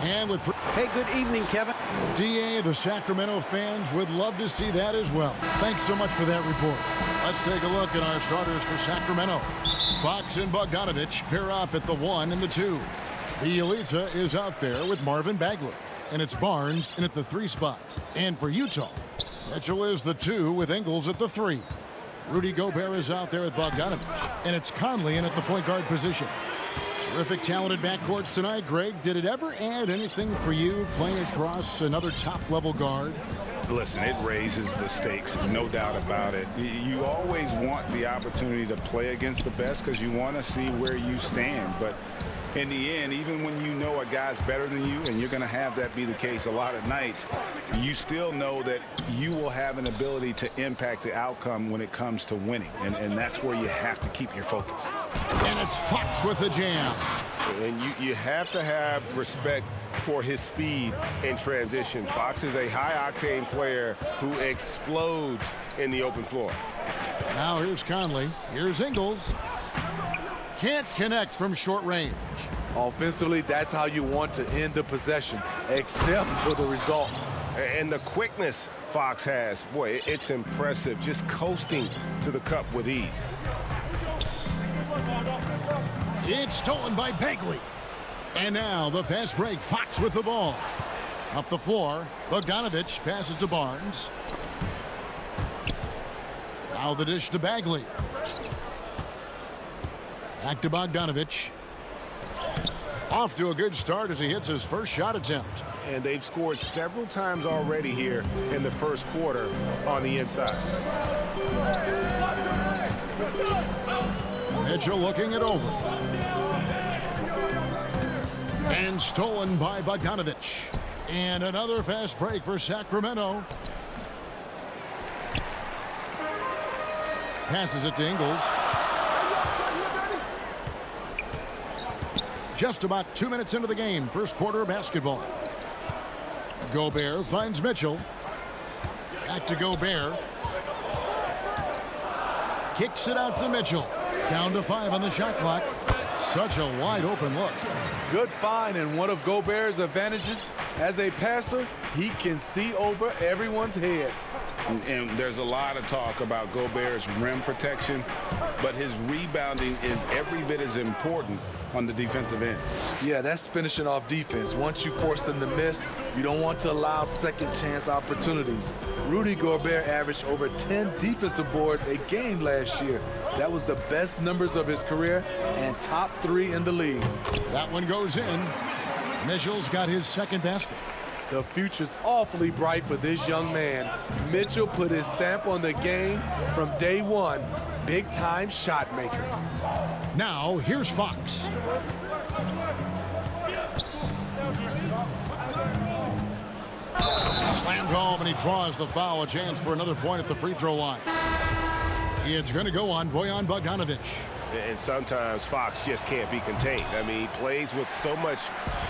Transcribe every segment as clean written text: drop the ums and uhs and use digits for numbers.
And with... Hey, good evening, Kevin. DA, the Sacramento fans would love to see that as well. Thanks so much for that report. Let's take a look at our starters for Sacramento. Fox and Bogdanovich pair up at the 1 and the 2. Bielitsa is out there with Marvin Bagley. And it's Barnes in at the 3 spot. And for Utah, Mitchell is the 2 with Ingles at the 3. Rudy Gobert is out there with Bogdanovich. And it's Conley in at the point guard position. Terrific talented backcourts tonight, Greg. Did it ever add anything for you playing across another top-level guard? Listen, it raises the stakes, no doubt about it. You always want the opportunity to play against the best because you want to see where you stand. But in the end, even when you know a guy's better than you, and you're going to have that be the case a lot of nights, you still know that you will have an ability to impact the outcome when it comes to winning. And that's where you have to keep your focus. And it's Fox with the jam. And you have to have respect for his speed in transition. Fox is a high-octane player who explodes in the open floor. Now here's Conley. Here's Ingles. Can't connect from short range. Offensively, that's how you want to end the possession, except for the result. And the quickness Fox has, boy, it's impressive. Just coasting to the cup with ease. It's stolen by Bagley. And now the fast break. Fox with the ball. Up the floor. Bogdanovich passes to Barnes. Now the dish to Bagley. Back to Bogdanovich. Off to a good start as he hits his first shot attempt. And they've scored several times already here in the first quarter on the inside. Mitchell looking it over. And stolen by Bogdanovich. And another fast break for Sacramento. Passes it to Ingles. Just about 2 minutes into the game. First quarter of basketball. Gobert finds Mitchell. Back to Gobert. Kicks it out to Mitchell. Down to 5 on the shot clock. Such a wide open look. Good find, and one of Gobert's advantages as a passer, he can see over everyone's head. And there's a lot of talk about Gobert's rim protection, but his rebounding is every bit as important on the defensive end. Yeah, that's finishing off defense. Once you force them to miss, you don't want to allow second chance opportunities. Rudy Gobert averaged over 10 defensive boards a game last year. That was the best numbers of his career and top 3 in the league. That one goes in. Mitchell's got his second basket. The future's awfully bright for this young man. Mitchell put his stamp on the game from day one. Big-time shot maker. Now, here's Fox. Slammed home, and he draws the foul. A chance for another point at the free throw line. It's going to go on Bojan Bogdanovich. And sometimes Fox just can't be contained. I mean, he plays with so much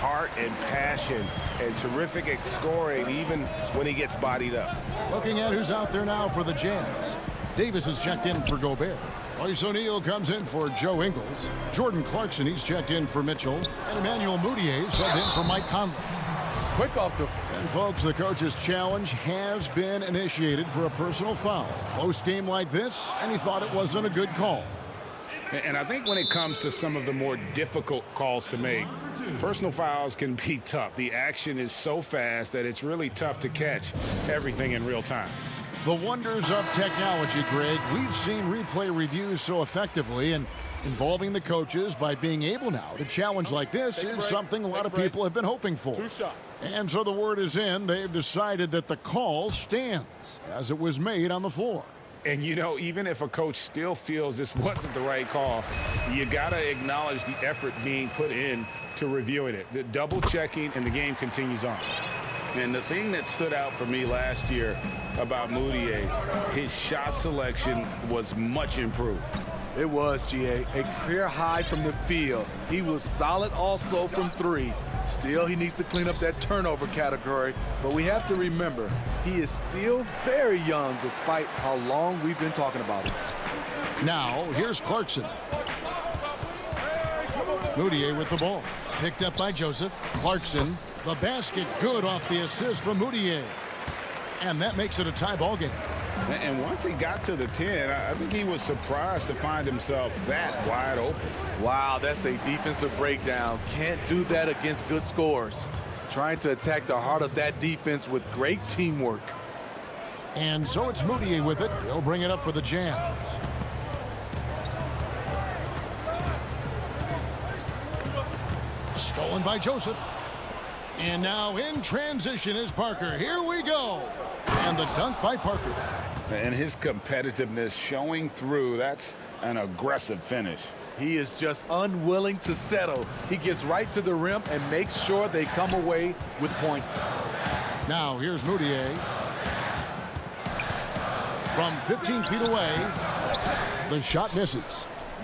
heart and passion and terrific at scoring even when he gets bodied up. Looking at who's out there now for the Jazz. Davis is checked in for Gobert. Royce O'Neal comes in for Joe Ingles. Jordan Clarkson, he's checked in for Mitchell. And Emmanuel Mudiay subbed in for Mike Conley. Quick off the... And folks, the coach's challenge has been initiated for a personal foul. Close game like this, and he thought it wasn't a good call. And I think when it comes to some of the more difficult calls to make, personal fouls can be tough. The action is so fast that it's really tough to catch everything in real time. The wonders of technology, Greg. We've seen replay reviews so effectively, and involving the coaches by being able now to challenge like this is something a lot of people have been hoping for. And so the word is in. They've decided that the call stands as it was made on the floor. And, you know, even if a coach still feels this wasn't the right call, you got to acknowledge the effort being put in to reviewing it. The double checking, and the game continues on. And the thing that stood out for me last year about Mudiay, his shot selection was much improved. It was, GA. A career high from the field. He was solid also from 3. Still, he needs to clean up that turnover category. But we have to remember, he is still very young despite how long we've been talking about him. Now, here's Clarkson. Moutier with the ball. Picked up by Joseph. Clarkson. The basket good off the assist from Moutier. And that makes it a tie ball game. And once he got to the 10, I think he was surprised to find himself that wide open. Wow, that's a defensive breakdown. Can't do that against good scores. Trying to attack the heart of that defense with great teamwork. And so it's Moutier with it. He'll bring it up for the Jazz. Stolen by Joseph. And now in transition is Parker. Here we go. And the dunk by Parker. And his competitiveness showing through. That's an aggressive finish. He is just unwilling to settle. He gets right to the rim and makes sure they come away with points. Now here's Moutier. From 15 feet away, the shot misses.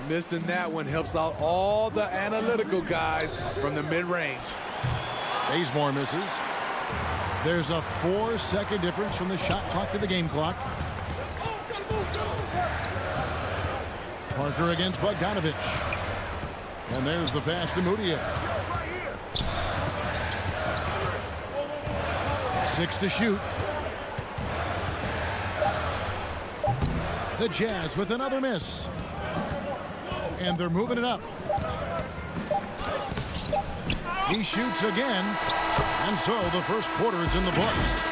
Missing that one helps out all the analytical guys from the mid-range. Bazemore misses. There's a 4-second difference from the shot clock to the game clock. Parker against Bogdanovich. And there's the pass to Moutier. 6 to shoot. The Jazz with another miss. And they're moving it up. He shoots again. And so the first quarter is in the books.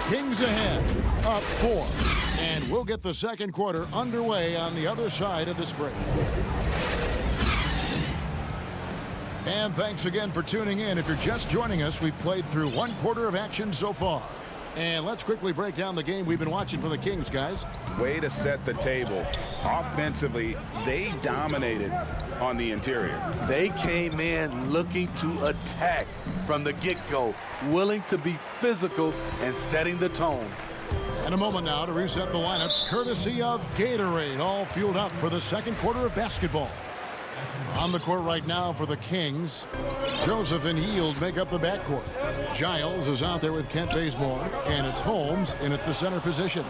Kings ahead, up 4. And we'll get the second quarter underway on the other side of this break. And thanks again for tuning in. If you're just joining us, we've played through one quarter of action so far. And let's quickly break down the game we've been watching for the Kings, guys. Way to set the table. Offensively, they dominated on the interior. They came in looking to attack from the get-go, willing to be physical and setting the tone. And a moment now to reset the lineups, courtesy of Gatorade, all fueled up for the second quarter of basketball. On the court right now for the Kings, Joseph and Hield make up the backcourt. Giles is out there with Kent Bazemore, and it's Holmes in at the center position.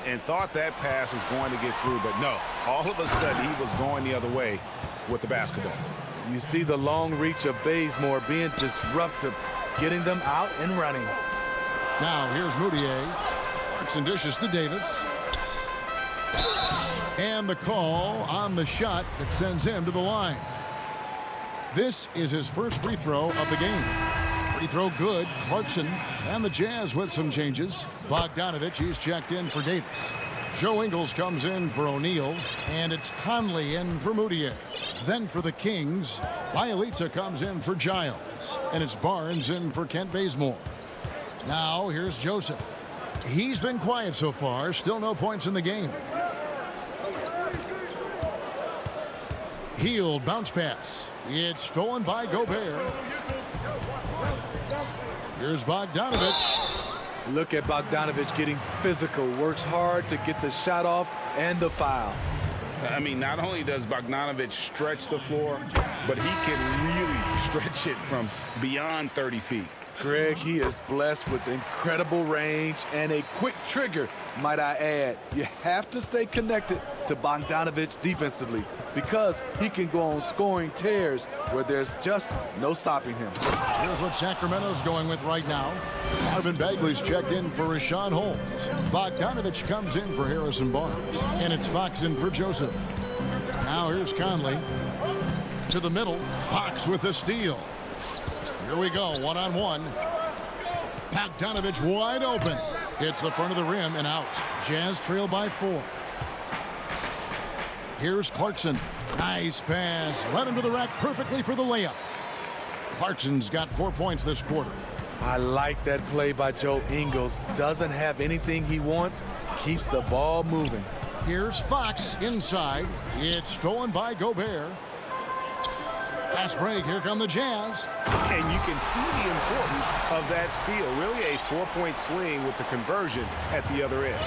And thought that pass was going to get through, but no. All of a sudden, he was going the other way with the basketball. You see the long reach of Bazemore being disruptive, getting them out and running. Now here's Moutier. Clarkson dishes to Davis. And the call on the shot that sends him to the line. This is his first free throw of the game. Free throw good. Clarkson and the Jazz with some changes. Bogdanovich, he's checked in for Davis. Joe Ingles comes in for O'Neal, and it's Conley in for Moutier. Then for the Kings, Bielitsa comes in for Giles, and it's Barnes in for Kent Bazemore. Now here's Joseph. He's been quiet so far, still no points in the game. Hield bounce pass. It's stolen by Gobert. Here's Bogdanovich. Look at Bogdanovich getting physical, works hard to get the shot off and the foul. I mean, not only does Bogdanovich stretch the floor, but he can really stretch it from beyond 30 feet. Greg, he is blessed with incredible range and a quick trigger, might I add. You have to stay connected to Bogdanovich defensively because he can go on scoring tears where there's just no stopping him. Here's what Sacramento's going with right now. Marvin Bagley's checked in for Rashawn Holmes. Bogdanovich comes in for Harrison Barnes. And it's Fox in for Joseph. Now here's Conley. To the middle. Fox with the steal. Here we go, one-on-one. Bogdanovich wide open. Hits the front of the rim and out. Jazz trail by 4. Here's Clarkson. Nice pass. Led him to the rack perfectly for the layup. Clarkson's got 4 points this quarter. I like that play by Joe Ingles. Doesn't have anything he wants. Keeps the ball moving. Here's Fox inside. It's stolen by Gobert. Fast break. Here come the Jazz. And you can see the importance of that steal. Really a 4-point swing with the conversion at the other end.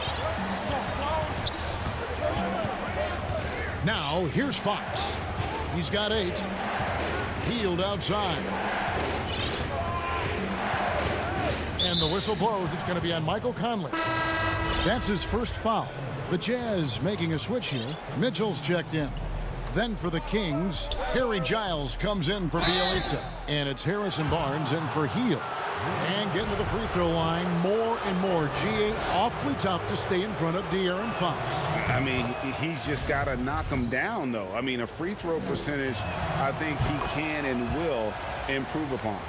Now, here's Fox. He's got 8. Hield outside. And the whistle blows. It's going to be on Michael Conley. That's his first foul. The Jazz making a switch here. Mitchell's checked in. Then for the Kings, Harry Giles comes in for Bielitsa. And it's Harrison Barnes in for Heel. And getting to the free throw line more and more. GA awfully tough to stay in front of De'Aaron Fox. I mean, he's just got to knock him down, though. I mean, a free throw percentage, I think he can and will improve upon.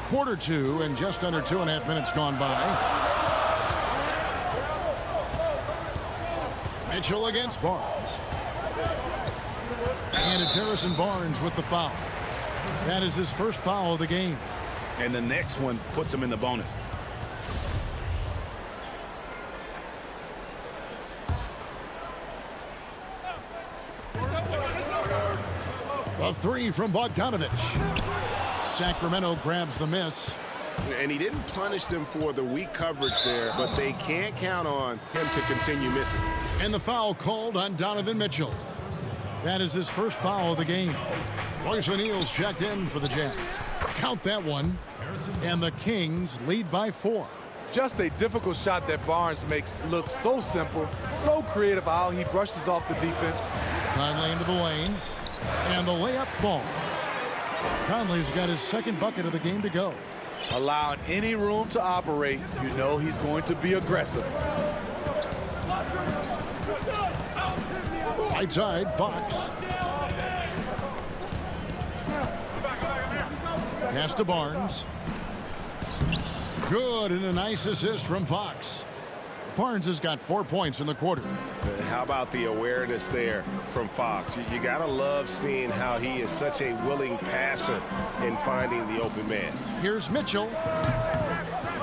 Quarter two and just under 2.5 minutes gone by. Mitchell against Barnes. And it's Harrison Barnes with the foul. That is his first foul of the game. And the next one puts him in the bonus. A three from Bogdanovich. Sacramento grabs the miss. And he didn't punish them for the weak coverage there, but they can't count on him to continue missing. And the foul called on Donovan Mitchell. That is his first foul of the game. Royce O'Neal's checked in for the Jazz. Count that one. And the Kings lead by 4. Just a difficult shot that Barnes makes look so simple, so creative how he brushes off the defense. Conley into the lane. And the layup falls. Conley's got his second bucket of the game to go. Allowing any room to operate, you know he's going to be aggressive. Right side, Fox. Pass to Barnes. Good, and a nice assist from Fox. Barnes has got 4 points in the quarter. How about the awareness there from Fox? You got to love seeing how he is such a willing passer in finding the open man. Here's Mitchell.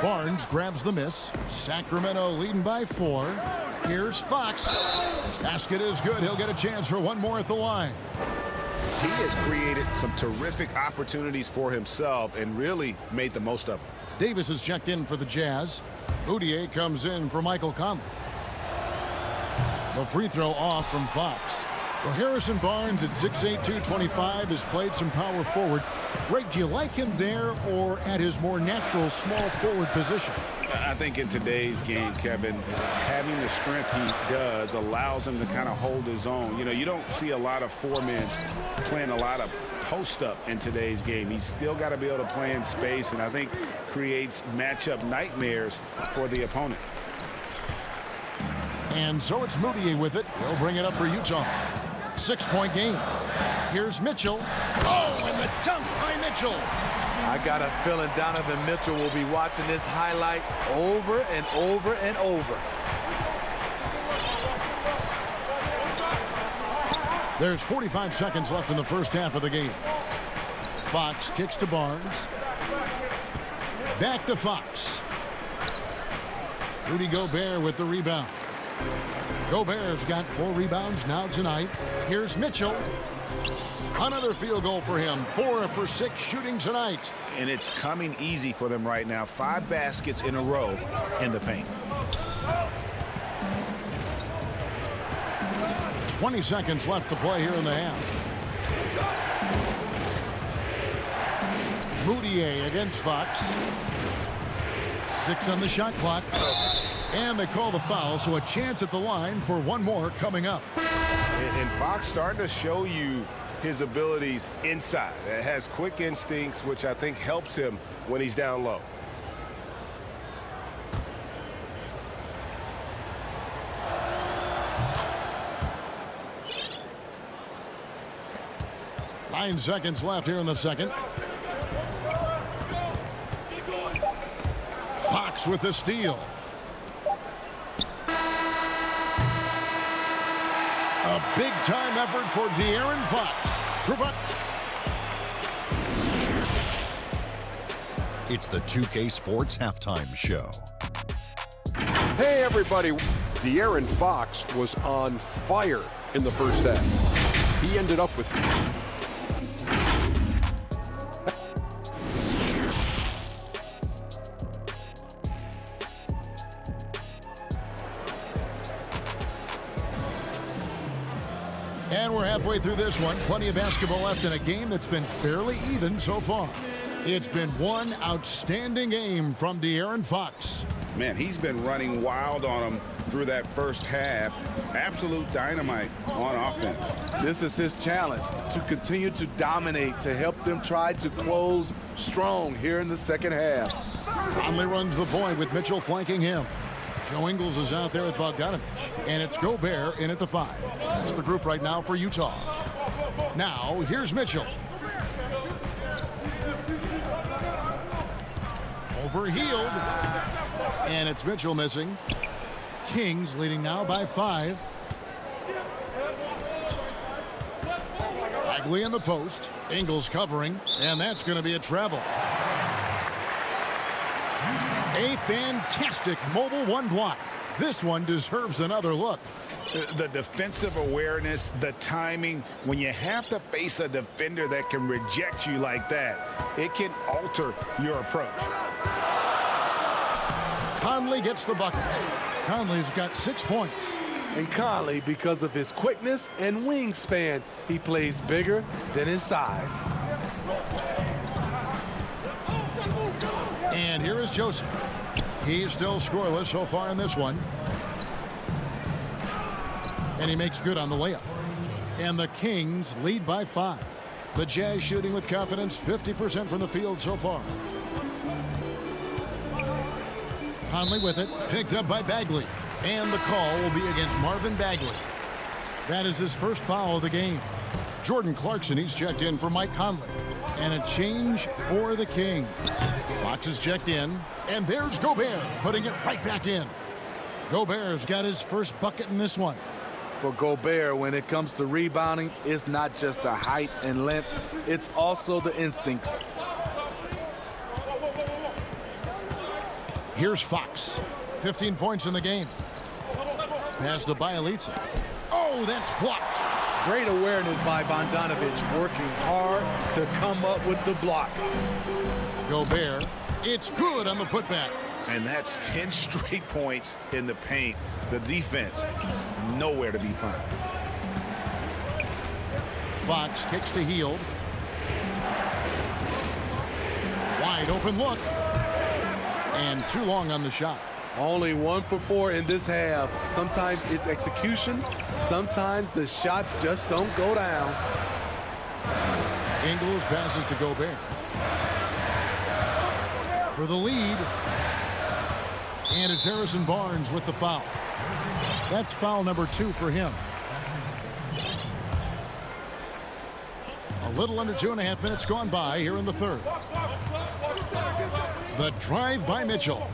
Barnes grabs the miss. Sacramento leading by 4. Here's Fox. Basket is good. He'll get a chance for one more at the line. He has created some terrific opportunities for himself and really made the most of them. Davis is checked in for the Jazz. Udier comes in for Michael Conley. The free throw off from Fox. Well, Harrison Barnes at 6'8", 225 has played some power forward. Greg, do you like him there or at his more natural small forward position? I think in today's game, Kevin, having the strength he does allows him to kind of hold his own. You know, you don't see a lot of 4-men playing a lot of post-up in today's game. He's still got to be able to play in space, and I think creates matchup nightmares for the opponent. And so it's Moutier with it. He'll bring it up for Utah. 6-point game. Here's Mitchell. Oh, and the dunk by Mitchell. I got a feeling Donovan Mitchell will be watching this highlight over and over and over. There's 45 seconds left in the first half of the game. Fox kicks to Barnes. Back to Fox. Rudy Gobert with the rebound. Gobert's got 4 rebounds now tonight. Here's Mitchell. Another field goal for him. 4 for 6 shooting tonight. And it's coming easy for them right now. 5 baskets in a row in the paint. 20 seconds left to play here in the half. Moutier against Fox. 6 on the shot clock. And they call the foul, so a chance at the line for one more coming up. And Fox starting to show you his abilities inside. It has quick instincts, which I think helps him when he's down low. Nine seconds left here in the second. Fox with the steal. A big-time effort for De'Aaron Fox. It's the 2K Sports Halftime Show. Hey, everybody. De'Aaron Fox was on fire in the first half. He ended up with... And we're halfway through this one. Plenty of basketball left in a game that's been fairly even so far. It's been one outstanding game from De'Aaron Fox. Man, he's been running wild on him through that first half. Absolute dynamite on offense. This is his challenge, to continue to dominate, to help them try to close strong here in the second half. Conley runs the point with Mitchell flanking him. Joe Ingles is out there with Bogdanovich, and it's Gobert in at the 5. That's the group right now for Utah. Now, here's Mitchell. Overhealed, and it's Mitchell missing. Kings leading now by 5. Bagley in the post. Ingles covering, and that's going to be a travel. A fantastic mobile 1 block. This one deserves another look. The defensive awareness, the timing, when you have to face a defender that can reject you like that, it can alter your approach. Conley gets the bucket. Conley's got 6 points. And Conley, because of his quickness and wingspan, he plays bigger than his size. And here is Joseph. He's still scoreless so far in this one. And he makes good on the layup. And the Kings lead by 5. The Jazz shooting with confidence, 50% from the field so far. Conley with it, picked up by Bagley. And the call will be against Marvin Bagley. That is his first foul of the game. Jordan Clarkson, he's checked in for Mike Conley. And a change for the Kings. Fox is checked in. And there's Gobert, putting it right back in. Gobert's got his first bucket in this one. For Gobert, when it comes to rebounding, it's not just the height and length, it's also the instincts. Here's Fox. 15 points in the game. Pass to Bielitsa. Oh, that's blocked. Great awareness by Bogdanovich, working hard to come up with the block. Gobert, it's good on the putback. And that's 10 straight points in the paint. The defense, nowhere to be found. Fox kicks to Hield. Wide open look. And too long on the shot. Only 1 for 4 in this half. Sometimes it's execution. Sometimes the shot just don't go down. Ingles passes to Gobert. For the lead. And it's Harrison Barnes with the foul. That's foul number 2 for him. A little under 2.5 minutes gone by here in the third. The drive by Mitchell.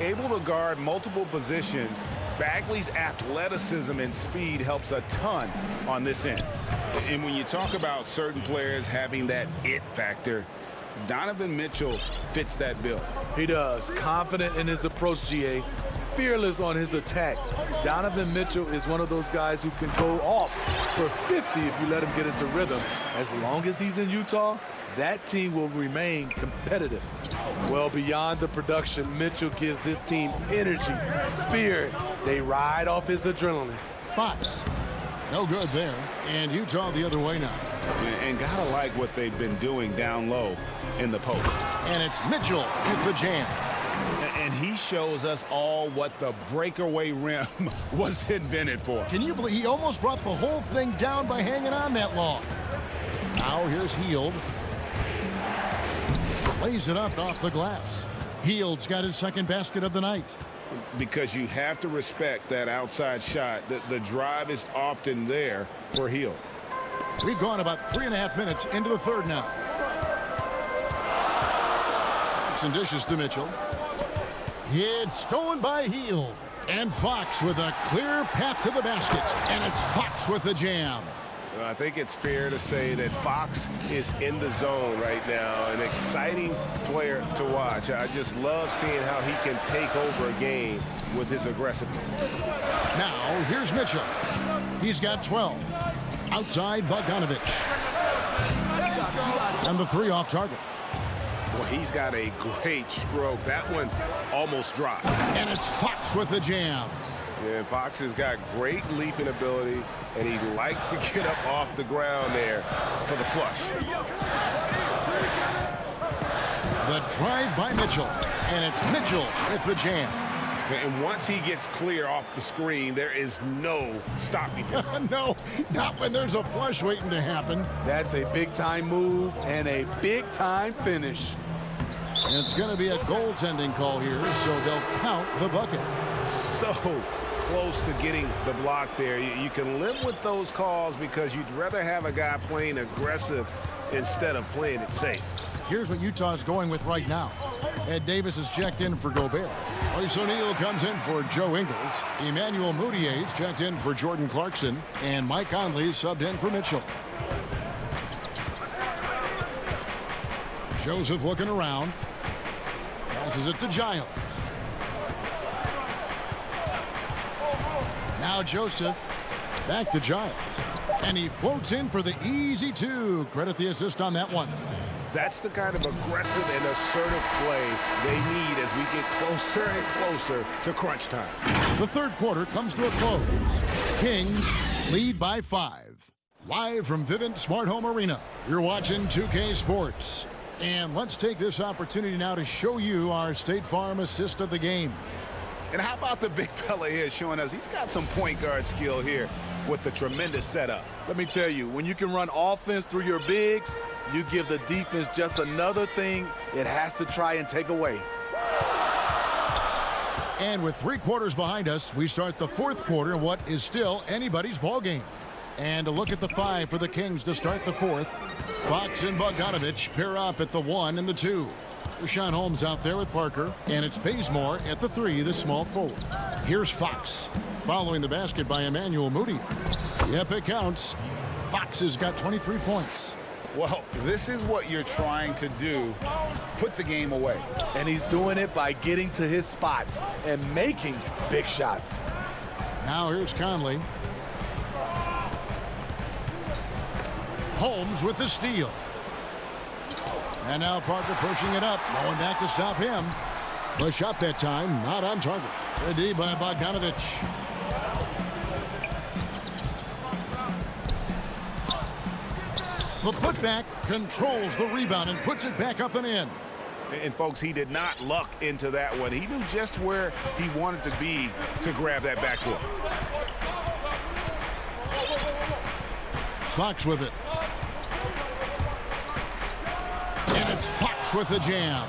Able to guard multiple positions, Bagley's athleticism and speed helps a ton on this end. And when you talk about certain players having that it factor, Donovan Mitchell fits that bill. He does. Confident in his approach, GA. Fearless on his attack. Donovan Mitchell is one of those guys who can go off for 50 if you let him get into rhythm. As long as he's in Utah, that team will remain competitive. Well, beyond the production, Mitchell gives this team energy, spirit. They ride off his adrenaline. Fox, no good there. And Utah the other way now. And gotta like what they've been doing down low in the post. And it's Mitchell with the jam. And he shows us all what the breakaway rim was invented for. Can you believe he almost brought the whole thing down by hanging on that long? Now here's Hield. Lays it up off the glass. Hield's got his second basket of the night. Because you have to respect that outside shot. The drive is often there for Hield. We've gone about 3.5 minutes into the third now. Some dishes to Mitchell. It's stolen by Hield. And Fox with a clear path to the basket. And it's Fox with the jam. I think it's fair to say that Fox is in the zone right now. An exciting player to watch. I just love seeing how he can take over a game with his aggressiveness. Now, here's Mitchell. He's got 12. Outside Bogdanovich. And the 3 off target. Well, he's got a great stroke. That one almost dropped. And it's Fox with the jam. Yeah, and Fox has got great leaping ability, and he likes to get up off the ground there for the flush. The drive by Mitchell. And it's Mitchell with the jam. And once he gets clear off the screen, there is no stopping him. No, not when there's a flush waiting to happen. That's a big-time move and a big-time finish. And it's going to be a goaltending call here, so they'll count the bucket. So close to getting the block there. You can live with those calls because you'd rather have a guy playing aggressive instead of playing it safe. Here's what Utah's going with right now. Ed Davis is checked in for Gobert. Royce O'Neal comes in for Joe Ingles. Emmanuel Moutier's checked in for Jordan Clarkson. And Mike Conley subbed in for Mitchell. Joseph looking around. Passes it to Giles. Now Joseph back to Giles. And he floats in for the easy two. Credit the assist on that one. That's the kind of aggressive and assertive play they need as we get closer and closer to crunch time. The third quarter comes to a close. Kings lead by 5. Live from Vivint Smart Home Arena, you're watching 2K Sports. And let's take this opportunity now to show you our State Farm assist of the game. And how about the big fella here showing us he's got some point guard skill here with the tremendous setup. Let me tell you, when you can run offense through your bigs, you give the defense just another thing it has to try and take away. And with 3 quarters behind us, we start the fourth quarter in what is still anybody's ball game. And a look at the 5 for the Kings to start the fourth. Fox and Bogdanovich pair up at the 1 and the 2. Rashawn Holmes out there with Parker, and it's Bazemore at the 3, the small forward. Here's Fox, following the basket by Emmanuel Moutier. Yep, it counts. Fox has got 23 points. Well, this is what you're trying to do, put the game away. And he's doing it by getting to his spots and making big shots. Now here's Conley. Holmes with the steal. And now Parker pushing it up. No one back to stop him. The shot that time, not on target. The D by Bogdanovich. The putback controls the rebound and puts it back up and in. And folks, he did not luck into that one. He knew just where he wanted to be to grab that backcourt. Fox with it. And it's Fox with the jam.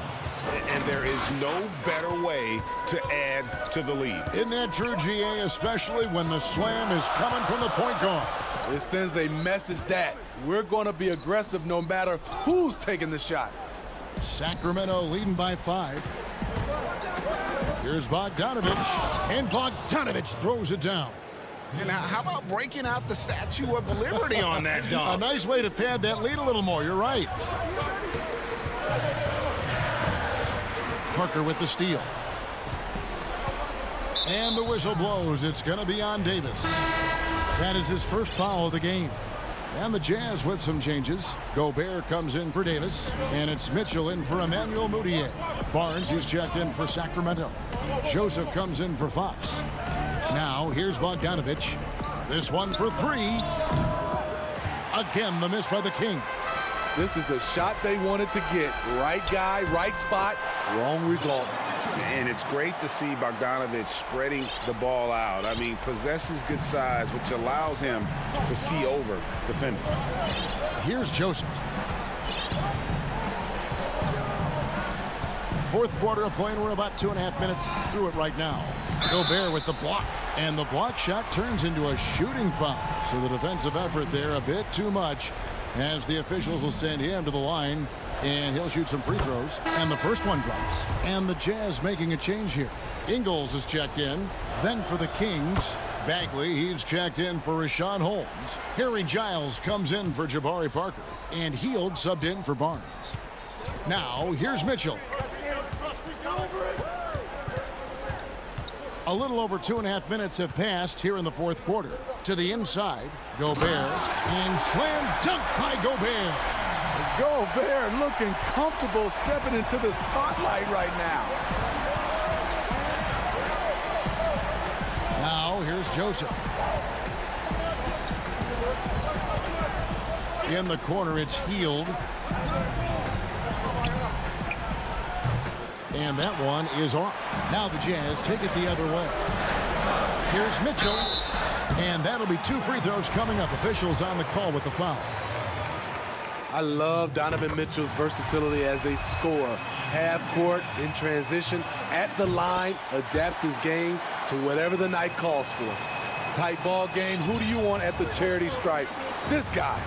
And there is no better way to add to the lead. Isn't that true, GA, especially when the slam is coming from the point guard? It sends a message that we're going to be aggressive no matter who's taking the shot. Sacramento leading by 5. Here's Bogdanovich. And Bogdanovich throws it down. And how about breaking out the Statue of Liberty on that dunk? A nice way to pad that lead a little more. You're right. Parker with the steal. And the whistle blows. It's going to be on Davis. That is his first foul of the game. And the Jazz with some changes. Gobert comes in for Davis. And it's Mitchell in for Emmanuel Moutier. Barnes is checked in for Sacramento. Joseph comes in for Fox. Now here's Bogdanovich. This one for 3. Again, the miss by the Kings. This is the shot they wanted to get. Right guy, right spot, wrong result. And it's great to see Bogdanovich spreading the ball out. I mean, possesses good size, which allows him to see over defenders. Here's Joseph. Fourth quarter of play, and we're about 2.5 minutes through it right now. Gobert with the block. And the block shot turns into a shooting foul. So the defensive effort there a bit too much, as the officials will send him to the line, and he'll shoot some free throws. And the first one drops. And the Jazz making a change here. Ingles is checked in. Then for the Kings, Bagley, he's checked in for Rashawn Holmes. Harry Giles comes in for Jabari Parker. And Hield subbed in for Barnes. Now, here's Mitchell. A little over 2.5 minutes have passed here in the fourth quarter. To the inside, Gobert, and slam dunk by Gobert. Gobert looking comfortable stepping into the spotlight right now. Now here's Joseph. In the corner, it's Hield. And that one is off. Now the Jazz take it the other way. Here's Mitchell. And that'll be 2 free throws coming up. Officials on the call with the foul. I love Donovan Mitchell's versatility as a scorer. Half court, in transition, at the line, adapts his game to whatever the night calls for. Tight ball game, who do you want at the charity stripe? This guy.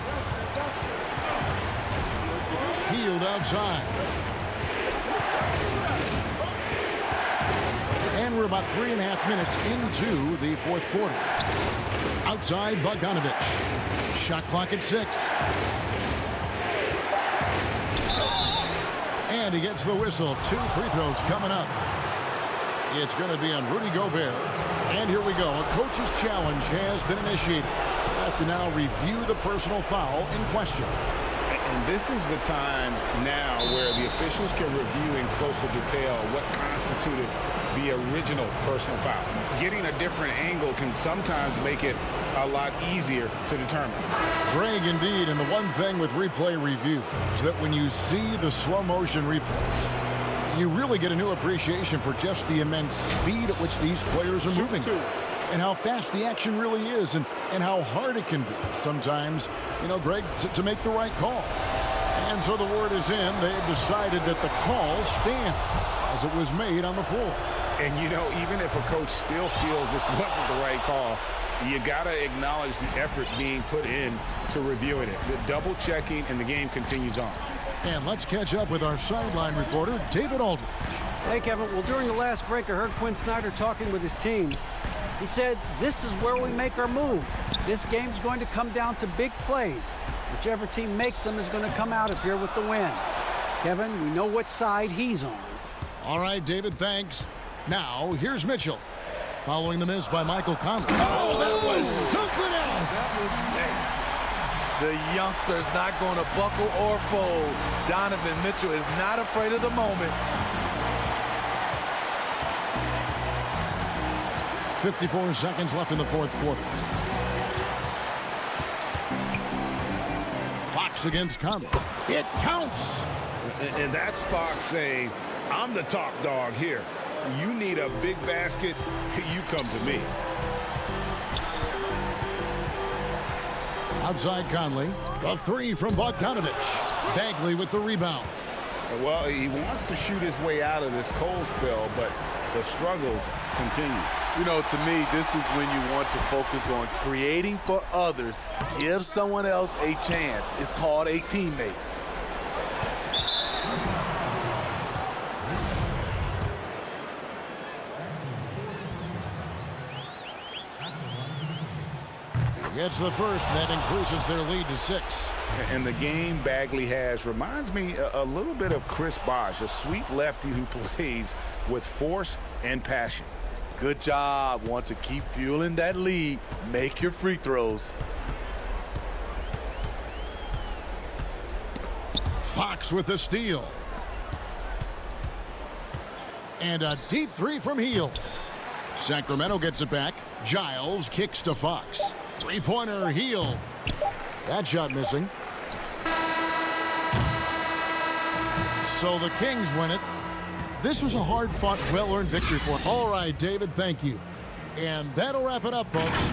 Hield outside. And we're about 3.5 minutes into the fourth quarter. Outside, Bogdanovich. Shot clock at 6. And he gets the whistle. 2 free throws coming up. It's going to be on Rudy Gobert. And here we go. A coach's challenge has been initiated. Have to now review the personal foul in question. And this is the time now where the officials can review in closer detail what constituted the original personal foul. Getting a different angle can sometimes make it a lot easier to determine. Greg, indeed, and the one thing with replay review is that when you see the slow motion replays, you really get a new appreciation for just the immense speed at which these players are moving. And how fast the action really is, and how hard it can be sometimes, Greg, to make the right call. And so the word is in. They've decided that the call stands as it was made on the floor. And, even if a coach still feels this wasn't the right call, you got to acknowledge the effort being put in to reviewing it. The double checking, and the game continues on. And let's catch up with our sideline reporter, David Aldridge. Hey, Kevin. Well, during the last break, I heard Quinn Snyder talking with his team. He said, this is where we make our move. This game's going to come down to big plays. Whichever team makes them is going to come out of here with the win. Kevin, we know what side he's on. All right, David, thanks. Now, here's Mitchell. Following the miss by Michael Conley. Oh, that was something else. That was nasty. The youngster is not going to buckle or fold. Donovan Mitchell is not afraid of the moment. 54 seconds left in the fourth quarter. Fox against Conley. It counts. And that's Fox saying, I'm the top dog here. You need a big basket, you come to me. Outside Conley. A 3 from Bogdanovich. Bagley with the rebound. Well, he wants to shoot his way out of this cold spell, but the struggles continue. To me, this is when you want to focus on creating for others. Give someone else a chance. It's called a teammate. Gets the first, and that increases their lead to 6. And the game Bagley has reminds me a little bit of Chris Bosh, a sweet lefty who plays with force and passion. Good job. Want to keep fueling that lead. Make your free throws. Fox with the steal. And a deep 3 from Hield. Sacramento gets it back. Giles kicks to Fox. Three-pointer, Hield. That shot missing. So the Kings win it. This was a hard-fought, well-earned victory for him. All right, David, thank you. And that'll wrap it up, folks.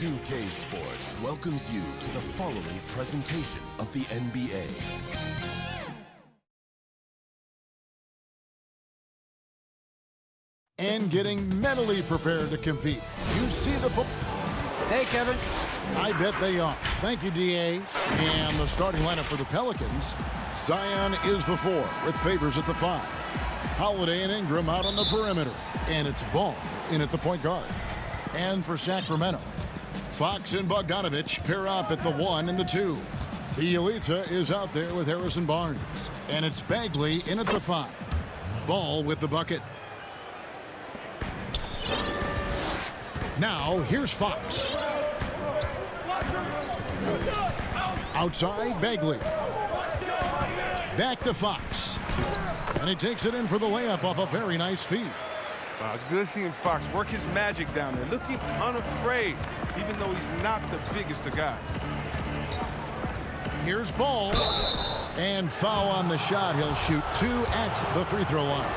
2K Sports welcomes you to the following presentation of the NBA. And getting mentally prepared to compete. You see the football. Hey, Kevin. I bet they are. Thank you, D.A. And the starting lineup for the Pelicans. Zion is the 4 with Favors at the 5. Holiday and Ingram out on the perimeter. And it's Ball in at the point guard. And for Sacramento, Fox and Bogdanovich pair up at the 1 and the 2. Bielitsa is out there with Harrison Barnes. And it's Bagley in at the 5. Ball with the bucket. Now, here's Fox. Outside, Bagley. Back to Fox. And he takes it in for the layup off a very nice feed. It's good seeing Fox work his magic down there, looking unafraid, even though he's not the biggest of guys. Here's Ball. And foul on the shot. He'll shoot 2 at the free throw line.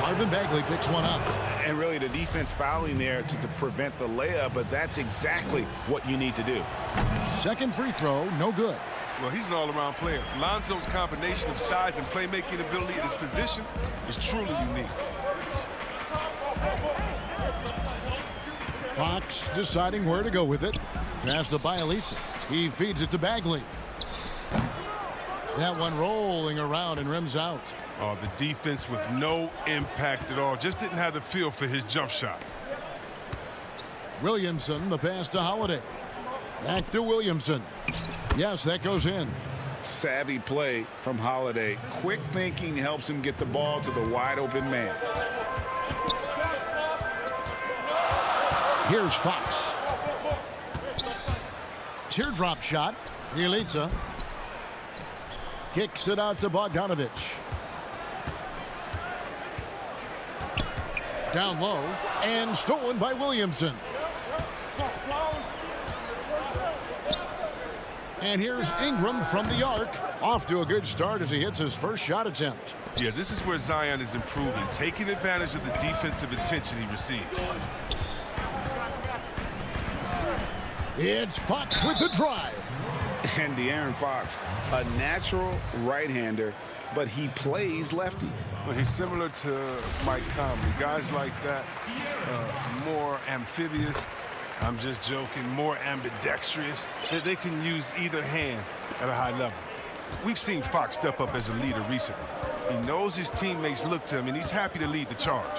Marvin Bagley picks one up. And really the defense fouling there to prevent the layup, but that's exactly what you need to do. Second free throw, no good. Well, he's an all-around player. Lonzo's combination of size and playmaking ability at his position is truly unique. Fox deciding where to go with it. Pass to Bielitsa. He feeds it to Bagley. That one rolling around and rims out. Oh, the defense with no impact at all. Just didn't have the feel for his jump shot. Williamson, the pass to Holiday. Back to Williamson. Yes, that goes in. Savvy play from Holiday. Quick thinking helps him get the ball to the wide open man. Here's Fox. Teardrop shot. Bielitsa kicks it out to Bogdanovich. Down low and stolen by Williamson. And here's Ingram from the arc. Off to a good start as he hits his first shot attempt. Yeah, this is where Zion is improving, taking advantage of the defensive attention he receives. It's Fox with the drive. And De'Aaron Fox, a natural right-hander, but he plays lefty. Well, he's similar to Mike Conley. Guys like that, more amphibious. I'm just joking, more ambidextrous. They can use either hand at a high level. We've seen Fox step up as a leader recently. He knows his teammates look to him, and he's happy to lead the charge.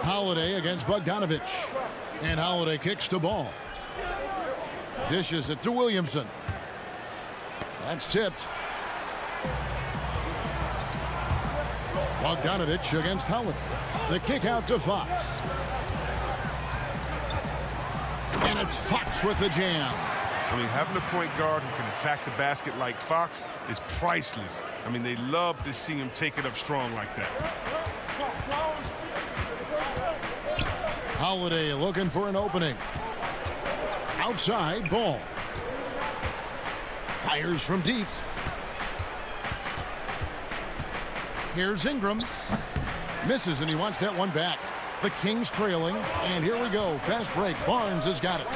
Holiday against Bogdanovich. And Holiday kicks to Ball. Dishes it to Williamson. That's tipped. Bogdanovich against Holiday. The kick out to Fox. And it's Fox with the jam. I mean, having a point guard who can attack the basket like Fox is priceless. I mean, they love to see him take it up strong like that. Holiday looking for an opening. Outside, Ball. Fires from deep. Here's Ingram. Misses, and he wants that one back. The Kings trailing, and here we go. Fast break. Barnes has got it.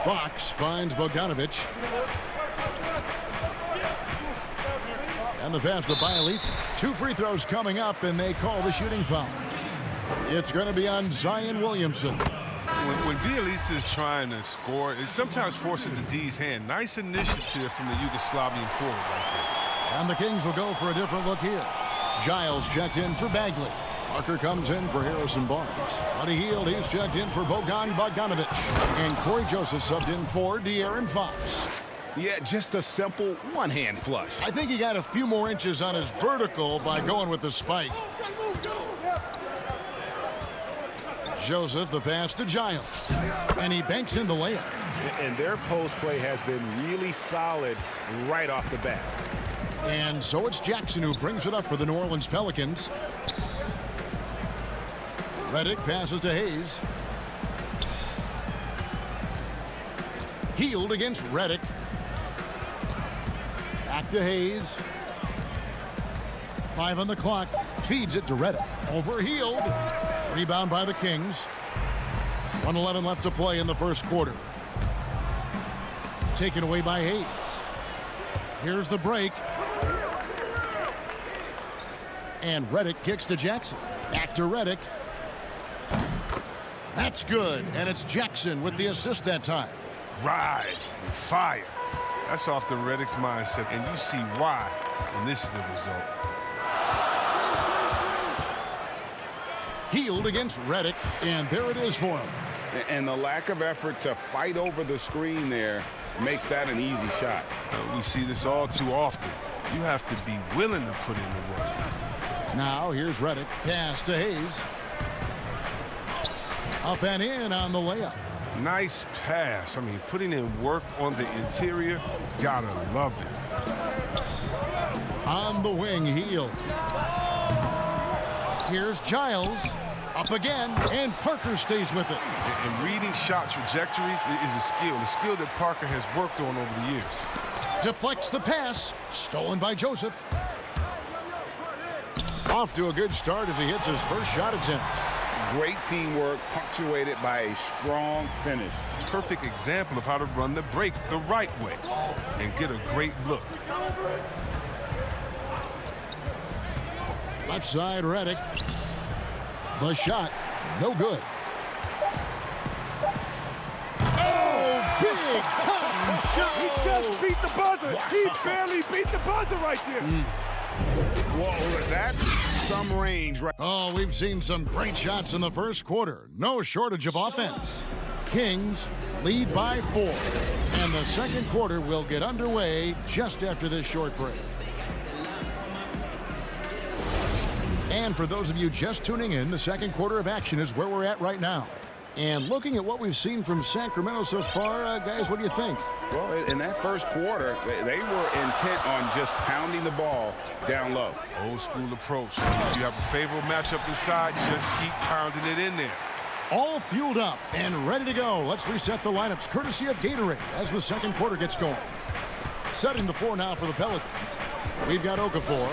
Fox finds Bogdanovich. And the pass to Bielitsa. 2 free throws coming up, and they call the shooting foul. It's going to be on Zion Williamson. When Bielitsa is trying to score, it sometimes forces the D's hand. Nice initiative from the Yugoslavian forward right there. And the Kings will go for a different look here. Giles checked in for Bagley. Parker comes in for Harrison Barnes. Buddy Hield, he's checked in for Bogdanovich. And Corey Joseph subbed in for De'Aaron Fox. Yeah, just a simple one-hand flush. I think he got a few more inches on his vertical by going with the spike. Joseph, the pass to Giles. And he banks in the layup. And their post play has been really solid right off the bat. And so it's Jackson who brings it up for the New Orleans Pelicans. Redick passes to Hayes. Hield against Redick. Back to Hayes. 5 on the clock. Feeds it to Redick. Overhealed. Rebound by the Kings. 1:11 left to play in the first quarter. Taken away by Hayes. Here's the break. And Redick kicks to Jackson. Back to Redick. That's good. And it's Jackson with the assist that time. Rise and fire. That's often Redick's mindset, and you see why, and this is the result. Healed against Redick, and there it is for him. And the lack of effort to fight over the screen there makes that an easy shot. We see this all too often. You have to be willing to put in the work. Now here's Redick. Pass to Hayes. Up and in on the layup. Nice pass. I mean, putting in work on the interior, gotta love it. On the wing, Hield. Here's Giles. Up again, and Parker stays with it. And reading shot trajectories is a skill that Parker has worked on over the years. Deflects the pass. Stolen by Joseph. Off to a good start as he hits his first shot attempt. Great teamwork punctuated by a strong finish. Perfect example of how to run the break the right way and get a great look. Left side, Redick. The shot, no good. Oh, big time shot. He just beat the buzzer. Wow. He barely beat the buzzer right there. Whoa, that's some range. Right. Oh, we've seen some great shots in the first quarter. No shortage of offense. Kings lead by 4. And the second quarter will get underway just after this short break. And for those of you just tuning in, the second quarter of action is where we're at right now. And looking at what we've seen from Sacramento so far, guys, what do you think? Well, in that first quarter, they were intent on just pounding the ball down low. Old school approach. If you have a favorable matchup inside, just keep pounding it in there. All fueled up and ready to go. Let's reset the lineups courtesy of Gatorade as the second quarter gets going. Setting the floor now for the Pelicans. We've got Okafor.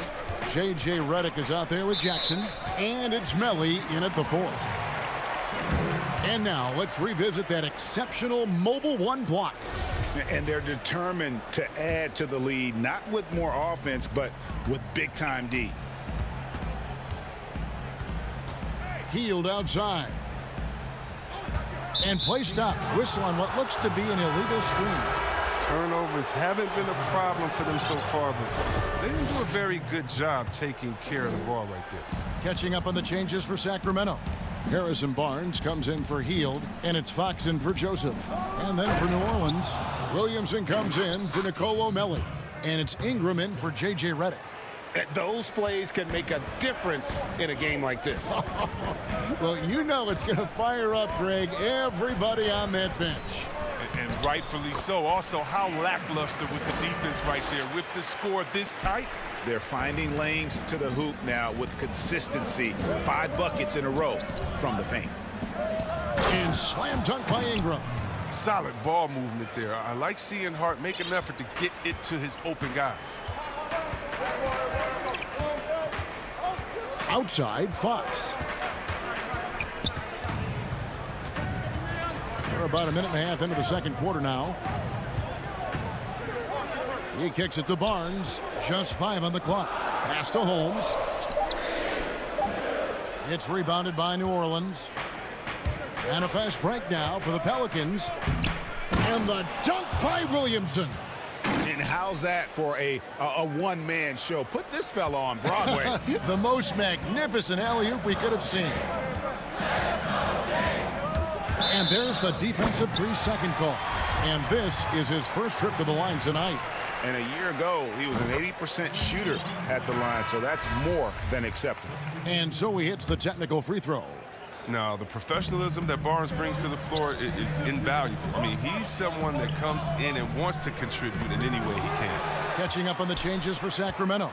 J.J. Redick is out there with Jackson. And it's Melly in at the 4. And now let's revisit that exceptional Mobile 1 block. And they're determined to add to the lead, not with more offense, but with big-time D. Hield outside. And play stops. Whistle on what looks to be an illegal screen. Turnovers haven't been a problem for them so far, but they didn't do a very good job taking care of the ball right there. Catching up on the changes for Sacramento. Harrison Barnes comes in for Hield, and it's Fox in for Joseph. And then for New Orleans, Williamson comes in for Nicolo Melli. And it's Ingram in for J.J. Redick. Those plays can make a difference in a game like this. Well, you know it's going to fire up, Greg, everybody on that bench. And rightfully so. Also, how lackluster was the defense right there with the score this tight? They're finding lanes to the hoop now with consistency. 5 buckets in a row from the paint. And slam dunk by Ingram. Solid ball movement there. I like seeing Hart make an effort to get it to his open guys. Outside, Fox. We're about a minute and a half into the second quarter now. He kicks it to Barnes. Just 5 on the clock. Pass to Holmes. It's rebounded by New Orleans. And a fast break now for the Pelicans. And the dunk by Williamson. And how's that for a one-man show? Put this fella on Broadway. The most magnificent alley-oop we could have seen. And there's the defensive 3-second call. And this is his first trip to the line tonight. And a year ago, he was an 80% shooter at the line, so that's more than acceptable. And so he hits the technical free throw. Now, the professionalism that Barnes brings to the floor is invaluable. I mean, he's someone that comes in and wants to contribute in any way he can. Catching up on the changes for Sacramento.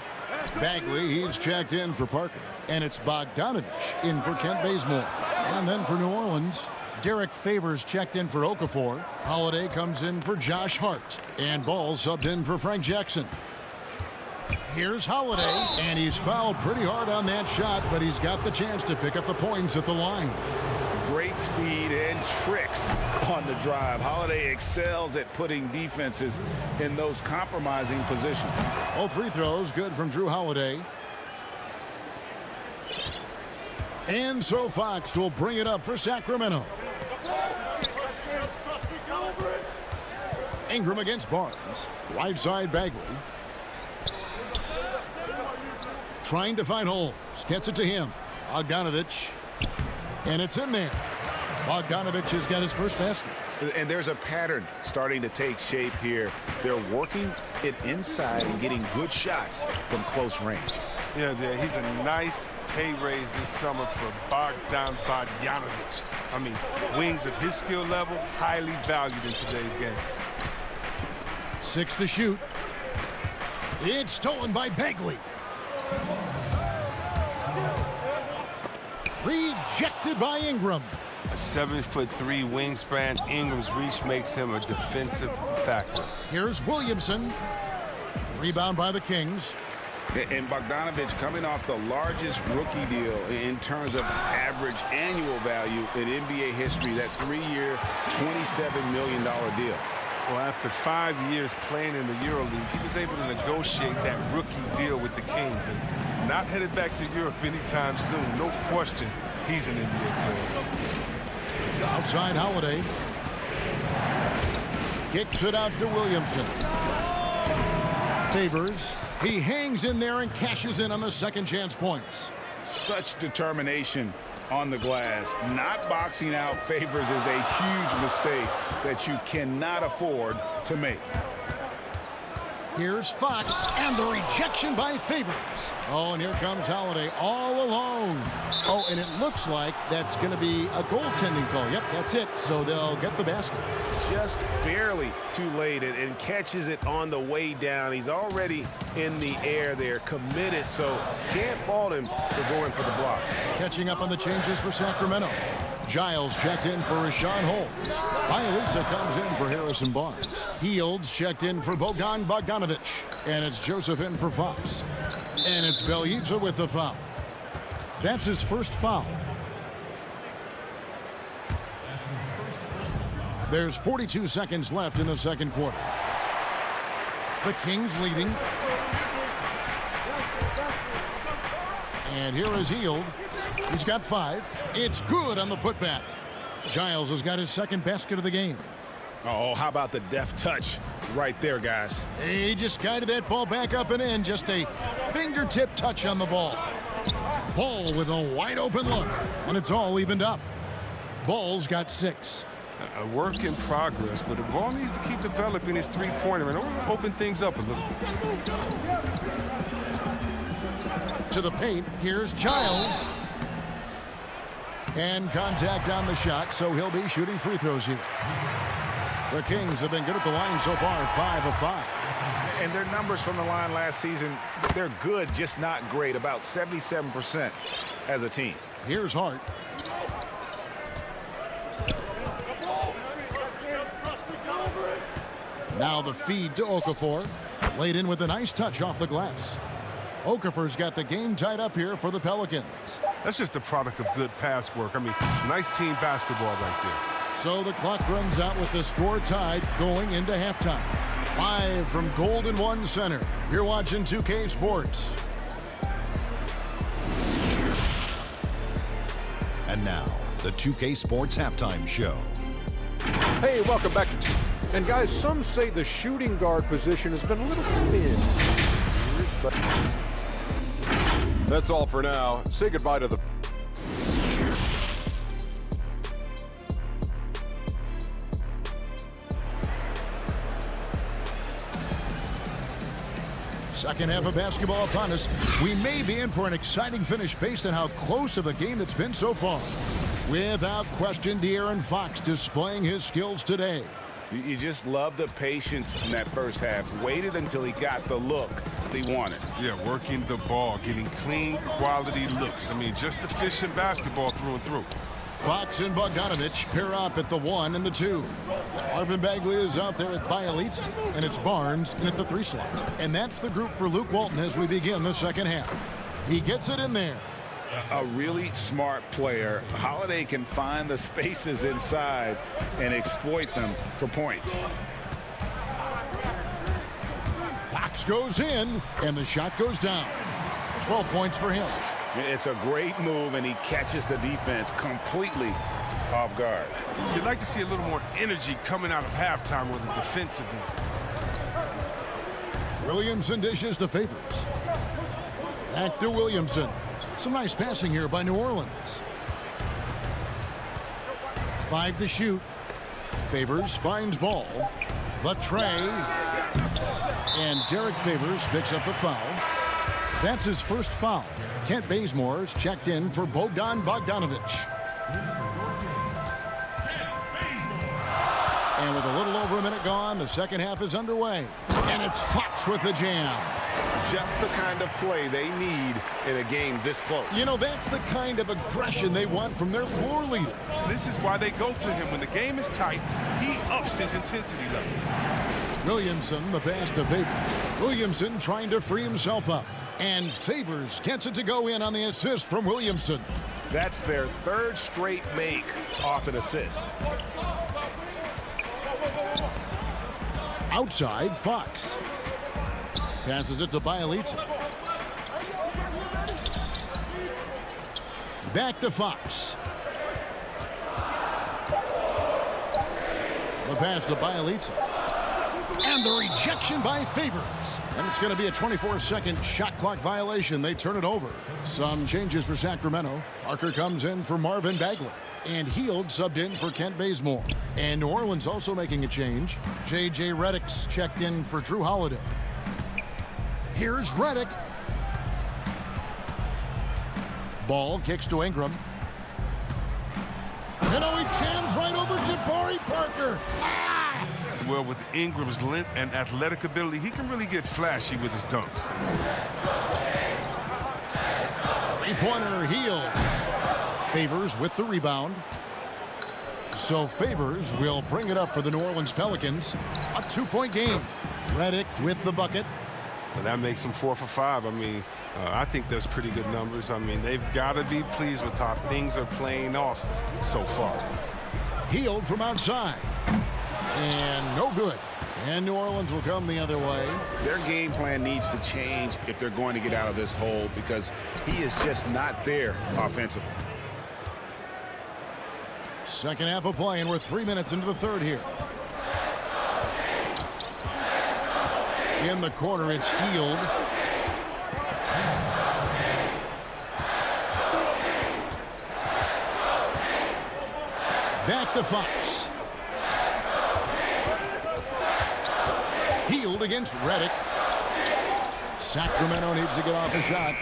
Bagley, he's checked in for Parker. And it's Bogdanovich in for Kent Bazemore. And then for New Orleans, Derek Favors checked in for Okafor. Holiday comes in for Josh Hart. And Ball subbed in for Frank Jackson. Here's Holiday, and he's fouled pretty hard on that shot, but he's got the chance to pick up the points at the line. Great speed and tricks on the drive. Holiday excels at putting defenses in those compromising positions. All free throws good from Drew Holiday. And so Fox will bring it up for Sacramento. Ingram against Barnes. Right side Bagley. Trying to find holes. Gets it to him. Bogdanovich. And it's in there. Bogdanovich has got his first basket. And there's a pattern starting to take shape here. They're working it inside and getting good shots from close range. Yeah, he's a nice pay raise this summer for Bogdanovich. I mean, wings of his skill level, highly valued in today's game. 6 to shoot. It's stolen by Bagley. Rejected by Ingram. A 7'3" wingspan. Ingram's reach makes him a defensive factor. Here's Williamson. Rebound by the Kings. And Bogdanovich coming off the largest rookie deal in terms of average annual value in NBA history, that 3-year, $27 million deal. Well, after 5 years playing in the EuroLeague, he was able to negotiate that rookie deal with the Kings. And not headed back to Europe anytime soon. No question, he's an NBA player. Outside Holiday. Kicks it out to Williamson. Favors. He hangs in there and cashes in on the second chance points. Such determination on the glass. Not boxing out Favors is a huge mistake that you cannot afford to make. Here's Fox, and the rejection by Favors. Oh, and here comes Holiday all alone. Oh, and it looks like that's going to be a goaltending call. Yep, that's it. So they'll get the basket. Just barely too late and catches it on the way down. He's already in the air there, committed, so can't fault him for going for the block. Catching up on the changes for Sacramento. Giles checked in for Rashawn Holmes. Bielitsa comes in for Harrison Barnes. Fields checked in for Bogdanovich. And it's Joseph in for Fox. And it's Bielitsa with the foul. That's his first foul. There's 42 seconds left in the second quarter. The Kings leading. And here is Hield. He's got 5. It's good on the putback. Giles has got his second basket of the game. Oh, how about the deft touch right there, guys? He just guided that ball back up and in. Just a fingertip touch on the ball. Ball with a wide open look. And it's all evened up. Ball's got 6. A work in progress, but the ball needs to keep developing his three-pointer and open things up a little bit. To the paint. Here's Giles. And contact on the shot, so he'll be shooting free throws here. The Kings have been good at the line so far, 5 of 5. And their numbers from the line last season, they're good, just not great, about 77% as a team. Here's Hart. Now the feed to Okafor. Laid in with a nice touch off the glass. Okafor's got the game tied up here for the Pelicans. That's just a product of good pass work. I mean, nice team basketball right there. So the clock runs out with the score tied going into halftime. Live from Golden One Center, you're watching 2K Sports. And now, the 2K Sports Halftime Show. Hey, welcome back. And guys, some say the shooting guard position has been a little thin. But that's all for now. Say goodbye to the... Second half of basketball upon us. We may be in for an exciting finish based on how close of a game it's been so far. Without question, De'Aaron Fox displaying his skills today. You just love the patience in that first half. Waited until he got the look he wanted. Yeah, working the ball, getting clean, quality looks. I mean, just efficient basketball through and through. Fox and Bogdanovich pair up at the 1 and the 2. Marvin Bagley is out there at Bielitsa, and it's Barnes in at the 3 slot. And that's the group for Luke Walton as we begin the second half. He gets it in there. A really smart player. Holiday can find the spaces inside and exploit them for points. Fox goes in, and the shot goes down. 12 points for him. It's a great move, and he catches the defense completely off guard. You'd like to see a little more energy coming out of halftime with the defensive end. Williamson dishes to Favors. Back to Williamson. Some nice passing here by New Orleans. 5 to shoot. Favors finds ball. The tray. And Derek Favors picks up the foul. That's his first foul. Kent Bazemore's checked in for Bogdan Bogdanovich. And with a little over a minute gone, the second half is underway. And it's Fox with the jam. Just the kind of play they need in a game this close. You know, that's the kind of aggression they want from their floor leader. This is why they go to him. When the game is tight, he ups his intensity level. Williamson, the pass to Favors. Williamson trying to free himself up. And Favors gets it to go in on the assist from Williamson. That's their 3rd straight make off an assist. Outside, Fox. Passes it to Bielitsa. Back to Fox. The pass to Bielitsa. And the rejection by Favors. And it's going to be a 24-second shot clock violation. They turn it over. Some changes for Sacramento. Parker comes in for Marvin Bagley. And Hield subbed in for Kent Bazemore. And New Orleans also making a change. J.J. Redick's checked in for Drew Holiday. Here's Redick. Ball kicks to Ingram. And he jams right over Jabari Parker. Well, with Ingram's length and athletic ability, he can really get flashy with his dunks. Three-pointer Hield. Favors with the rebound. So Favors will bring it up for the New Orleans Pelicans. A 2-point game. Redick with the bucket. Well, that makes them 4 for 5. I mean, I think that's pretty good numbers. I mean, they've got to be pleased with how things are playing off so far. Hield from outside. And no good. And New Orleans will come the other way. Their game plan needs to change if they're going to get out of this hole, because he is just not there offensively. Second half of play, and we're 3 minutes into the third here. In the corner, it's Hield. Back to Fox. Hield against Redick. Sacramento needs to get off a shot.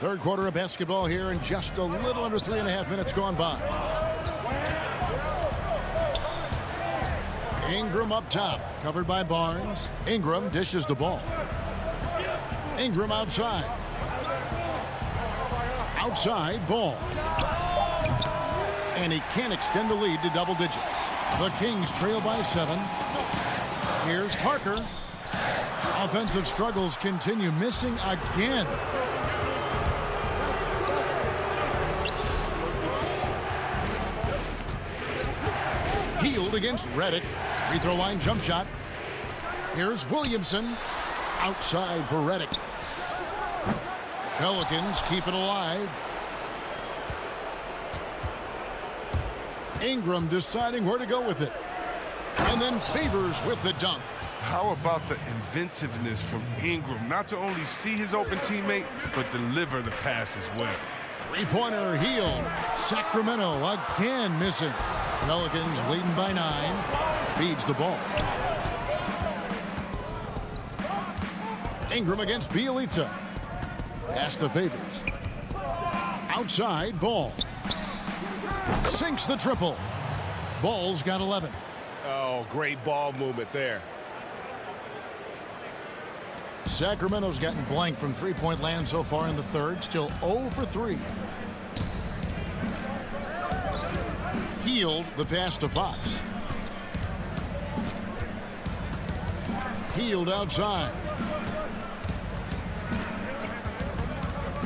Third quarter of basketball here, and just a little under 3.5 minutes gone by. Ingram up top, covered by Barnes. Ingram dishes the ball. Ingram outside. Outside, Ball. And he can't extend the lead to double digits. The Kings trail by 7. Here's Parker. Offensive struggles continue, missing again. Hield against Redick. Free throw line jump shot. Here's Williamson. Outside for Redick. Pelicans keep it alive. Ingram deciding where to go with it. And then Favors with the dunk. How about the inventiveness from Ingram? Not to only see his open teammate, but deliver the pass as well. Three-pointer Hield. Sacramento again missing. Pelicans leading by 9. Feeds the ball. Ingram against Bielitsa. Pass to Favors. Outside, Ball. Sinks the triple. Ball's got 11. Oh, great ball movement there. Sacramento's gotten blank from three-point land so far in the third. Still 0 for 3. Healed the pass to Fox. Healed outside.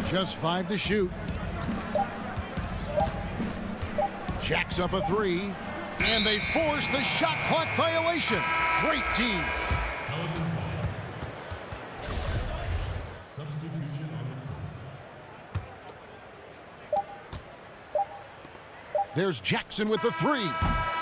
Just 5 to shoot. Jacks up a 3. And they force the shot clock violation. Great team. There's Jackson with the 3.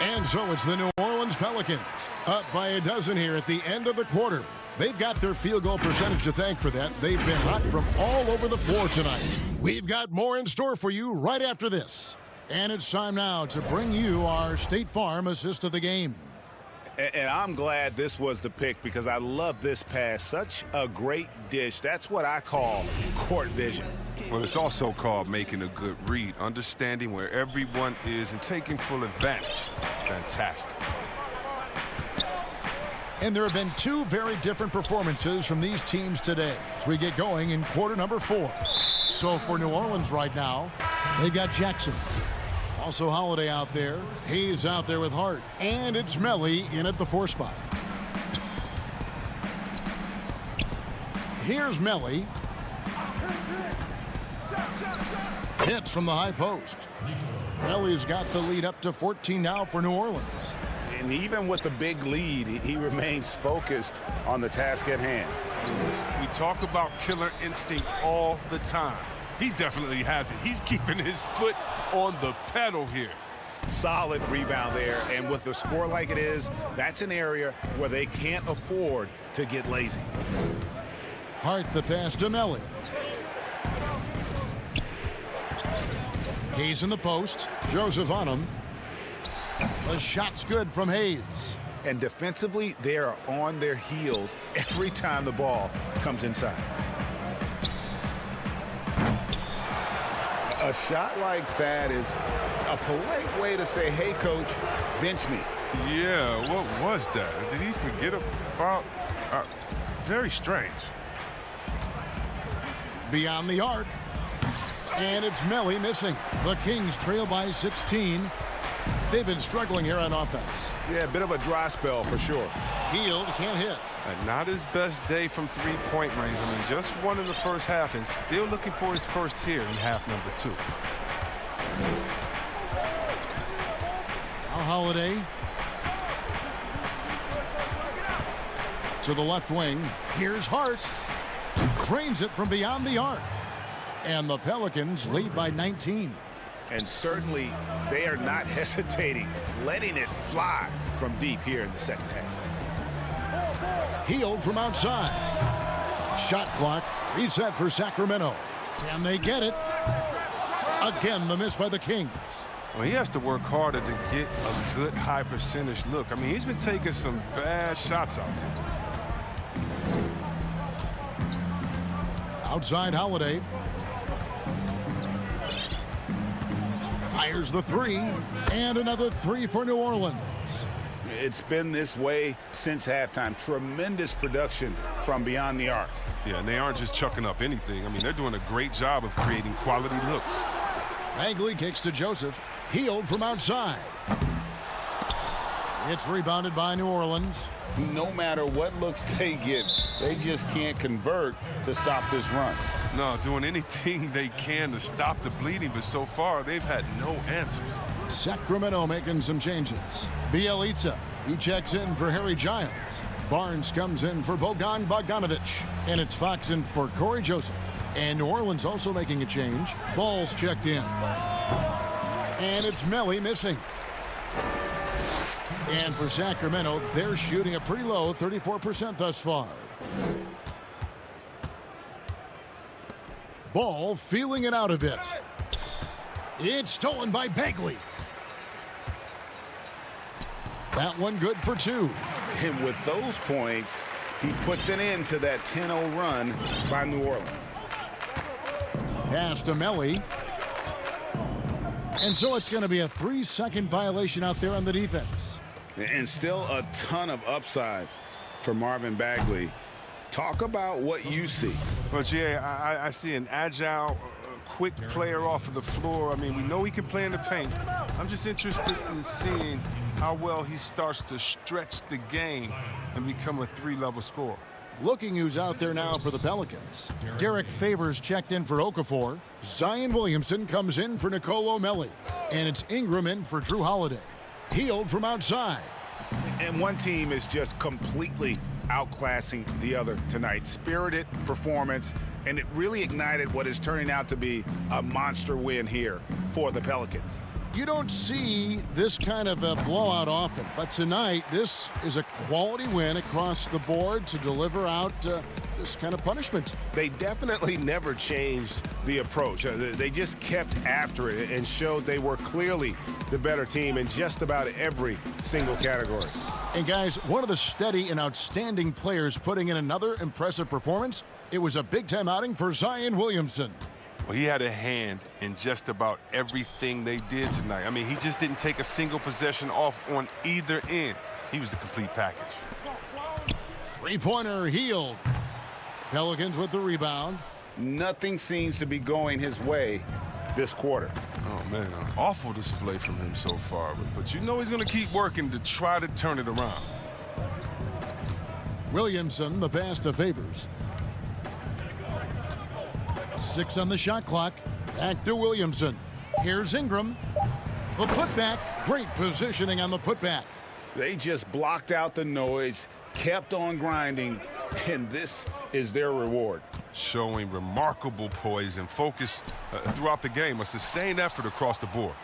And so it's the New Orleans Pelicans up by a dozen here at the end of the quarter. They've got their field goal percentage to thank for that. They've been hot from all over the floor tonight. We've got more in store for you right after this. And it's time now to bring you our State Farm assist of the game. And I'm glad this was the pick because I love this pass. Such a great dish. That's what I call court vision. Well, it's also called making a good read, understanding where everyone is and taking full advantage. Fantastic. And there have been 2 very different performances from these teams today as we get going in quarter number 4. So for New Orleans right now, they've got Jackson. Also Holiday out there. Hayes out there with Hart. And it's Melly in at the 4 spot. Here's Melly. Hits from the high post. Melly's got the lead up to 14 now for New Orleans. And even with the big lead, he remains focused on the task at hand. We talk about killer instinct all the time. He definitely has it. He's keeping his foot on the pedal here. Solid rebound there, and with the score like it is, that's an area where they can't afford to get lazy. Hart the pass to Melly. Hayes in the post. Joseph on him. The shot's good from Hayes. And defensively, they are on their heels every time the ball comes inside. A shot like that is a polite way to say, hey, coach, bench me. Yeah, what was that? Did he forget about... very strange. Beyond the arc. And it's Melly missing. The Kings trail by 16. They've been struggling here on offense. Yeah, a bit of a dry spell for sure. Healed, can't hit. Not his best day from three-point range. I mean, just won in the first half and still looking for his first here in half number 2. Now Holiday. To the left wing. Here's Hart. Drains it from beyond the arc. And the Pelicans lead by 19. And certainly they are not hesitating, letting it fly from deep here in the second half. Healed from outside. Shot clock reset for Sacramento. Can they get it? Again, the miss by the Kings. Well, he has to work harder to get a good high percentage look. I mean, he's been taking some bad shots out there. Outside Holiday. Fires the 3. And another 3 for New Orleans. It's been this way since halftime. Tremendous production from beyond the arc. Yeah, and they aren't just chucking up anything. I mean, they're doing a great job of creating quality looks. Bagley kicks to Joseph. Healed from outside. It's rebounded by New Orleans. No matter what looks they get, they just can't convert to stop this run. No, doing anything they can to stop the bleeding, but so far they've had no answers. Sacramento making some changes. Bielitsa, he checks in for Harry Giles. Barnes comes in for Bogan Bogdanovic. And it's Fox in for Corey Joseph. And New Orleans also making a change. Ball's checked in. And it's Melly missing. And for Sacramento, they're shooting a pretty low 34% thus far. Ball feeling it out a bit. It's stolen by Bagley. That one good for 2. And with those points, he puts an end to that 10-0 run by New Orleans. Pass to Melly. And so it's going to be a 3-second violation out there on the defense. And still a ton of upside for Marvin Bagley. Talk about what you see. Well, Jay, I see an agile, quick player off of the floor. I mean, we know he can play in the paint. I'm just interested in seeing how well he starts to stretch the game and become a three-level scorer. Looking who's out there now for the Pelicans. Derek Favors checked in for Okafor. Zion Williamson comes in for Nicolo O'Malley. And it's Ingram in for Drew Holiday. Hield from outside. And one team is just completely outclassing the other tonight. Spirited performance, and it really ignited what is turning out to be a monster win here for the Pelicans. You don't see this kind of a blowout often, but tonight this is a quality win across the board to deliver out this kind of punishment. They definitely never changed the approach. They just kept after it and showed they were clearly the better team in just about every single category. And guys, one of the steady and outstanding players putting in another impressive performance, it was a big-time outing for Zion Williamson. Well, he had a hand in just about everything they did tonight. I mean, he just didn't take a single possession off on either end. He was the complete package. Three-pointer Hield. Pelicans with the rebound. Nothing seems to be going his way this quarter. Oh, man, an awful display from him so far. But you know he's going to keep working to try to turn it around. Williamson, the pass to Favors. 6 on the shot clock. Back to Williamson. Here's Ingram. The putback. Great positioning on the putback. They just blocked out the noise, kept on grinding, and this is their reward. Showing remarkable poise and focus throughout the game. A sustained effort across the board.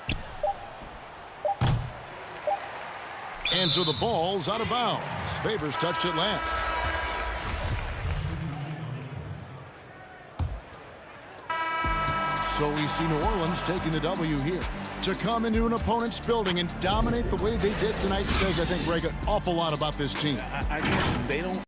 And so the ball's out of bounds. Favors touched it last. So we see New Orleans taking the W here. To come into an opponent's building and dominate the way they did tonight says, I think, Greg, an awful lot about this team. I guess they don't.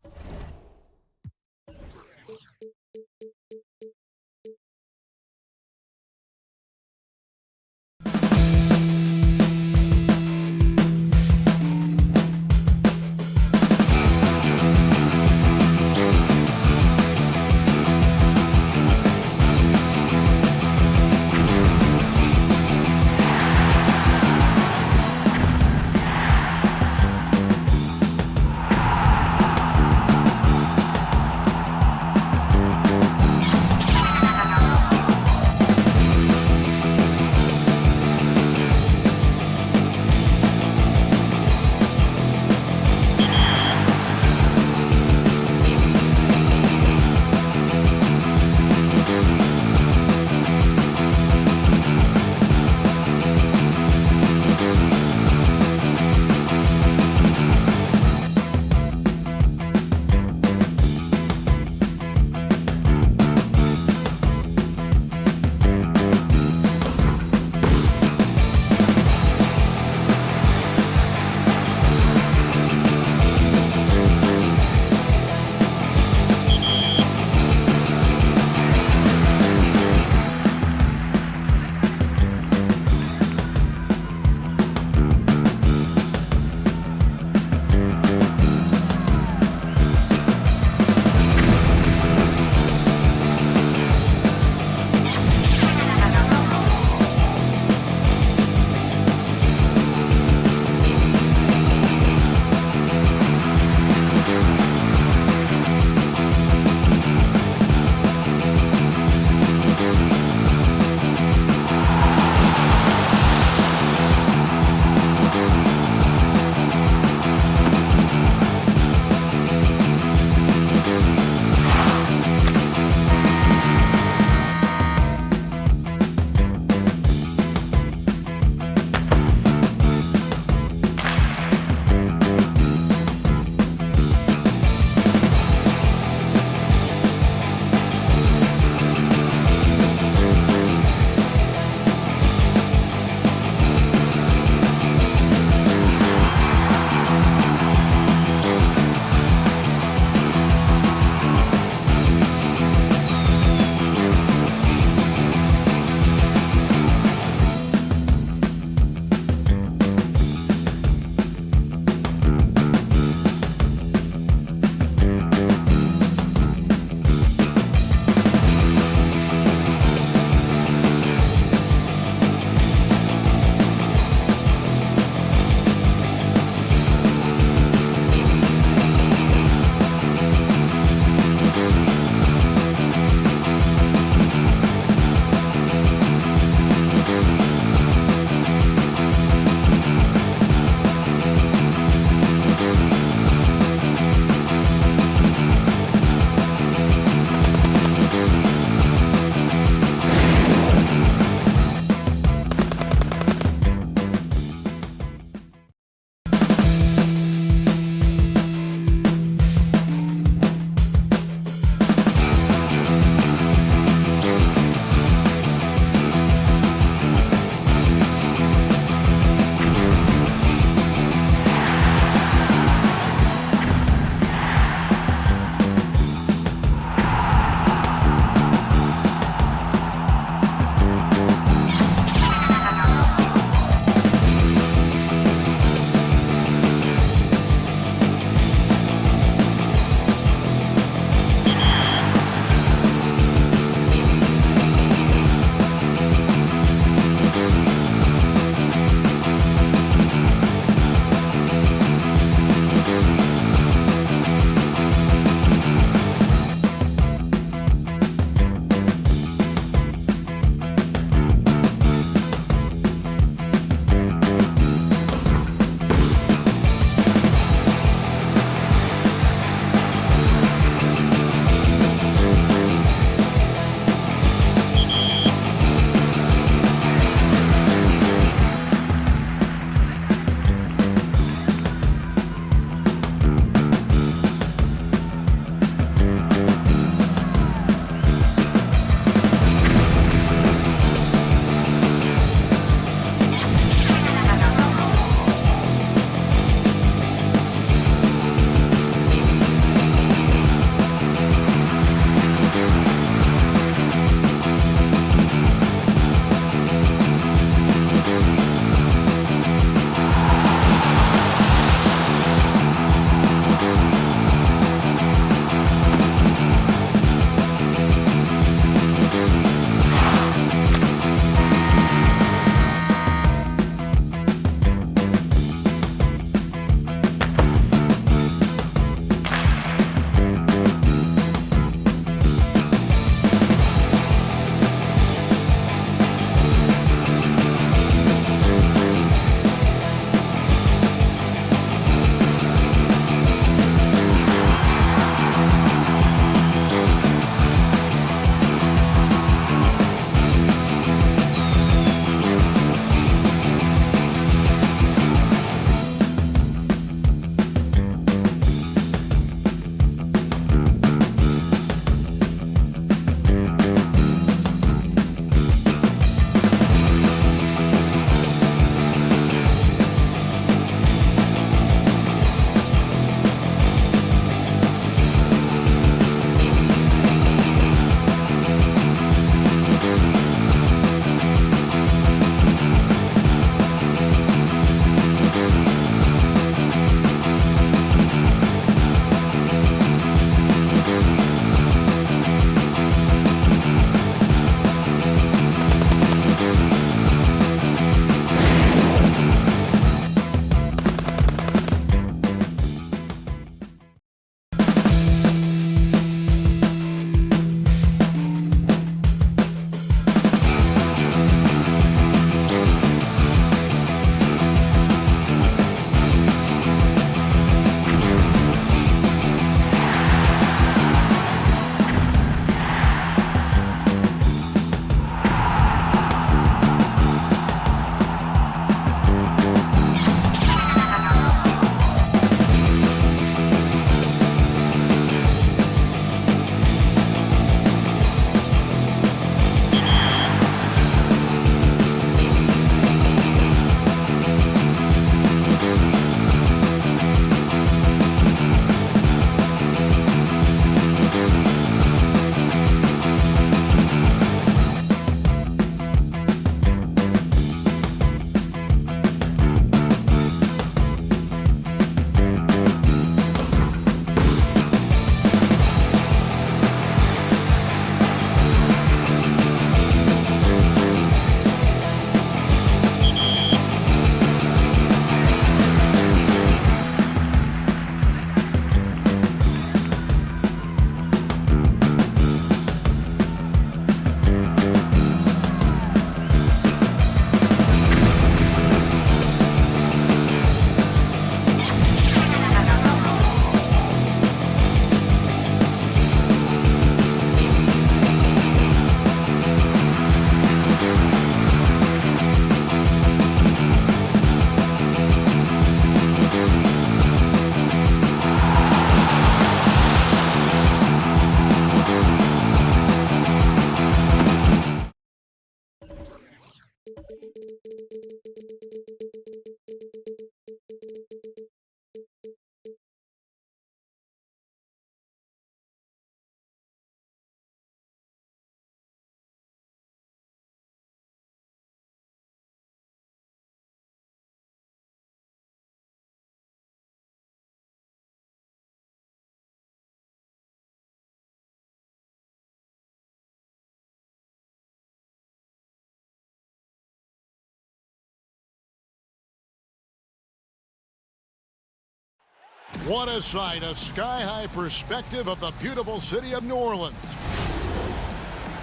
What a sight, a sky-high perspective of the beautiful city of New Orleans.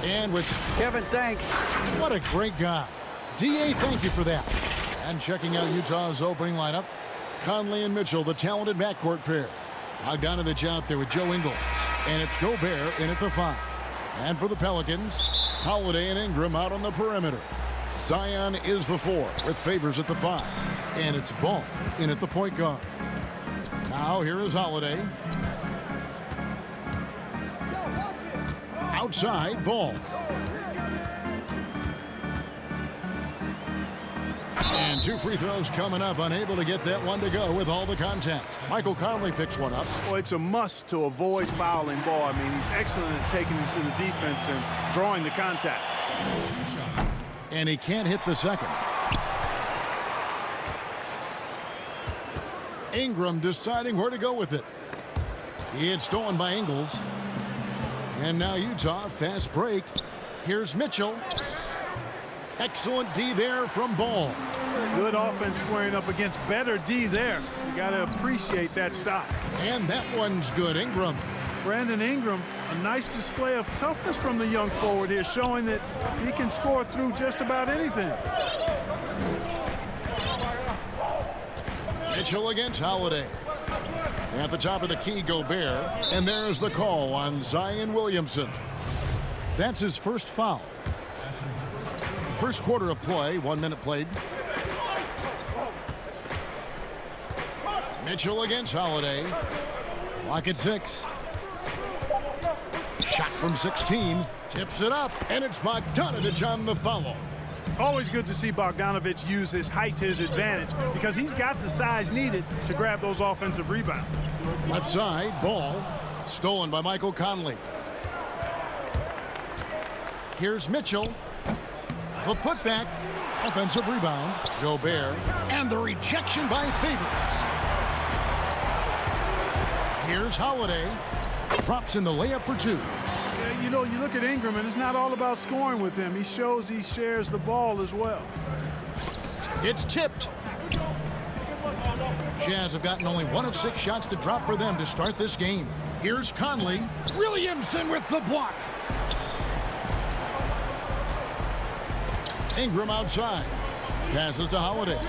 And with Kevin, thanks. What a great guy. D.A., thank you for that. And checking out Utah's opening lineup, Conley and Mitchell, the talented backcourt pair. Bogdanovich out there with Joe Ingles. And it's Gobert in at the 5. And for the Pelicans, Holiday and Ingram out on the perimeter. Zion is the 4 with Favors at the 5. And it's Ball in at the point guard. Now here is Holiday. Outside, Ball. And 2 free throws coming up, unable to get that one to go with all the contact. Michael Conley picks one up. Well, it's a must to avoid fouling Ball. I mean, he's excellent at taking him to the defense and drawing the contact. And he can't hit the second. Ingram deciding where to go with it. It's stolen by Ingles. And now Utah, fast break. Here's Mitchell. Excellent D there from Ball. Good offense squaring up against better D there. You got to appreciate that stop. And that one's good. Ingram. Brandon Ingram, a nice display of toughness from the young forward here, showing that he can score through just about anything. Mitchell against Holiday. At the top of the key, Gobert. And there's the call on Zion Williamson. That's his first foul. First quarter of play, 1 minute played. Mitchell against Holiday. Clock at 6. Shot from 16. Tips it up, and it's Bogdanovich on the follow. Always good to see Bogdanovich use his height to his advantage because he's got the size needed to grab those offensive rebounds. Left side, Ball. Stolen by Michael Conley. Here's Mitchell. The putback. Offensive rebound. Gobert. And the rejection by Favors. Here's Holiday. Drops in the layup for 2. You know, you look at Ingram, and it's not all about scoring with him. He shows he shares the ball as well. It's tipped. Jazz have gotten only 1 of 6 shots to drop for them to start this game. Here's Conley. Williamson with the block. Ingram outside. Passes to Holiday.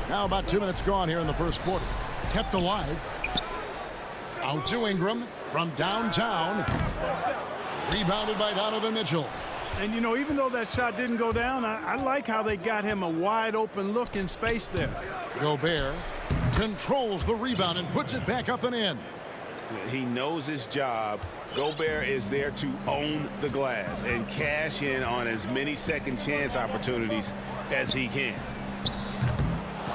Now about 2 minutes gone here in the first quarter. Kept alive. Out to Ingram from downtown. Rebounded by Donovan Mitchell. And, you know, even though that shot didn't go down, I like how they got him a wide-open look in space there. Gobert controls the rebound and puts it back up and in. He knows his job. Gobert is there to own the glass and cash in on as many second chance opportunities as he can.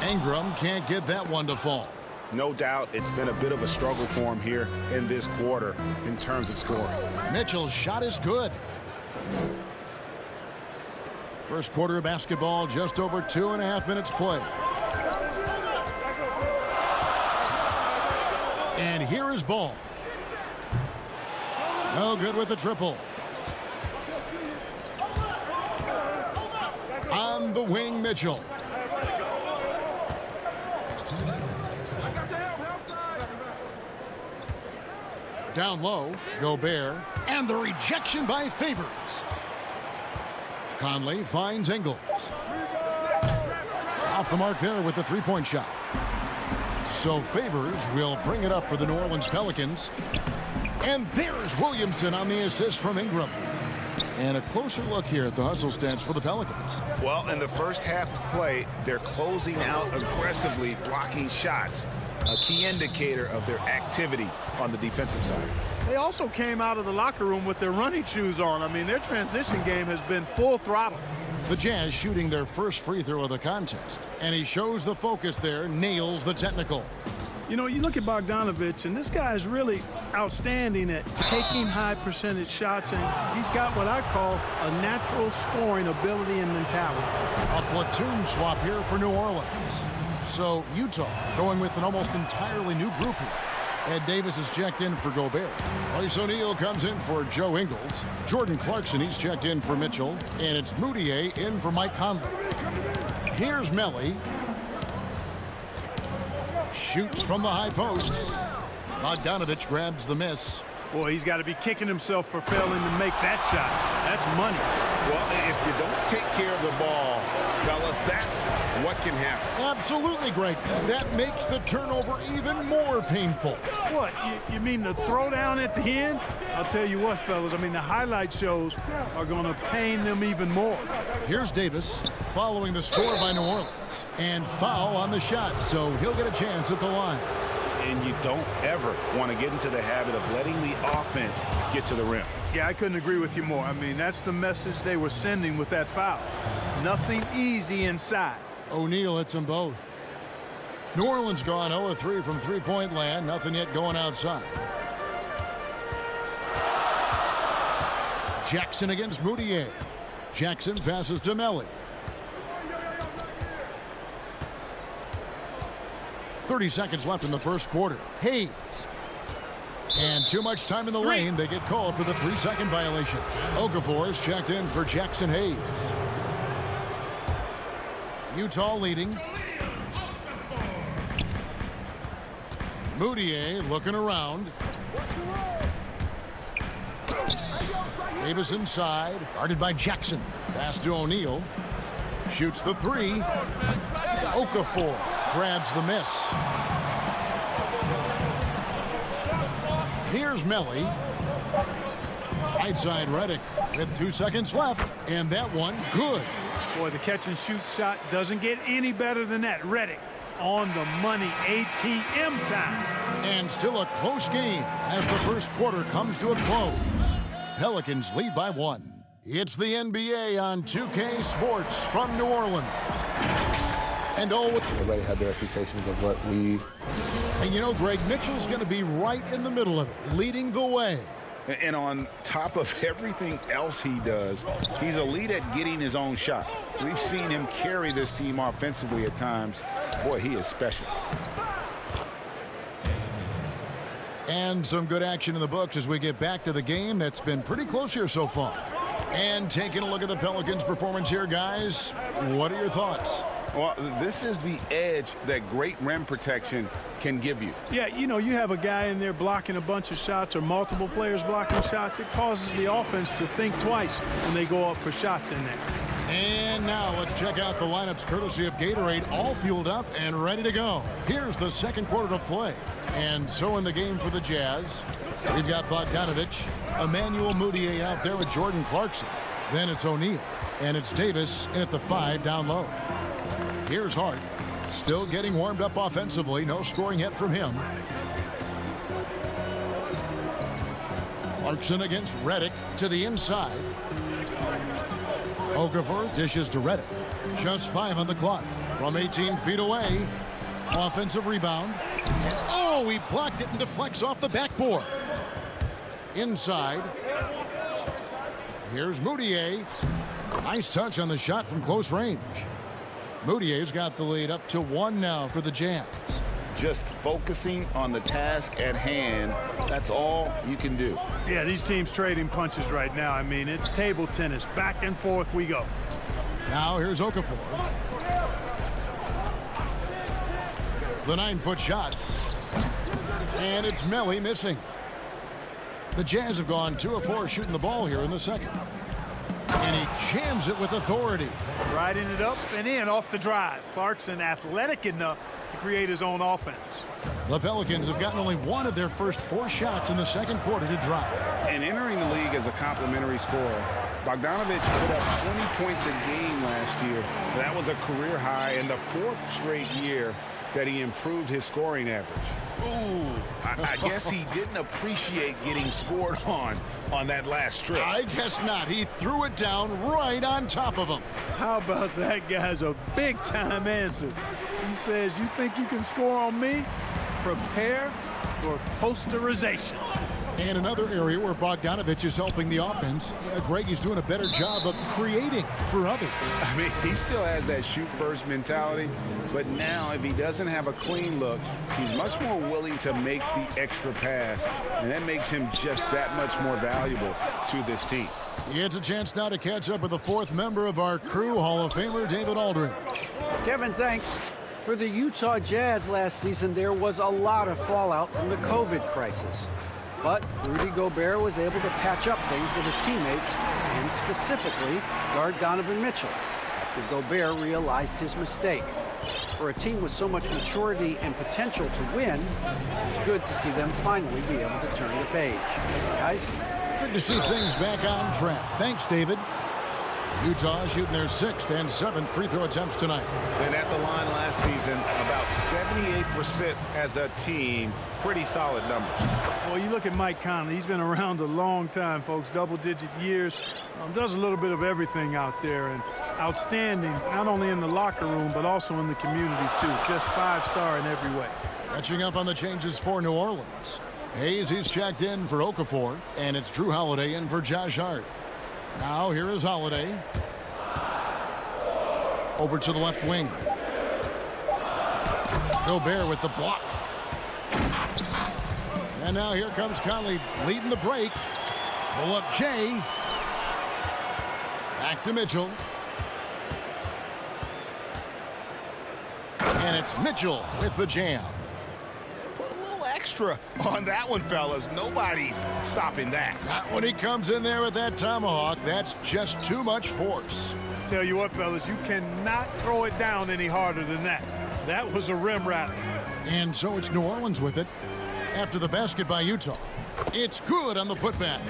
Ingram can't get that one to fall. No doubt it's been a bit of a struggle for him here in this quarter in terms of scoring. Mitchell's shot is good. First quarter of basketball, just over 2.5 minutes played. And here is Ball. No good with the triple. On the wing, Mitchell. Down low, Gobert. And the rejection by Favors. Conley finds Ingles. Off the mark there with the three-point shot. So Favors will bring it up for the New Orleans Pelicans. And there's Williamson on the assist from Ingram. And a closer look here at the hustle stats for the Pelicans. Well, in the first half of play, they're closing out aggressively, blocking shots. A key indicator of their activity on the defensive side. They also came out of the locker room with their running shoes on. I mean, their transition game has been full throttle. The Jazz shooting their first free throw of the contest. And he shows the focus there, nails the technical. You know, you look at Bogdanovich, and this guy is really outstanding at taking high percentage shots, and he's got what I call a natural scoring ability and mentality. A platoon swap here for New Orleans. So Utah going with an almost entirely new group here. Ed Davis is checked in for Gobert. Royce O'Neal comes in for Joe Ingles. Jordan Clarkson, he's checked in for Mitchell. And it's Moutier in for Mike Conley. Here's Melly. Shoots from the high post. Bogdanovich grabs the miss. Boy, he's got to be kicking himself for failing to make that shot. That's money. Well, if you don't take care of the ball, fellas, that's what can happen. Absolutely, Greg. That makes the turnover even more painful. What, you mean the throwdown at the end? I'll tell you what, fellas, I mean, the highlight shows are going to pain them even more. Here's Davis following the score by New Orleans. And foul on the shot, so he'll get a chance at the line. And you don't ever want to get into the habit of letting the offense get to the rim. Yeah, I couldn't agree with you more. I mean, that's the message they were sending with that foul. Nothing easy inside. O'Neal hits them both. New Orleans gone 0-3 from three-point land. Nothing yet going outside. Jackson against Moutier. Jackson passes to Melly. 30 seconds left in the first quarter. Hayes. And too much time in the lane. They get called for the 3-second violation. Okafor is checked in for Jackson Hayes. Utah leading. Moutier looking around. Davis inside. Guarded by Jackson. Pass to O'Neal. Shoots the three. Okafor grabs the miss. Here's Melly. Right side Redick with 2 seconds left. And that one good. Boy, the catch and shoot shot doesn't get any better than that. Redick on the money, ATM time. And still a close game as the first quarter comes to a close. Pelicans lead by 1. It's the NBA on 2K Sports from New Orleans. And everybody had their expectations of what we... And you know, Greg, Mitchell's going to be right in the middle of it, leading the way. And on top of everything else he does, he's elite at getting his own shot. We've seen him carry this team offensively at times. Boy, he is special. And some good action in the books as we get back to the game that's been pretty close here so far. And taking a look at the Pelicans' performance here, guys, what are your thoughts? Well, this is the edge that great rim protection can give you. Yeah, you know, you have a guy in there blocking a bunch of shots or multiple players blocking shots. It causes the offense to think twice when they go up for shots in there. And now let's check out the lineups courtesy of Gatorade, all fueled up and ready to go. Here's the second quarter of play. And so in the game for the Jazz, we've got Bogdanovich, Emmanuel Moutier out there with Jordan Clarkson. Then it's O'Neal, and it's Davis in at the 5 down low. Here's Hart, still getting warmed up offensively. No scoring yet from him. Clarkson against Redick to the inside. Okafor dishes to Redick. Just 5 on the clock from 18 feet away. Offensive rebound. Oh, he blocked it and deflects off the backboard. Inside. Here's Moutier. Nice touch on the shot from close range. Moutier's got the lead up to 1 now for the Jazz. Just focusing on the task at hand, that's all you can do. Yeah, these teams trading punches right now. I mean, it's table tennis. Back and forth we go. Now here's Okafor. The 9-foot shot. And it's Melly missing. The Jazz have gone 2 of 4 shooting the ball here in the second. And he jams it with authority. Riding it up and in off the drive. Clarkson athletic enough to create his own offense. The Pelicans have gotten only 1 of their first 4 shots in the second quarter to drop. And entering the league as a complimentary scorer, Bogdanovich put up 20 points a game last year. That was a career high in the 4th straight year that he improved his scoring average. Ooh, I guess he didn't appreciate getting scored on that last strip. I guess not. He threw it down right on top of him. How about that guy's a big-time answer? He says, you think you can score on me? Prepare for posterization. And another area where Bogdanovich is helping the offense, Greg is doing a better job of creating for others. I mean, he still has that shoot-first mentality, but now if he doesn't have a clean look, he's much more willing to make the extra pass, and that makes him just that much more valuable to this team. It's a chance now to catch up with the 4th member of our crew, Hall of Famer David Aldridge. Kevin, thanks. For the Utah Jazz last season, there was a lot of fallout from the COVID crisis. But Rudy Gobert was able to patch up things with his teammates and specifically guard Donovan Mitchell after Gobert realized his mistake. For a team with so much maturity and potential to win, it's good to see them finally be able to turn the page. Guys? Good to see things back on track. Thanks, David. Utah shooting their 6th and 7th free throw attempts tonight. And at the line last season, about 78% as a team. Pretty solid numbers. Well, you look at Mike Conley. He's been around a long time, folks, double-digit years. Does a little bit of everything out there, and outstanding, not only in the locker room, but also in the community, too. Just 5-star in every way. Catching up on the changes for New Orleans. Hayes, he's checked in for Okafor, and it's Drew Holiday in for Josh Hart. Now here is Holiday. Over to the left wing. Gobert with the block. And now here comes Conley leading the break. Pull up Jay. Back to Mitchell. And it's Mitchell with the jam. Put a little extra on that one, fellas. Nobody's stopping that. Not when he comes in there with that tomahawk. That's just too much force. Tell you what, fellas, you cannot throw it down any harder than that. That was a rim rally. And so it's New Orleans with it. After the basket by Utah. It's good on the putback.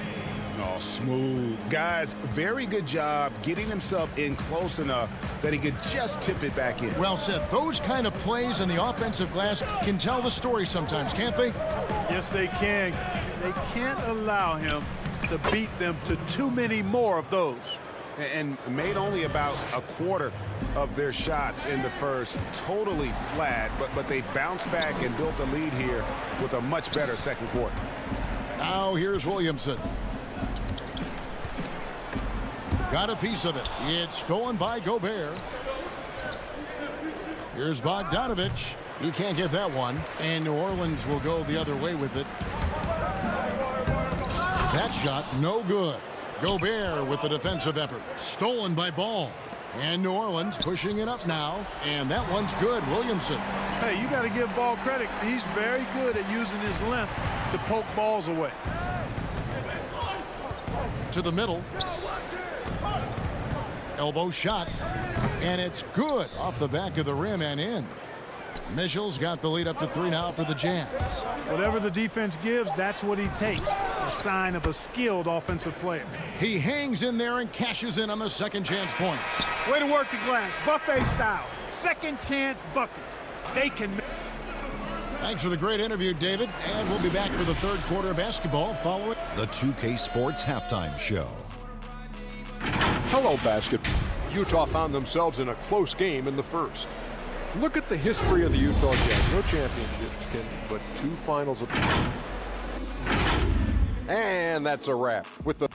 Oh, smooth. Guys, very good job getting himself in close enough that he could just tip it back in. Well said. Those kind of plays in the offensive glass can tell the story sometimes, can't they? Yes, they can. They can't allow him to beat them to too many more of those. And made only about a quarter of their shots in the first. Totally flat, but they bounced back and built a lead here with a much better second quarter. Now here's Williamson. Got a piece of it. It's stolen by Gobert. Here's Bogdanovich. He can't get that one. And New Orleans will go the other way with it. That shot, no good. Gobert with the defensive effort. Stolen by Ball. And New Orleans pushing it up now. And that one's good. Williamson. Hey, you got to give Ball credit. He's very good at using his length to poke balls away. To the middle. Elbow shot. And it's good off the back of the rim and in. Mitchell's got the lead up to 3 now for the Jazz. Whatever the defense gives, that's what he takes. A sign of a skilled offensive player. He hangs in there and cashes in on the second chance points. Way to work the glass, buffet style. Second chance buckets. They can. Thanks for the great interview, David. And we'll be back for the third quarter of basketball following the 2K Sports Halftime Show. Hello, basketball. Utah found themselves in a close game in the first. Look at the history of the Utah Jazz. No championships, but 2 finals. And that's a wrap. With the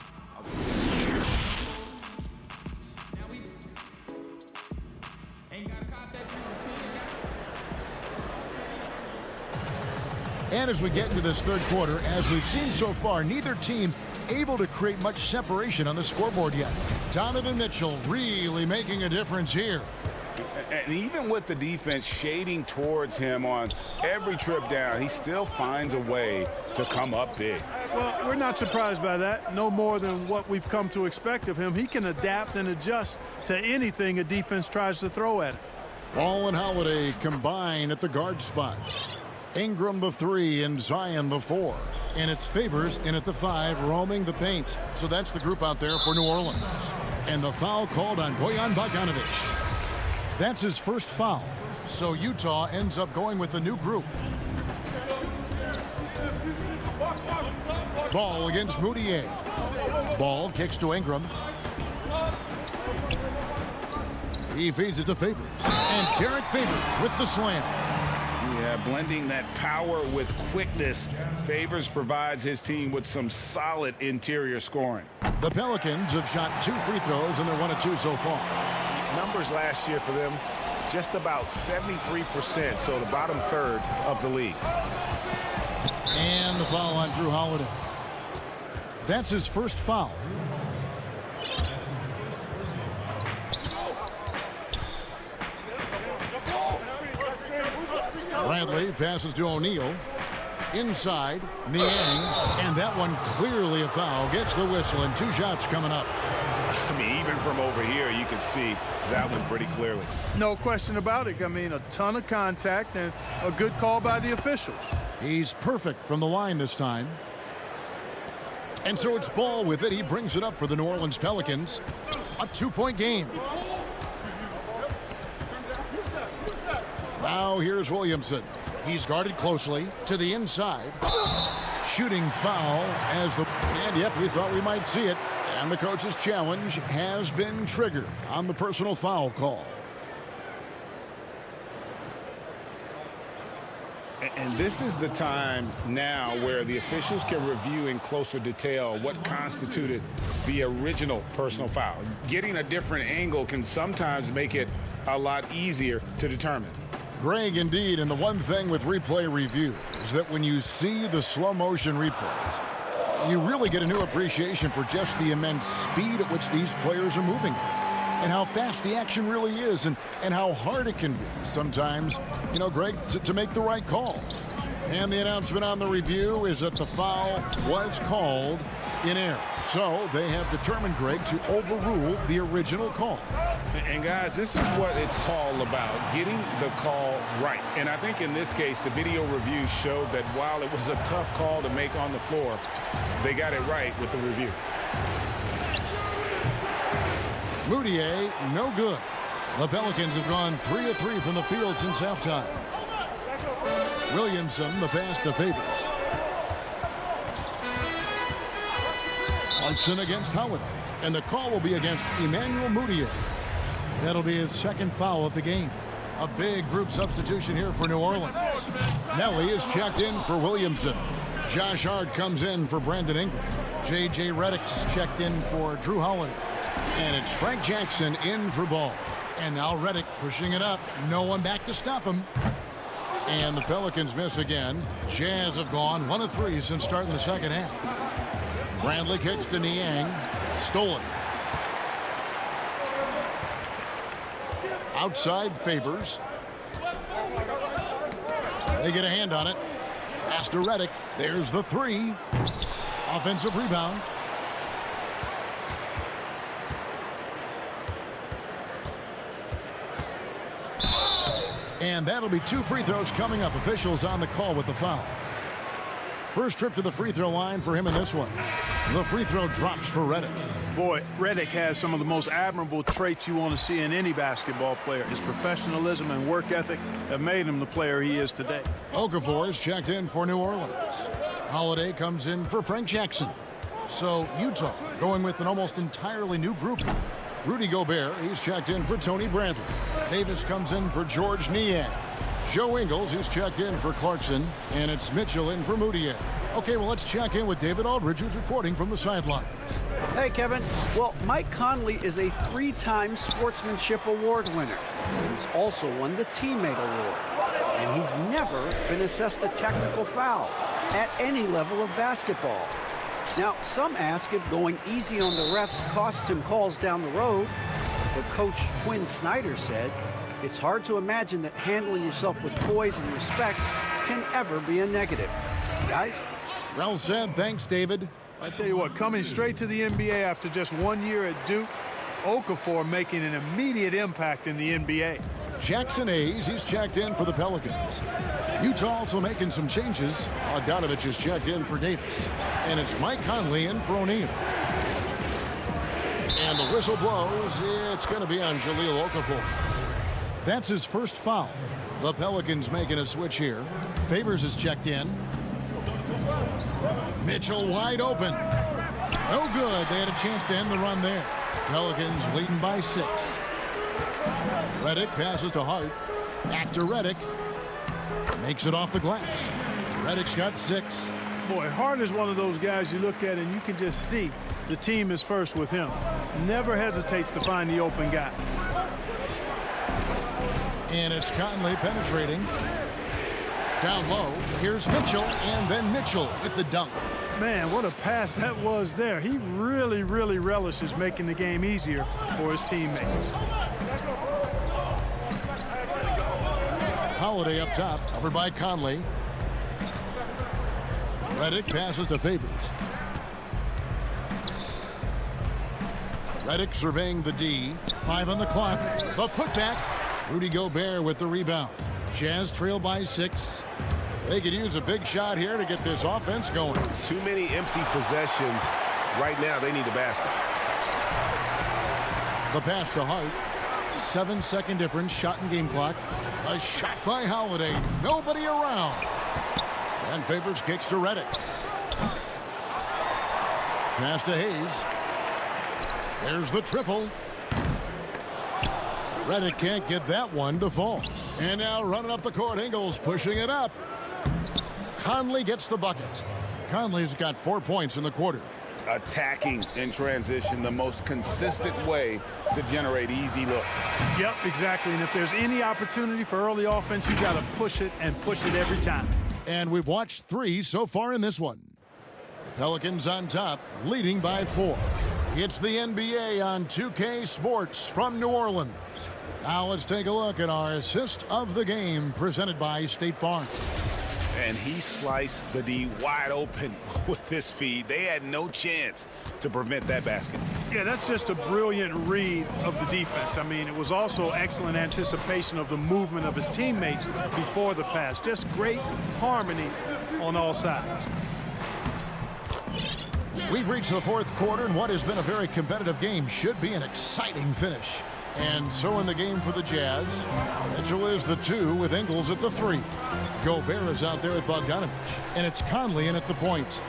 And as we get into this third quarter, as we've seen so far, neither team able to create much separation on the scoreboard yet. Donovan Mitchell really making a difference here. And even with the defense shading towards him on every trip down, he still finds a way to come up big. Well, we're not surprised by that. No more than what we've come to expect of him. He can adapt and adjust to anything a defense tries to throw at him. Ball and Holiday combine at the guard spots. Ingram the 3 and Zion the 4. And it's Favors in at the 5, roaming the paint. So that's the group out there for New Orleans. And the foul called on Bojan Bogdanovich. That's his first foul. So Utah ends up going with the new group. Ball against Moutier. Ball kicks to Ingram. He feeds it to Favors. And Derek Favors with the slam. Yeah, blending that power with quickness. Favors provides his team with some solid interior scoring. The Pelicans have shot 2 free throws, and they're 1 of 2 so far. Numbers last year for them, just about 73%, so the bottom third of the league. And the foul on Drew Holiday. That's his first foul. Bradley passes to O'Neal. Inside, Niang, and that one clearly a foul. Gets the whistle, and 2 shots coming up. I mean, even from over here, you can see that one pretty clearly. No question about it. I mean, a ton of contact and a good call by the officials. He's perfect from the line this time. And so it's Ball with it. He brings it up for the New Orleans Pelicans. A 2-point game. Now here's Williamson. He's guarded closely to the inside. Shooting foul as the... And yep, we thought we might see it. And the coach's challenge has been triggered on the personal foul call. And this is the time now where the officials can review in closer detail what constituted the original personal foul. Getting a different angle can sometimes make it a lot easier to determine. Greg, indeed, and the one thing with replay review is that when you see the slow motion replays, you really get a new appreciation for just the immense speed at which these players are moving and how fast the action really is and how hard it can be sometimes, you know, Greg, to make the right call. And the announcement on the review is that the foul was called in error. So they have determined, Greg, to overrule the original call. And guys, this is what it's all about, getting the call right. And I think in this case, the video review showed that while it was a tough call to make on the floor, they got it right with the review. Moutier, no good. The Pelicans have gone 3 of 3 from the field since halftime. Williamson, the pass to Favors. Clarkson against Holiday. And the call will be against Emmanuel Moutier. That'll be his 2nd foul of the game. A big group substitution here for New Orleans. Nelly is checked in for Williamson. Josh Hart comes in for Brandon Ingram. J.J. Redick's checked in for Drew Holiday. And it's Frank Jackson in for Ball. And now Redick pushing it up. No one back to stop him. And the Pelicans miss again. Jazz have gone 1 of 3 since starting the second half. Bradley kicks to Niang. Stolen. Outside Favors. They get a hand on it. Pass to Redick. There's the 3. Offensive rebound. And that'll be 2 free throws coming up. Officials on the call with the foul. First trip to the free throw line for him in this one. The free throw drops for Redick. Boy, Redick has some of the most admirable traits you want to see in any basketball player. His professionalism and work ethic have made him the player he is today. Okafor is checked in for New Orleans. Holiday comes in for Frank Jackson. So Utah going with an almost entirely new group. Rudy Gobert, he's checked in for Tony Bradley. Davis comes in for George Niang. Joe Ingles, he's checked in for Clarkson. And it's Mitchell in for Moutier. Okay, well, let's check in with David Aldridge, who's reporting from the sidelines. Hey, Kevin. Well, Mike Conley is a 3-time Sportsmanship Award winner. He's also won the Teammate Award. And he's never been assessed a technical foul at any level of basketball. Now, some ask if going easy on the refs costs him calls down the road. But Coach Quinn Snyder said, it's hard to imagine that handling yourself with poise and respect can ever be a negative. Guys? Well said. Thanks, David. I tell you what, coming straight to the NBA after just 1 year at Duke, Okafor making an immediate impact in the NBA. Jackson Hayes, he's checked in for the Pelicans. Utah also making some changes. Bogdanovich is checked in for Davis. And it's Mike Conley in for O'Neal. And the whistle blows. It's going to be on Jahlil Okafor. That's his first foul. The Pelicans making a switch here. Favors is checked in. Mitchell wide open. No good. They had a chance to end the run there. Pelicans leading by 6. Redick passes to Hart. Back to Redick. Makes it off the glass. Redick's got 6. Boy, Hart is one of those guys you look at and you can just see the team is first with him. Never hesitates to find the open guy. And it's Conley penetrating. Down low. Here's Mitchell, and then Mitchell with the dunk. Man, what a pass that was there. He really, really relishes making the game easier for his teammates. Holiday up top, covered by Conley. Redick passes to Favors. Redick surveying the D. 5 on the clock. The putback. Rudy Gobert with the rebound. Jazz trail by 6. They could use a big shot here to get this offense going. Too many empty possessions. Right now, they need a basket. The pass to Hart. 7-second difference, shot and game clock. A shot by Holiday. Nobody around. And Favors kicks to Redick. Pass to Hayes. There's the triple. Redick can't get that one to fall. And now running up the court, Ingles pushing it up. Conley gets the bucket. Conley's got 4 points in the quarter. Attacking in transition, the most consistent way to generate easy looks. Yep, exactly. And if there's any opportunity for early offense, you got to push it and push it every time. And we've watched 3 so far in this one. The Pelicans on top, leading by 4. It's the NBA on 2K Sports from New Orleans. Now let's take a look at our assist of the game presented by State Farm. And he sliced the D wide open with this feed. They had no chance to prevent that basket. Yeah, that's just a brilliant read of the defense. I mean, it was also excellent anticipation of the movement of his teammates before the pass. Just great harmony on all sides. We've reached the 4th quarter, and what has been a very competitive game should be an exciting finish. And so in the game for the Jazz, Mitchell is the 2 with Ingles at the 3. Gobert is out there with Bogdanovich, and it's Conley in at the point.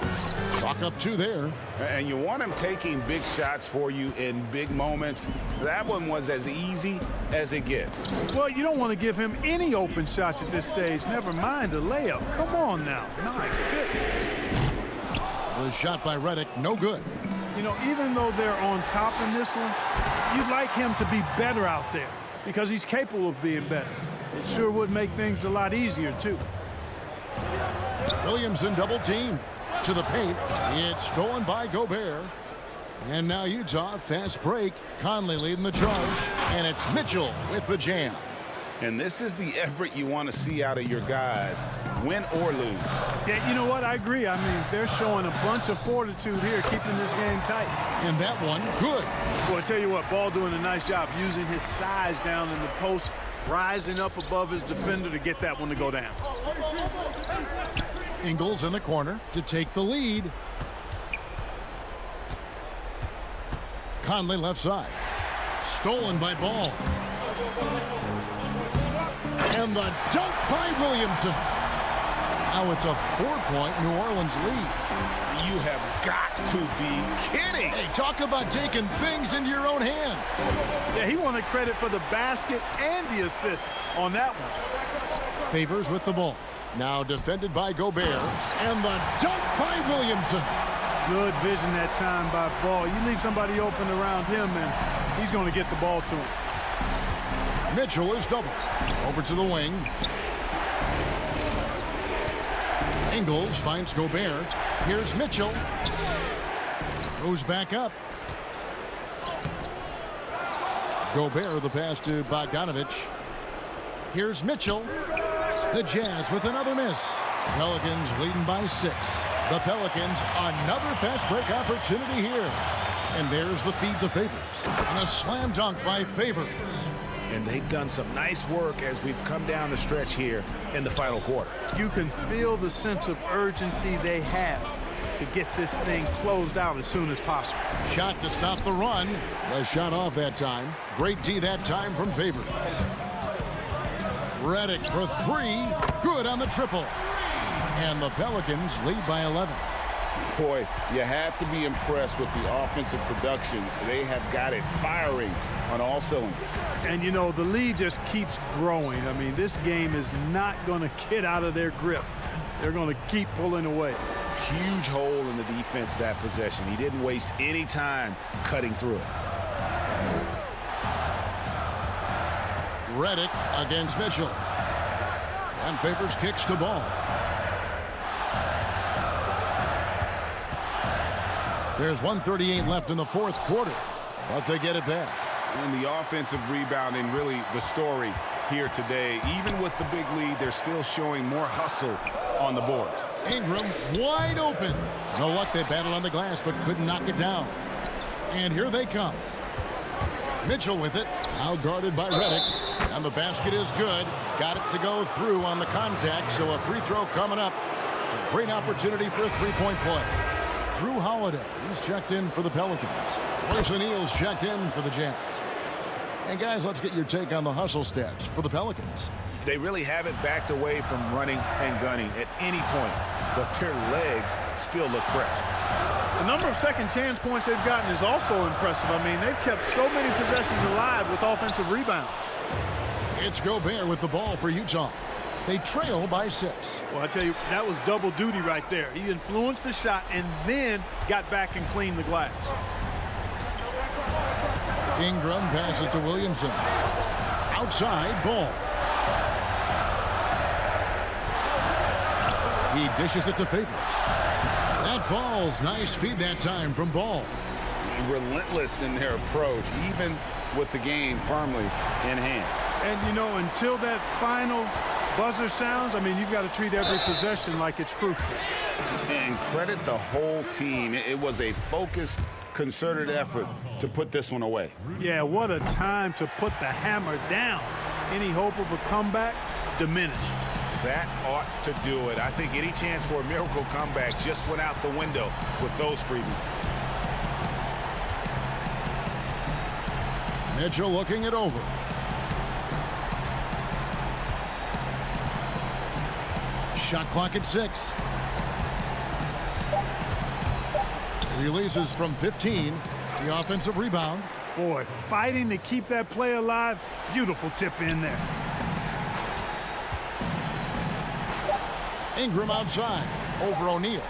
Chalk up 2 there. And you want him taking big shots for you in big moments. That one was as easy as it gets. Well, you don't want to give him any open shots at this stage. Never mind a layup. Come on now. My goodness. The shot by Redick, no good. You know, even though they're on top in this one, you'd like him to be better out there because he's capable of being better. It sure would make things a lot easier, too. Williamson double team to the paint. It's stolen by Gobert. And now Utah, fast break. Conley leading the charge. And it's Mitchell with the jam. And this is the effort you want to see out of your guys, win or lose. Yeah, you know what? I agree. I mean, they're showing a bunch of fortitude here, keeping this game tight. And that one, good. Well, I tell you what, Ball doing a nice job using his size down in the post, rising up above his defender to get that one to go down. Ingles in the corner to take the lead. Conley left side. Stolen by Ball. And the dunk by Williamson. Now it's a 4-point New Orleans lead. You have got to be kidding. Hey, talk about taking things into your own hands. Yeah, he wanted credit for the basket and the assist on that one. Favors with the ball. Now defended by Gobert. And the dunk by Williamson. Good vision that time by Ball. You leave somebody open around him, and he's going to get the ball to him. Mitchell is double. Over to the wing. Ingles finds Gobert. Here's Mitchell. Goes back up. Gobert, the pass to Bogdanovich. Here's Mitchell. The Jazz with another miss. Pelicans leading by 6. The Pelicans, another fast break opportunity here. And there's the feed to Favors. And a slam dunk by Favors. And they've done some nice work as we've come down the stretch here in the final quarter. You can feel the sense of urgency they have to get this thing closed out as soon as possible. Shot to stop the run. A shot off that time. Great D that time from Favors. Redick for 3. Good on the triple. And the Pelicans lead by 11. Boy, you have to be impressed with the offensive production. They have got it firing on all cylinders. And, you know, the lead just keeps growing. I mean, this game is not going to get out of their grip. They're going to keep pulling away. Huge hole in the defense that possession. He didn't waste any time cutting through it. Redick against Mitchell. And Favors kicks to Ball. There's 1:38 left in the 4th quarter, but they get it back. And the offensive rebounding, really the story here today. Even with the big lead, they're still showing more hustle on the boards. Ingram wide open. No luck, they battled on the glass but couldn't knock it down. And here they come. Mitchell with it, now guarded by Redick. And the basket is good. Got it to go through on the contact, so a free throw coming up. A great opportunity for a three-point play. Drew Holiday, he's checked in for the Pelicans. Royce O'Neal's checked in for the Jazz. And guys, let's get your take on the hustle stats for the Pelicans. They really haven't backed away from running and gunning at any point, but their legs still look fresh. The number of second chance points they've gotten is also impressive. I mean, they've kept so many possessions alive with offensive rebounds. It's Gobert with the ball for Utah. They trail by 6. Well, I tell you, that was double duty right there. He influenced the shot and then got back and cleaned the glass. Ingram passes to Williamson. Outside, Ball. He dishes it to Favors. That falls. Nice feed that time from Ball. Relentless in their approach, even with the game firmly in hand. And, you know, until that final buzzer sounds, I mean, you've got to treat every possession like it's crucial. And credit the whole team. It was a focused, concerted effort to put this one away. Yeah, what a time to put the hammer down. Any hope of a comeback diminished. That ought to do it. I think any chance for a miracle comeback just went out the window with those freebies. Mitchell looking it over. Shot clock at 6. Releases from 15. The offensive rebound. Boy, fighting to keep that play alive. Beautiful tip in there. Ingram outside. Over O'Neal.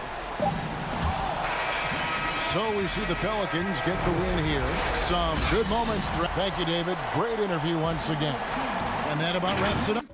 So we see the Pelicans get the win here. Some good moments. Thank you, David. Great interview once again. And that about wraps it up.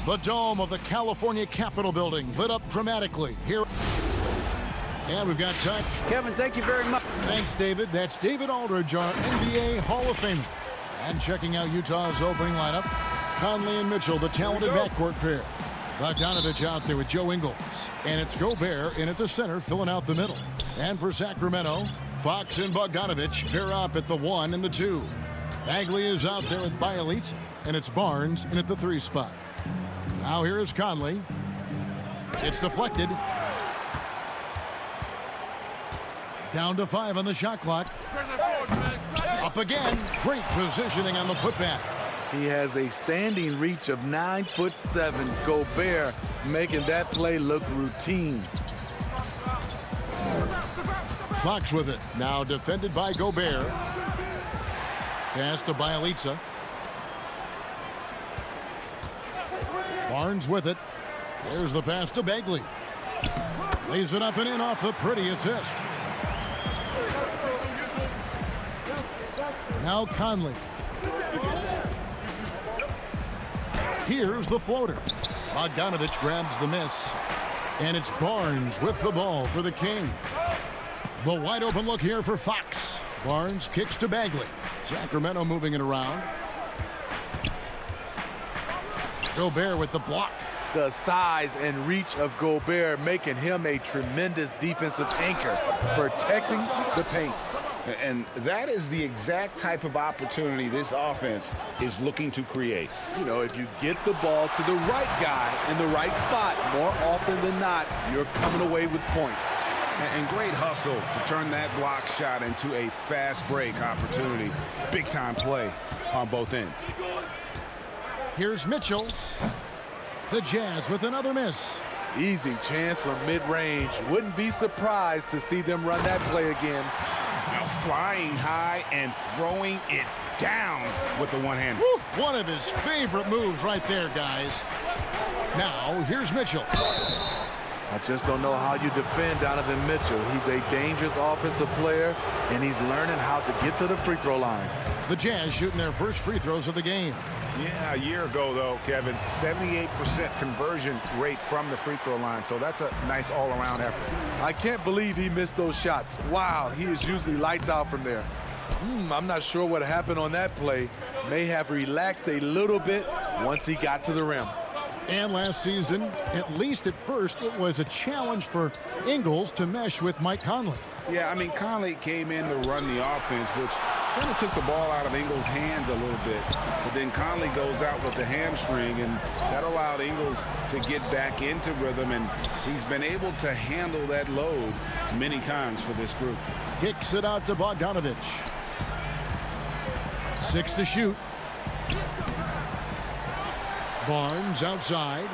The dome of the California Capitol building lit up dramatically here. And we've got time. Kevin, thank you very much. Thanks, David. That's David Aldridge, our NBA Hall of Famer. And checking out Utah's opening lineup, Conley and Mitchell, the talented backcourt pair. Bogdanovich out there with Joe Ingles. And it's Gobert in at the center, filling out the middle. And for Sacramento, Fox and Bogdanovich pair up at the 1 and the 2. Bagley is out there with Bielitsa. And it's Barnes in at the 3 spot. Now here is Conley. It's deflected. Down to 5 on the shot clock. Up again. Great positioning on the putback. He has a standing reach of 9'7". Gobert making that play look routine. Fox with it. Now defended by Gobert. Pass to Bielitsa. Barnes with it. There's the pass to Bagley. Lays it up and in off the pretty assist. Now Conley. Here's the floater. Bogdanovich grabs the miss. And it's Barnes with the ball for the Kings. The wide open look here for Fox. Barnes kicks to Bagley. Sacramento moving it around. Gobert with the block. The size and reach of Gobert making him a tremendous defensive anchor, protecting the paint. And that is the exact type of opportunity this offense is looking to create. You know, if you get the ball to the right guy in the right spot, more often than not, you're coming away with points. And great hustle to turn that block shot into a fast break opportunity. Big time play on both ends. Here's Mitchell. The Jazz with another miss. Easy chance from mid-range. Wouldn't be surprised to see them run that play again. Now flying high and throwing it down with the one hand. One of his favorite moves right there, guys. Now, here's Mitchell. I just don't know how you defend Donovan Mitchell. He's a dangerous offensive player, and he's learning how to get to the free throw line. The Jazz shooting their first free throws of the game. Yeah, a year ago, though, Kevin, 78% conversion rate from the free throw line. So that's a nice all-around effort. I can't believe he missed those shots. Wow, he is usually lights out from there. I'm not sure what happened on that play. May have relaxed a little bit once he got to the rim. And last season, at least at first, it was a challenge for Ingles to mesh with Mike Conley. Yeah, I mean, Conley came in to run the offense, which kind of took the ball out of Ingles' hands a little bit. But then Conley goes out with the hamstring, and that allowed Ingles to get back into rhythm, and he's been able to handle that load many times for this group. Kicks it out to Bogdanovich. 6 to shoot. Barnes outside.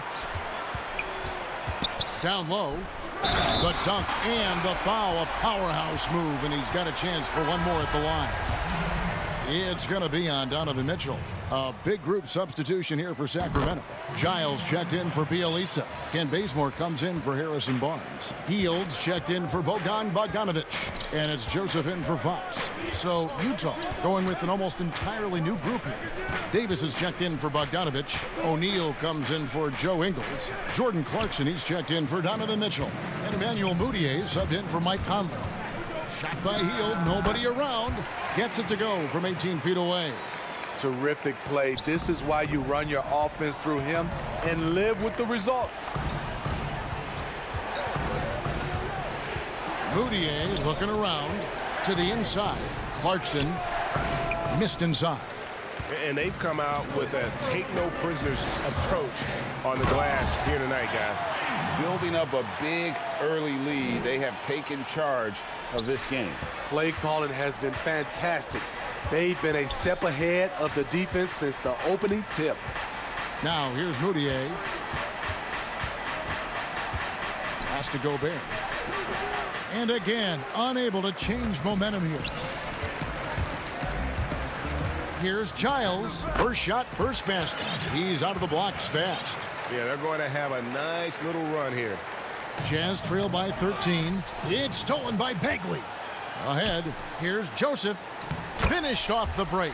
Down low. The dunk and the foul, a powerhouse move, and he's got a chance for one more at the line. It's going to be on Donovan Mitchell. A big group substitution here for Sacramento. Giles checked in for Bielitsa. Ken Bazemore comes in for Harrison Barnes. Fields checked in for Bogdanovich. And it's Joseph in for Fox. So Utah going with an almost entirely new group here. Davis is checked in for Bogdanovich. O'Neal comes in for Joe Ingles. Jordan Clarkson, he's checked in for Donovan Mitchell. And Emmanuel Mudiay subbed in for Mike Conley. Shot by Hield, nobody around. Gets it to go from 18 feet away. Terrific play. This is why you run your offense through him and live with the results. Mudiay looking around to the inside. Clarkson missed inside. And they've come out with a take-no-prisoners approach on the glass here tonight, guys. Building up a big early lead, they have taken charge of this game. Play calling has been fantastic. They've been a step ahead of the defense since the opening tip. Now here's Mudiay. Pass to Gobert. And again, unable to change momentum here. Here's Giles. First shot, first basket. He's out of the blocks fast. Yeah, they're going to have a nice little run here. Jazz trail by 13. It's stolen by Bagley. Ahead, here's Joseph. Finished off the break.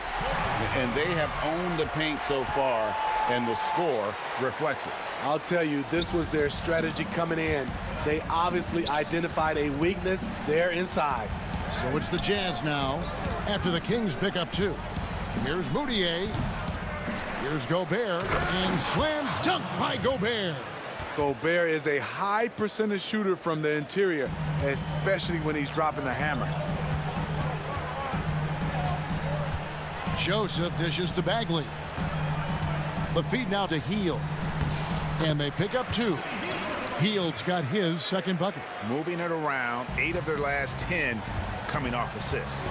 And they have owned the paint so far. and the score reflects it. I'll tell you, this was their strategy coming in. They obviously identified a weakness there inside. So it's the Jazz now after the Kings pick up 2. Here's Moutier. Here's Gobert. And slam dunk by Gobert. Gobert is a high percentage shooter from the interior, especially when he's dropping the hammer. Joseph dishes to Bagley. The feed now to Hield. And they pick up 2. Hield's got his second bucket. Moving it around, 8 of their last 10 coming off assists.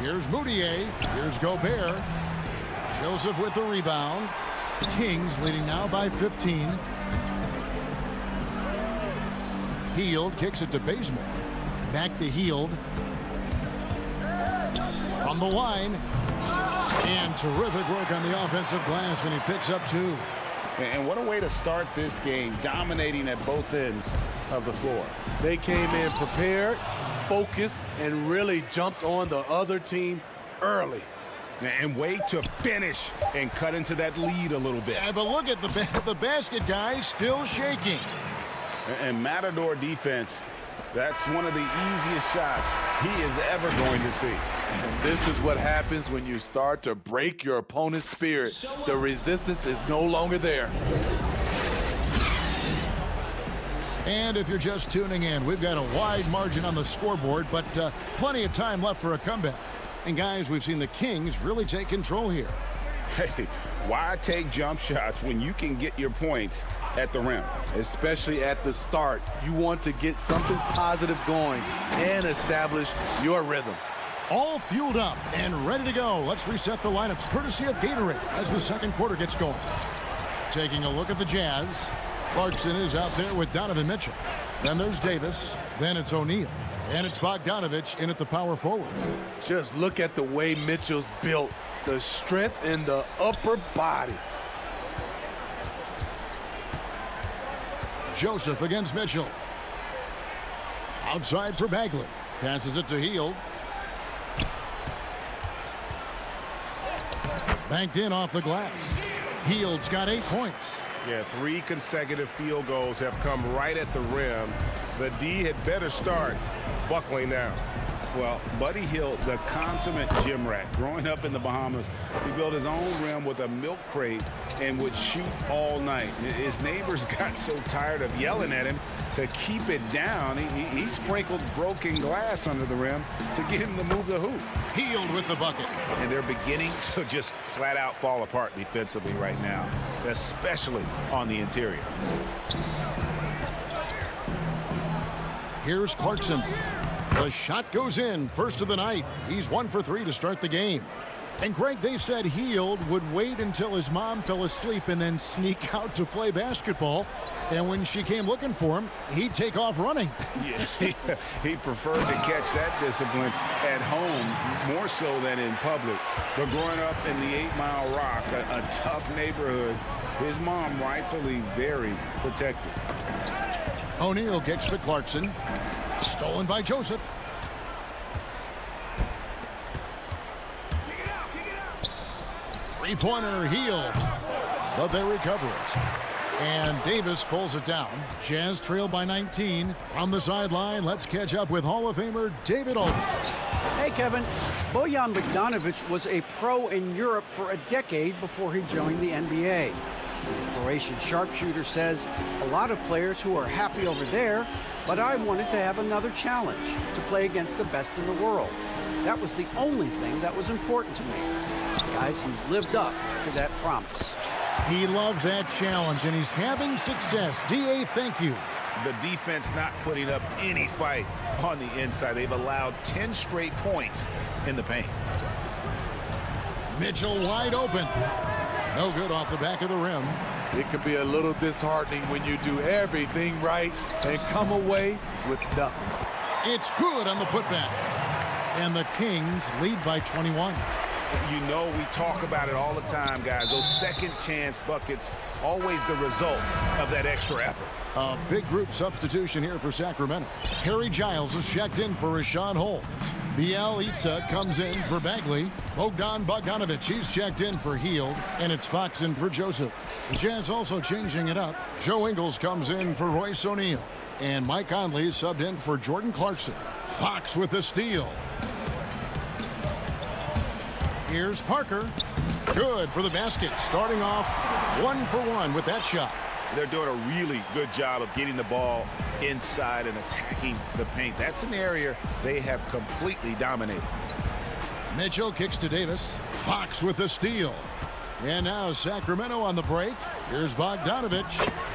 Here's Moutier. Here's Gobert. Joseph with the rebound. Kings leading now by 15. Hield kicks it to Bazemore. Back to Hield. From the line. And terrific work on the offensive glass when he picks up 2. And what a way to start this game, dominating at both ends of the floor. They came in prepared, focused, and really jumped on the other team early. And wait to finish and cut into that lead a little bit. Yeah, but look at the basket guy still shaking. And Matador defense, that's one of the easiest shots he is ever going to see. And this is what happens when you start to break your opponent's spirit. The resistance is no longer there. And if you're just tuning in, we've got a wide margin on the scoreboard, but plenty of time left for a comeback. And guys, we've seen the Kings really take control here. Hey, why take jump shots when you can get your points at the rim? Especially at the start. You want to get something positive going and establish your rhythm. All fueled up and ready to go. Let's reset the lineups courtesy of Gatorade as the second quarter gets going. Taking a look at the Jazz. Clarkson is out there with Donovan Mitchell. Then there's Davis. Then it's O'Neal. And it's Bogdanovich in at the power forward. Just look at the way Mitchell's built. The strength in the upper body. Joseph against Mitchell. Outside for Bagley. Passes it to Hield. Banked in off the glass. Hield's got 8 points. Yeah, 3 consecutive field goals have come right at the rim. The D had better start buckling down. Well, Buddy Hield, the consummate gym rat, growing up in the Bahamas, he built his own rim with a milk crate and would shoot all night. His neighbors got so tired of yelling at him to keep it down. He sprinkled broken glass under the rim to get him to move the hoop. Hield with the bucket. And they're beginning to just flat out fall apart defensively right now, especially on the interior. Here's Clarkson. The shot goes in, first of the night. He's 1 for 3 to start the game. And Greg, they said Hield would wait until his mom fell asleep and then sneak out to play basketball. And when she came looking for him, he'd take off running. Yeah, he preferred to catch that discipline at home more so than in public. But growing up in the 8 Mile Rock, a tough neighborhood, his mom rightfully very protective. O'Neal kicks to Clarkson. Stolen by Joseph. Three-pointer Hield. But they recover it. And Davis pulls it down. Jazz trail by 19. On the sideline, let's catch up with Hall of Famer David Aldridge. Hey, Kevin. Bojan Bogdanovic was a pro in Europe for a decade before he joined the NBA. The Croatian sharpshooter says, a lot of players who are happy over there, but I wanted to have another challenge, to play against the best in the world. That was the only thing that was important to me. Guys, he's lived up to that promise. He loves that challenge, and he's having success. D.A., thank you. The defense not putting up any fight on the inside. They've allowed 10 straight points in the paint. Mitchell wide open. No good off the back of the rim. It can be a little disheartening when you do everything right and come away with nothing. It's good on the putback. And the Kings lead by 21. You know, we talk about it all the time, guys. Those second chance buckets, always the result of that extra effort. A big group substitution here for Sacramento. Harry Giles is checked in for Rashawn Holmes. Bielitsa comes in for Bagley. Bogdan Bogdanovic, he's checked in for Hield. And it's Fox in for Joseph. The Jazz also changing it up. Joe Ingles comes in for Royce O'Neal. And Mike Conley subbed in for Jordan Clarkson. Fox with the steal. Here's Parker. Good for the basket. Starting off 1 for 1 with that shot. They're doing a really good job of getting the ball inside and attacking the paint. That's an area they have completely dominated. Mitchell kicks to Davis. Fox with the steal. And now Sacramento on the break. Here's Bogdanovic.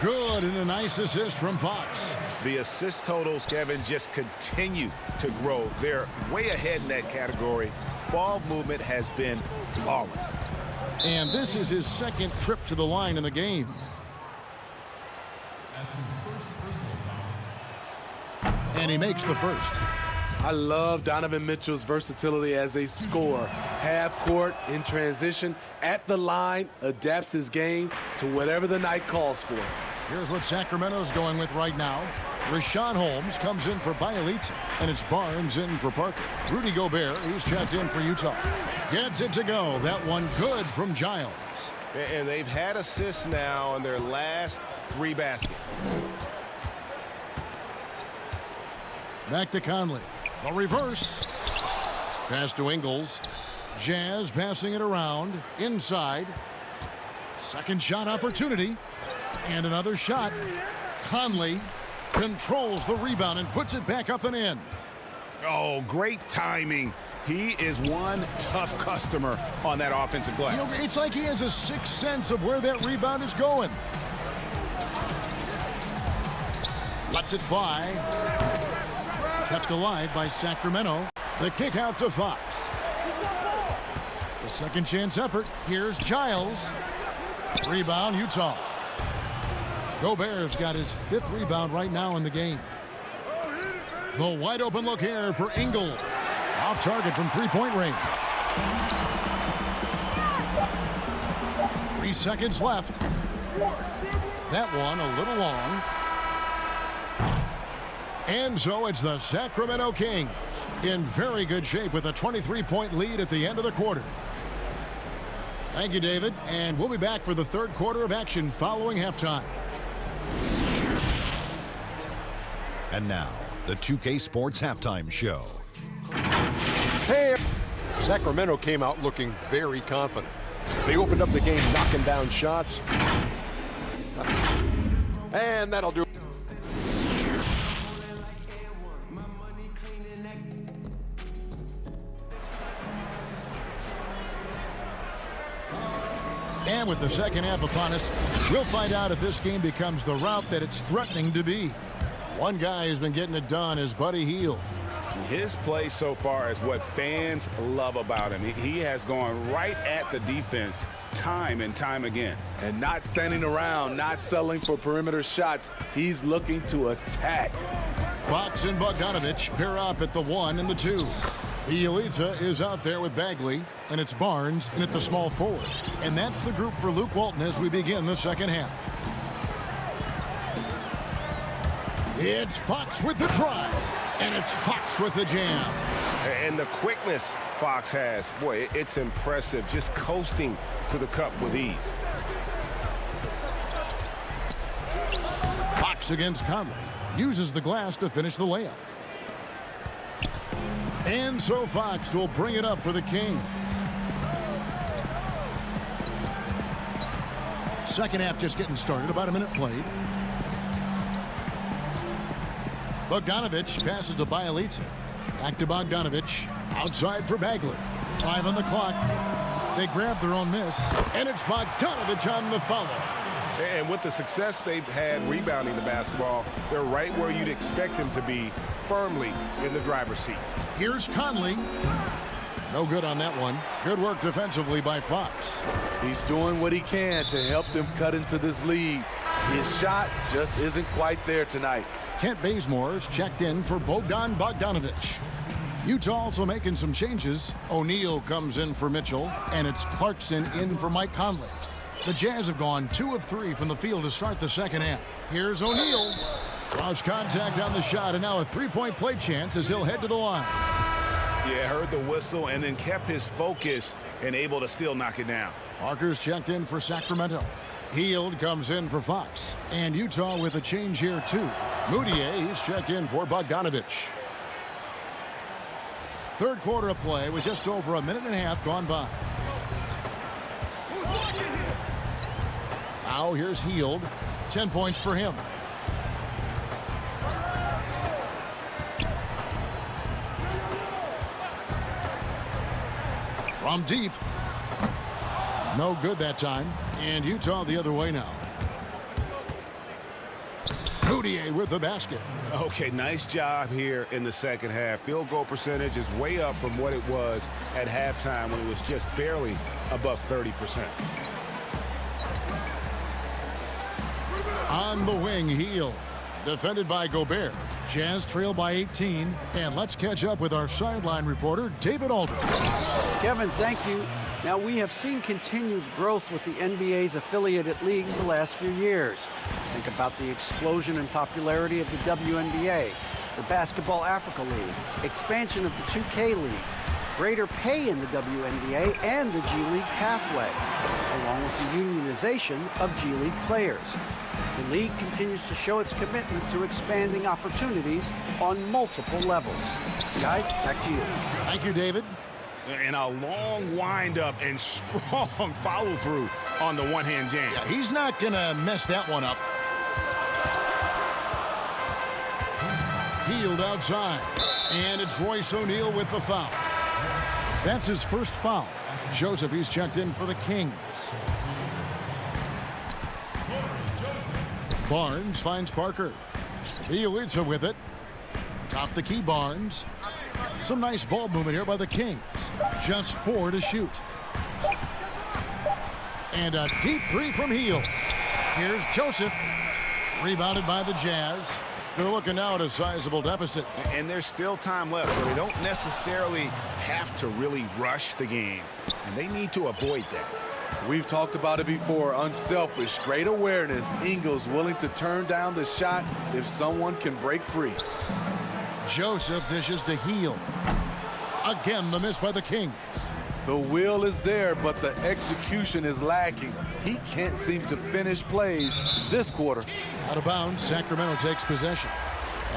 Good, and a nice assist from Fox. The assist totals, Kevin, just continue to grow. They're way ahead in that category. Ball movement has been flawless. And this is his second trip to the line in the game. And he makes the first. I love Donovan Mitchell's versatility as a scorer. Half court, in transition, at the line, adapts his game to whatever the night calls for. Here's what Sacramento's going with right now. Rashawn Holmes comes in for Bielitsa, and it's Barnes in for Parker. Rudy Gobert, he's checked in for Utah. Gets it to go. That one good from Giles. And they've had assists now in their last 3 baskets. Back to Conley. The reverse. Pass to Ingles. Jazz passing it around. Inside. Second shot opportunity. And another shot. Conley controls the rebound and puts it back up and in. Oh, great timing. He is one tough customer on that offensive glass. You know, it's like he has a sixth sense of where that rebound is going. Lets it fly. Kept alive by Sacramento. The kick out to Fox. The second chance effort. Here's Giles. Rebound, Utah. Gobert's got his 5th rebound right now in the game. The wide open look here for Ingles. Off target from 3-point range. 3 seconds left. That one a little long. And so it's the Sacramento Kings in very good shape with a 23-point lead at the end of the quarter. Thank you, David. And we'll be back for the third quarter of action following halftime. And now, the 2K Sports Halftime Show. Hey! Sacramento came out looking very confident. They opened up the game knocking down shots. And that'll do it. And with the second half upon us, we'll find out if this game becomes the route that it's threatening to be. One guy who's been getting it done is Buddy Hield. His play so far is what fans love about him. He has gone right at the defense time and time again. And not standing around, not settling for perimeter shots. He's looking to attack. Fox and Bogdanovic pair up at the 1 and the 2. Bielitsa is out there with Bagley, and it's Barnes in at the small forward. And that's the group for Luke Walton as we begin the second half. It's Fox with the drive, and it's Fox with the jam. And the quickness Fox has, boy, it's impressive. Just coasting to the cup with ease. Fox against Conley. Uses the glass to finish the layup. And so Fox will bring it up for the Kings. Second half just getting started. About a minute played. Bogdanovic passes to Bielitsa. Back to Bogdanovic. Outside for Bagley. 5 on the clock. They grab their own miss. And it's Bogdanovic on the follow. And with the success they've had rebounding the basketball, they're right where you'd expect them to be, firmly in the driver's seat. Here's Conley. No good on that one. Good work defensively by Fox. He's doing what he can to help them cut into this lead. His shot just isn't quite there tonight. Kent Bazemore is checked in for Bogdan Bogdanovic. Utah also making some changes. O'Neal comes in for Mitchell, and it's Clarkson in for Mike Conley. The Jazz have gone 2 of 3 from the field to start the second half. Here's O'Neal. Draws contact on the shot, and now a three-point play chance as he'll head to the line. Yeah, heard the whistle and then kept his focus and able to still knock it down. Parker's checked in for Sacramento. Hield comes in for Fox. And Utah with a change here, too. Moutier, he's checked in for Bogdanovich. Third quarter of play with just over a minute and a half gone by. Now here's Hield. 10 points for him. From deep. No good that time. And Utah the other way now. Moutier with the basket. Okay, nice job here in the second half. Field goal percentage is way up from what it was at halftime when it was just barely above 30%. On the wing, Hield. Defended by Gobert. Jazz trail by 18. And let's catch up with our sideline reporter, David Aldridge. Kevin, thank you. Now, we have seen continued growth with the NBA's affiliated leagues the last few years. Think about the explosion in popularity of the WNBA, the Basketball Africa League, expansion of the 2K League, greater pay in the WNBA and the G League pathway, along with the unionization of G League players. The league continues to show its commitment to expanding opportunities on multiple levels. Guys, back to you. Thank you, David. And a long windup and strong follow-through on the one-hand jam. Yeah, he's not going to mess that one up. Hield outside. And it's Royce O'Neal with the foul. That's his first foul. Joseph, he's checked in for the Kings. Barnes finds Parker. Bielitsa with it. Top the key, Barnes. Some nice ball movement here by the Kings. Just 4 to shoot. And a deep three from Hield. Here's Joseph. Rebounded by the Jazz. They're looking now at a sizable deficit. And there's still time left, so they don't necessarily have to really rush the game. And they need to avoid that. We've talked about it before. Unselfish, great awareness. Ingles willing to turn down the shot if someone can break free. Joseph dishes to Hield. Again, the miss by the Kings. The will is there, but the execution is lacking. He can't seem to finish plays this quarter. Out of bounds, Sacramento takes possession.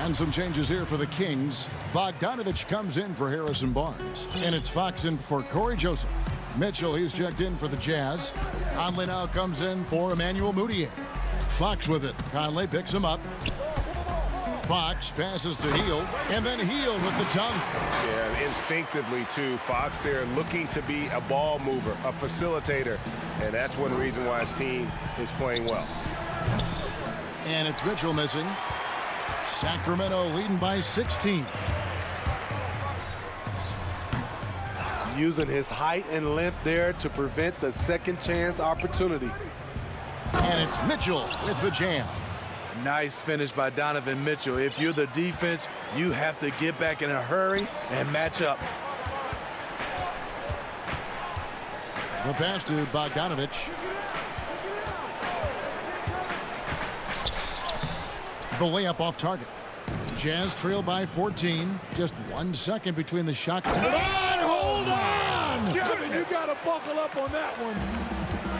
And some changes here for the Kings. Bogdanovich comes in for Harrison Barnes. And it's Fox in for Corey Joseph. Mitchell, he's checked in for the Jazz. Conley now comes in for Emmanuel Moutier. Fox with it. Conley picks him up. Fox passes to Hield, and then Hield with the dunk. Yeah, instinctively, too. Fox there looking to be a ball mover, a facilitator, and that's one reason why his team is playing well. And it's Mitchell missing. Sacramento leading by 16. Using his height and length there to prevent the second chance opportunity. And it's Mitchell with the jam. Nice finish by Donovan Mitchell. If you're the defense, you have to get back in a hurry and match up. The pass to Bogdanovich. The layup off target. Jazz trail by 14. Just 1 second between the shot. Hold on! Kevin, you got to buckle up on that one.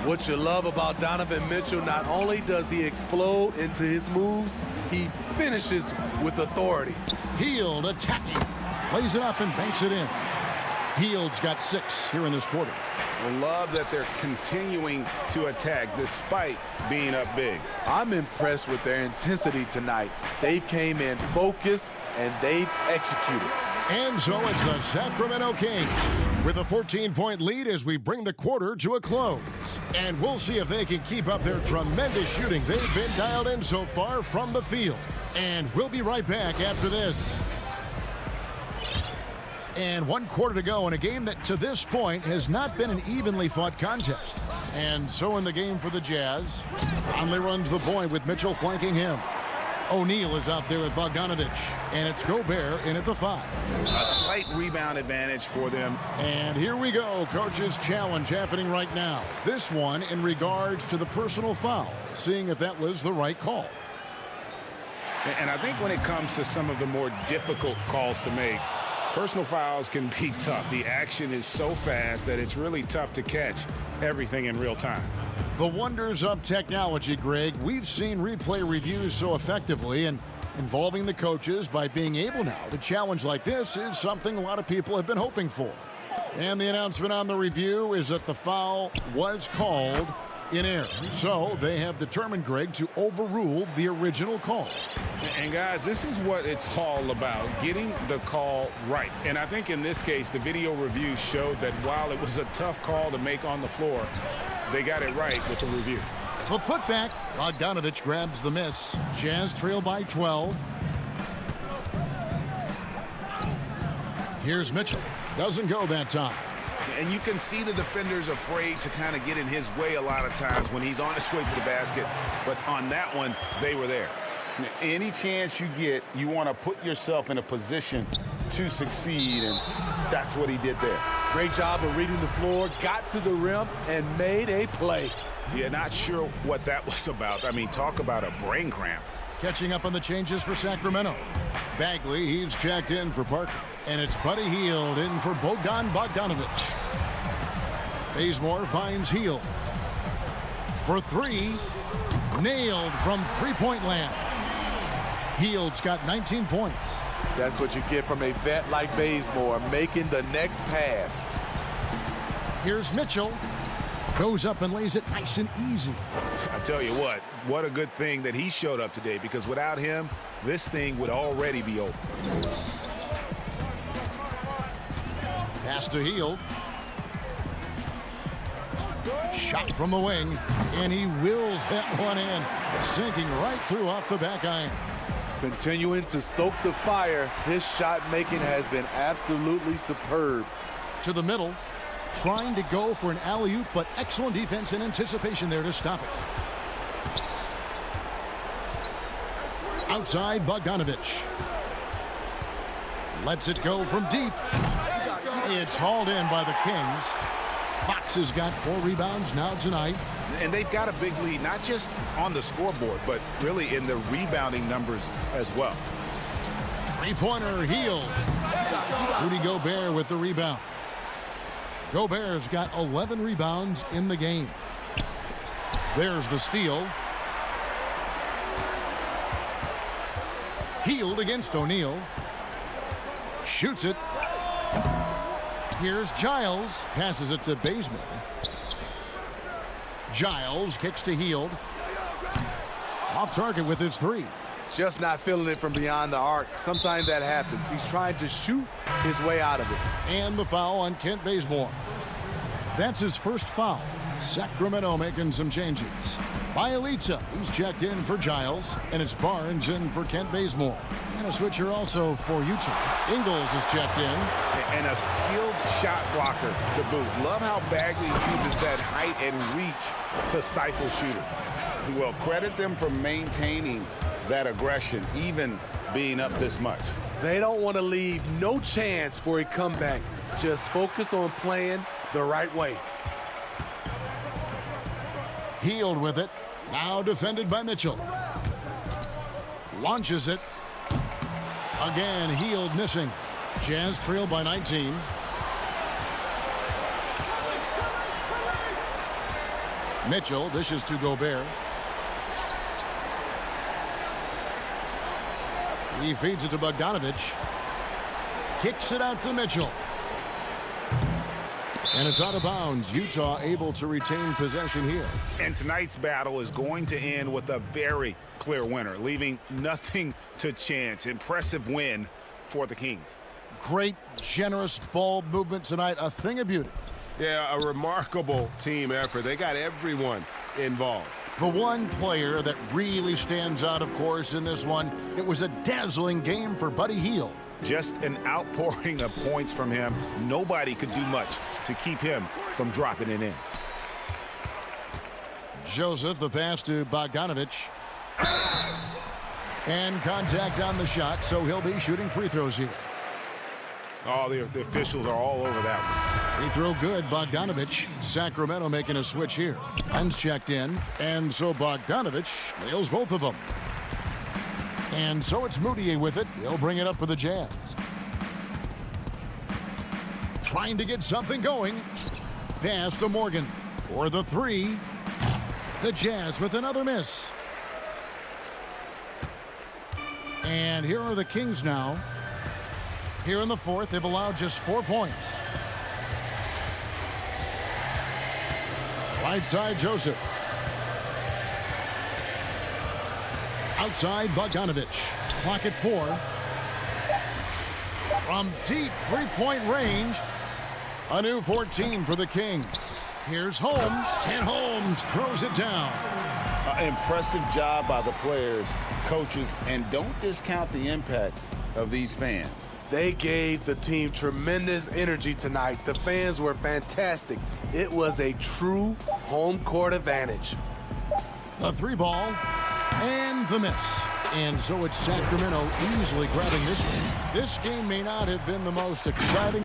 What you love about Donovan Mitchell, not only does he explode into his moves, he finishes with authority. Hield attacking. Lays it up and banks it in. Hield's got 6 here in this quarter. I love that they're continuing to attack despite being up big. I'm impressed with their intensity tonight. They've came in focused and they've executed. And so it's the Sacramento Kings with a 14-point lead as we bring the quarter to a close. And we'll see if they can keep up their tremendous shooting they've been dialed in so far from the field. And we'll be right back after this. And 1 quarter to go in a game that to this point has not been an evenly fought contest. And so in the game for the Jazz, Conley runs the point with Mitchell flanking him. O'Neal is out there with Bogdanovich, and it's Gobert in at the 5. A slight rebound advantage for them. And here we go, coach's challenge happening right now. This one in regards to the personal foul, seeing if that was the right call. And I think when it comes to some of the more difficult calls to make, personal fouls can be tough. The action is so fast that it's really tough to catch everything in real time. The wonders of technology, Greg. We've seen replay reviews so effectively, and involving the coaches by being able now to challenge like this is something a lot of people have been hoping for. And the announcement on the review is that the foul was called in error. So they have determined, Greg, to overrule the original call. And guys, this is what it's all about, getting the call right. And I think in this case, the video review showed that while it was a tough call to make on the floor, they got it right with the review. The putback. Bogdanovich grabs the miss. Jazz trail by 12. Here's Mitchell. Doesn't go that time. And you can see the defenders afraid to kind of get in his way a lot of times when he's on his way to the basket. But on that one, they were there. Any chance you get, you want to put yourself in a position to succeed, and that's what he did there. Great job of reading the floor, got to the rim, and made a play. Yeah, not sure what that was about. I mean, talk about a brain cramp. Catching up on the changes for Sacramento. Bagley, he's checked in for Parker. And it's Buddy Hield in for Bogdanovich. Bazemore finds Hield. For 3. Nailed from three-point land. Hield's got 19 points. That's what you get from a vet like Bazemore, making the next pass. Here's Mitchell. Goes up and lays it nice and easy. I tell you what a good thing that he showed up today, because without him, this thing would already be over. Pass to Hield. Shot from the wing, and he wills that one in, sinking right through off the back iron. Continuing to stoke the fire, his shot making has been absolutely superb. To the middle, trying to go for an alley-oop, but excellent defense and anticipation there to stop it. Outside, Bogdanovich. Lets it go from deep. It's hauled in by the Kings. Fox has got 4 rebounds now tonight. And they've got a big lead, not just on the scoreboard, but really in the rebounding numbers as well. Three-pointer, Hield. Rudy Gobert with the rebound. Gobert's got 11 rebounds in the game. There's the steal. Hield against O'Neal. Shoots it. Here's Giles. Passes it to Bazemore. Giles kicks to Hield. Off target with his 3. Just not feeling it from beyond the arc. Sometimes that happens. He's trying to shoot his way out of it. And the foul on Kent Bazemore. That's his first foul. Sacramento making some changes. Bielitsa, he's checked in for Giles, and it's Barnes in for Kent Bazemore. And a switcher also for Utah. Ingles is checked in. And a skilled shot blocker to boot. Love how Bagley uses that height and reach to stifle shooters. Well, credit them for maintaining that aggression, even being up this much. They don't want to leave no chance for a comeback. Just focus on playing the right way. Hield with it. Now defended by Mitchell. Launches it. Again, Hield missing. Jazz trail by 19. Mitchell dishes to Gobert. He feeds it to Bogdanovich. Kicks it out to Mitchell. And it's out of bounds. Utah able to retain possession here. And tonight's battle is going to end with a very clear winner, leaving nothing to chance. Impressive win for the Kings. Great, generous ball movement tonight. A thing of beauty. Yeah, a remarkable team effort. They got everyone involved. The one player that really stands out, of course, in this one, it was a dazzling game for Buddy Hield. Just an outpouring of points from him. Nobody could do much to keep him from dropping it in. Joseph, the pass to Bogdanovich. And contact on the shot, so he'll be shooting free throws here. Oh, the officials are all over that one. Free throw good, Bogdanovich. Sacramento making a switch here. Lens checked in, and so Bogdanovich nails both of them. And so it's Moutier with it. He'll bring it up for the Jazz. Trying to get something going. Pass to Morgan for the three. The Jazz with another miss. And here are the Kings now. Here in the fourth, they've allowed just 4 points. Right side, Joseph. Outside, Bogdanovich. Clock at 4. From deep three-point range, a new 14 for the Kings. Here's Holmes, and Holmes throws it down. Impressive job by the players, coaches, and don't discount the impact of these fans. They gave the team tremendous energy tonight. The fans were fantastic. It was a true home court advantage. The three ball and the miss. And so it's Sacramento easily grabbing this one. This game may not have been the most exciting.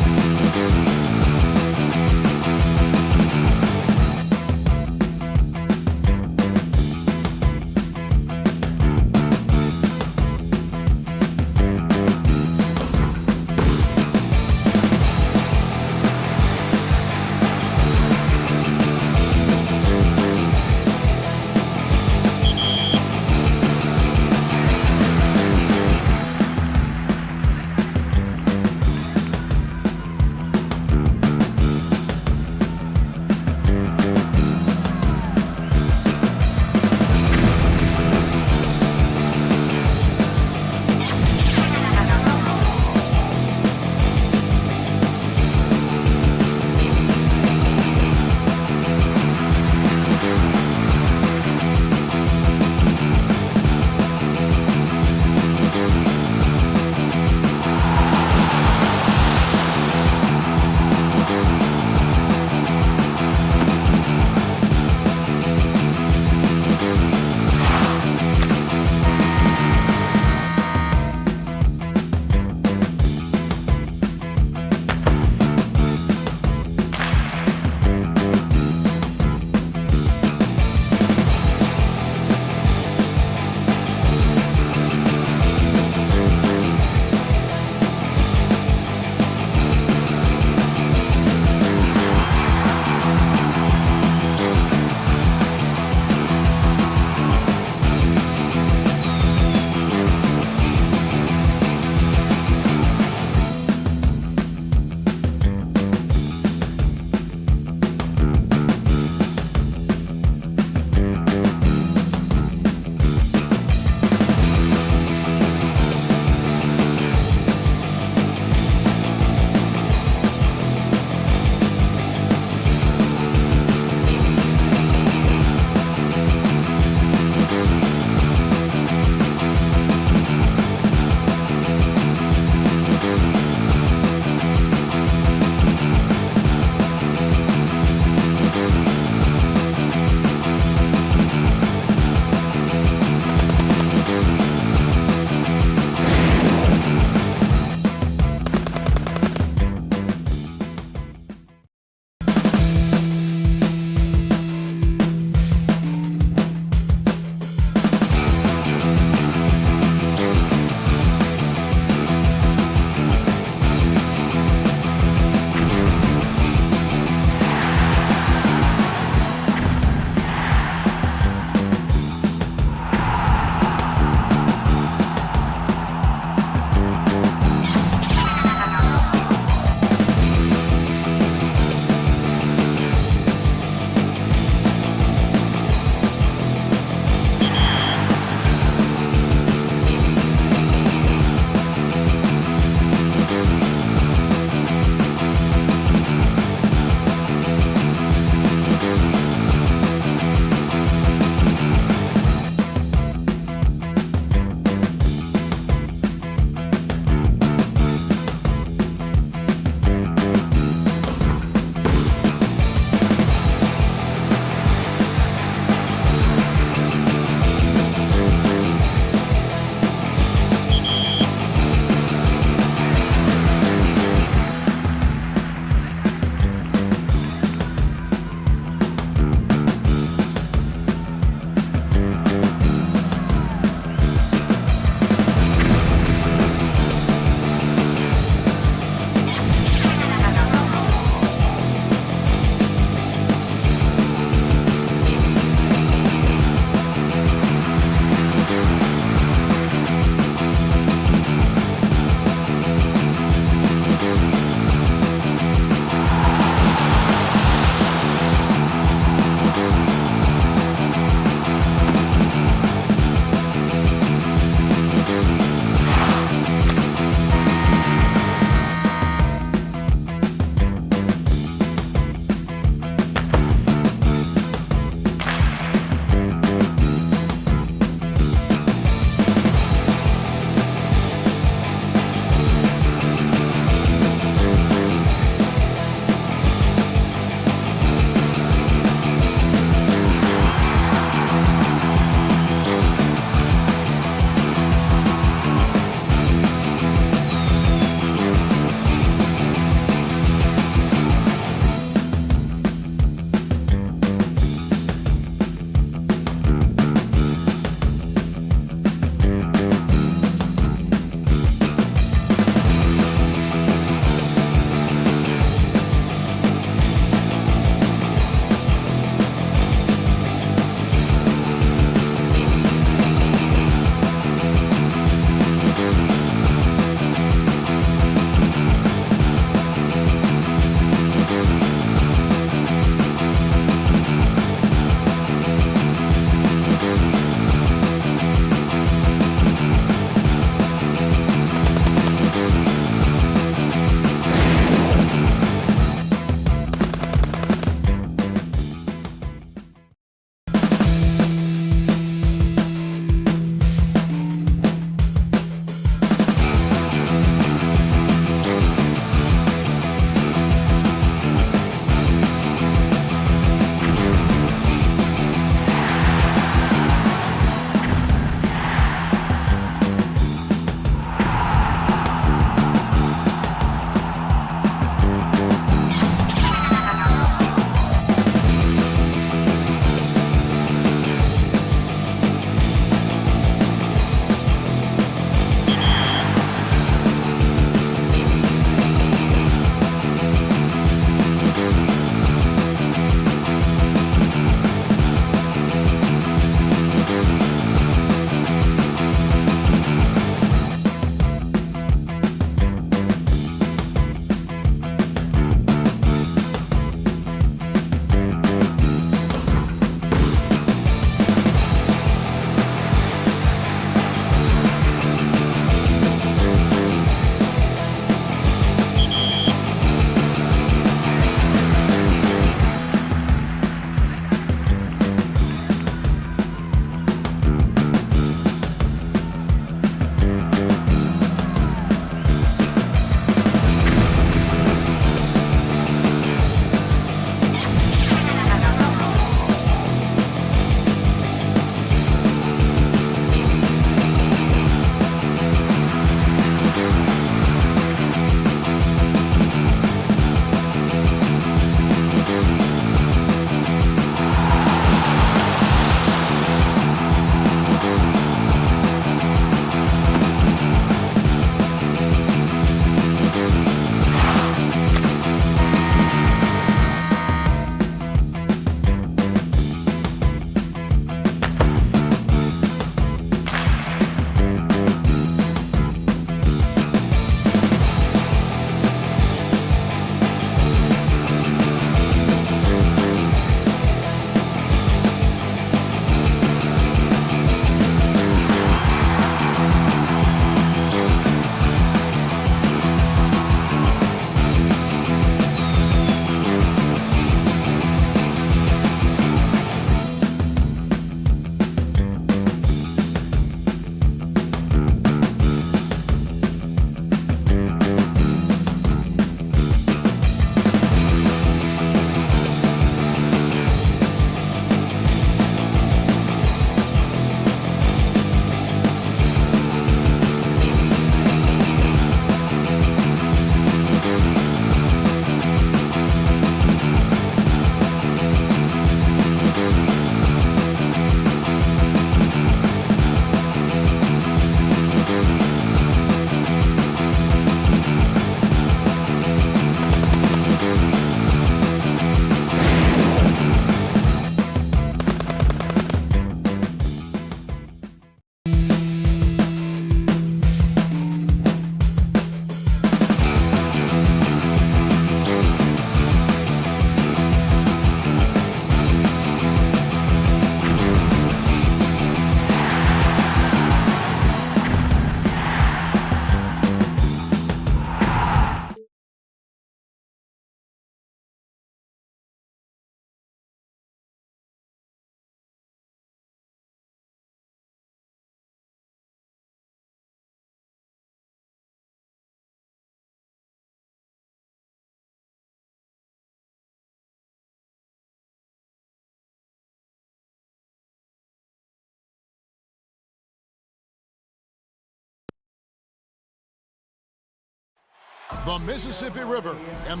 the Mississippi River, and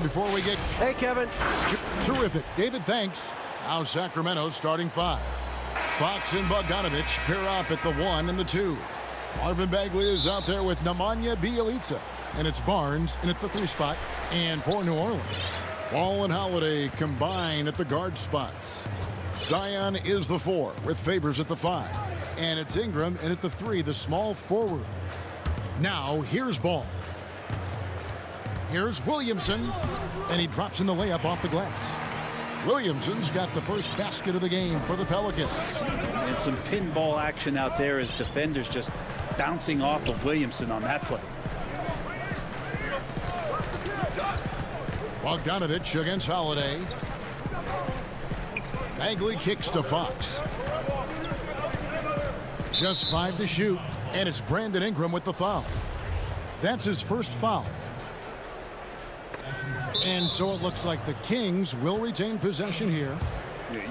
before we get... Hey, Kevin. Terrific. David, thanks. Now Sacramento starting 5. Fox and Bogdanovich pair up at the 1 and the 2. Marvin Bagley is out there with Nemanja Bjelica. And it's Barnes in at the 3 spot. And for New Orleans, Ball and Holiday combine at the guard spots. Zion is the 4 with Favors at the 5. And it's Ingram in at the 3, the small forward. Now here's Ball. Here's Williamson. And he drops in the layup off the glass. Williamson's got the first basket of the game for the Pelicans. And some pinball action out there as defenders just bouncing off of Williamson on that play. Bogdanovich against Holiday. Bagley kicks to Fox. Just 5 to shoot, and it's Brandon Ingram with the foul. That's his first foul. And so it looks like the Kings will retain possession here.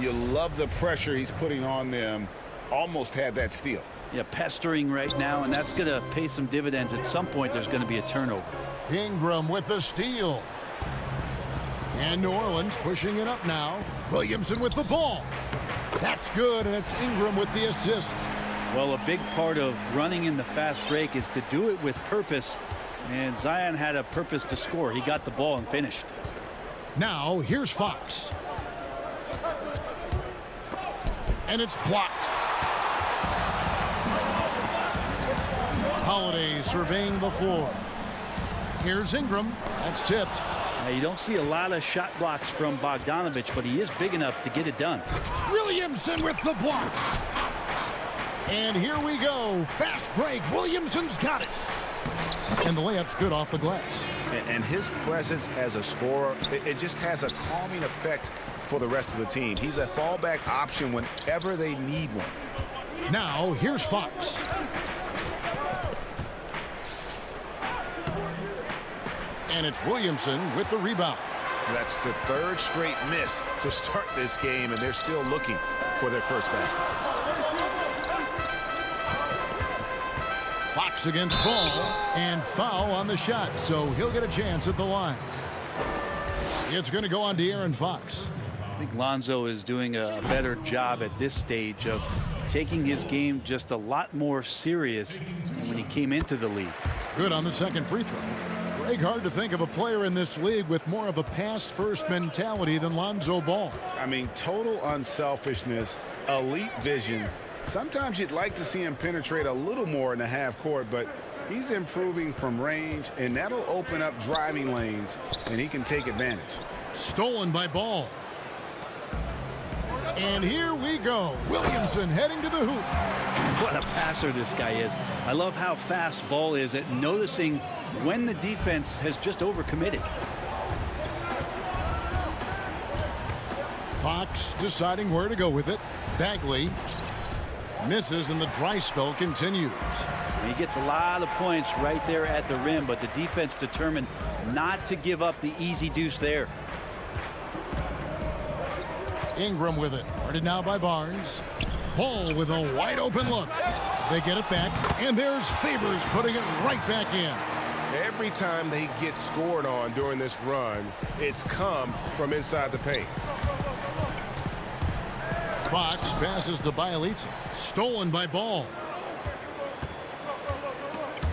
You love the pressure he's putting on them. Almost had that steal. Yeah, pestering right now, and that's going to pay some dividends. At some point, there's going to be a turnover. Ingram with the steal. And New Orleans pushing it up now. Williamson with the ball. That's good, and it's Ingram with the assist. Well, a big part of running in the fast break is to do it with purpose. And Zion had a purpose to score. He got the ball and finished. Now, here's Fox. And it's blocked. Holiday surveying the floor. Here's Ingram. That's tipped. Now, you don't see a lot of shot blocks from Bogdanovich, but he is big enough to get it done. Williamson with the block. And here we go. Fast break. Williamson's got it. And the layup's good off the glass. And his presence as a scorer, it just has a calming effect for the rest of the team. He's a fallback option whenever they need one. Now, here's Fox. And it's Williamson with the rebound. That's the 3rd straight miss to start this game, and they're still looking for their first basket. Fox against Ball, and foul on the shot, so he'll get a chance at the line. It's going to go on De'Aaron Fox. I think Lonzo is doing a better job at this stage of taking his game just a lot more serious than when he came into the league. Good on the second free throw. Greg, hard to think of a player in this league with more of a pass-first mentality than Lonzo Ball. I mean, total unselfishness, elite vision. Sometimes you'd like to see him penetrate a little more in the half court, but he's improving from range, and that'll open up driving lanes, and he can take advantage. Stolen by Ball. And here we go. Williamson heading to the hoop. What a passer this guy is. I love how fast Ball is at noticing when the defense has just overcommitted. Fox deciding where to go with it. Bagley misses, and the dry spell continues. He gets a lot of points right there at the rim, but the defense determined not to give up the easy deuce there. Ingram with it. Guarded now by Barnes. Ball with a wide open look. They get it back, and there's Favors putting it right back in. Every time they get scored on during this run, it's come from inside the paint. Fox passes to Bjelica. Stolen by Ball.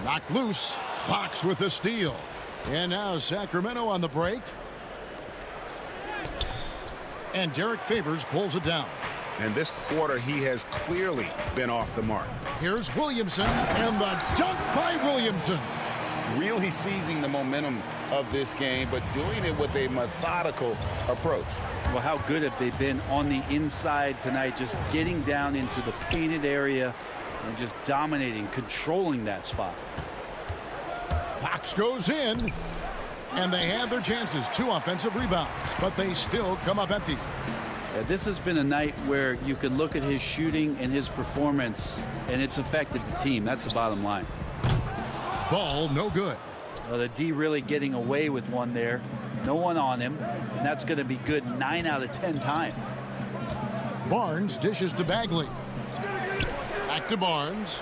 Knocked loose. Fox with the steal. And now Sacramento on the break. And Derek Favors pulls it down. And this quarter, he has clearly been off the mark. Here's Williamson, and the dunk by Williamson. Really seizing the momentum of this game, but doing it with a methodical approach. Well, how good have they been on the inside tonight, just getting down into the painted area and just dominating, controlling that spot. Fox goes in, and they had their chances. 2 offensive rebounds, but they still come up empty. Yeah, this has been a night where you can look at his shooting and his performance, and it's affected the team. That's the bottom line. Ball no good. Well, the D really getting away with one there. No one on him, and that's going to be good 9 out of 10 times. Barnes dishes to Bagley. Back to Barnes.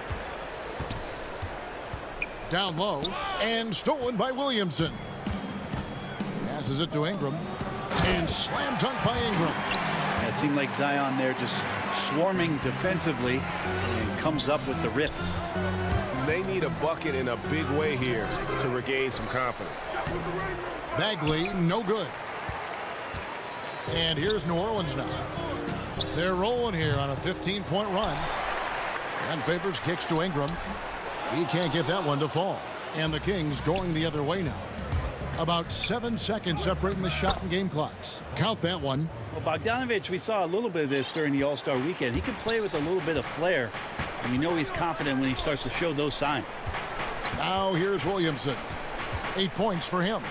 down low and stolen by Williamson. Passes it to Ingram. And slam dunk by Ingram. It seemed like Zion there just swarming defensively and comes up with the rip. They need a bucket in a big way here to regain some confidence. Bagley, no good. And here's New Orleans now. They're rolling here on a 15-point run. And Favors kicks to Ingram. He can't get that one to fall. And the Kings going the other way now. About 7 seconds separating the shot and game clocks. Count that one. Well, Bogdanovich, we saw a little bit of this during the All-Star weekend. He can play with a little bit of flair. And you know he's confident when he starts to show those signs. Now here's Williamson. 8 points for him.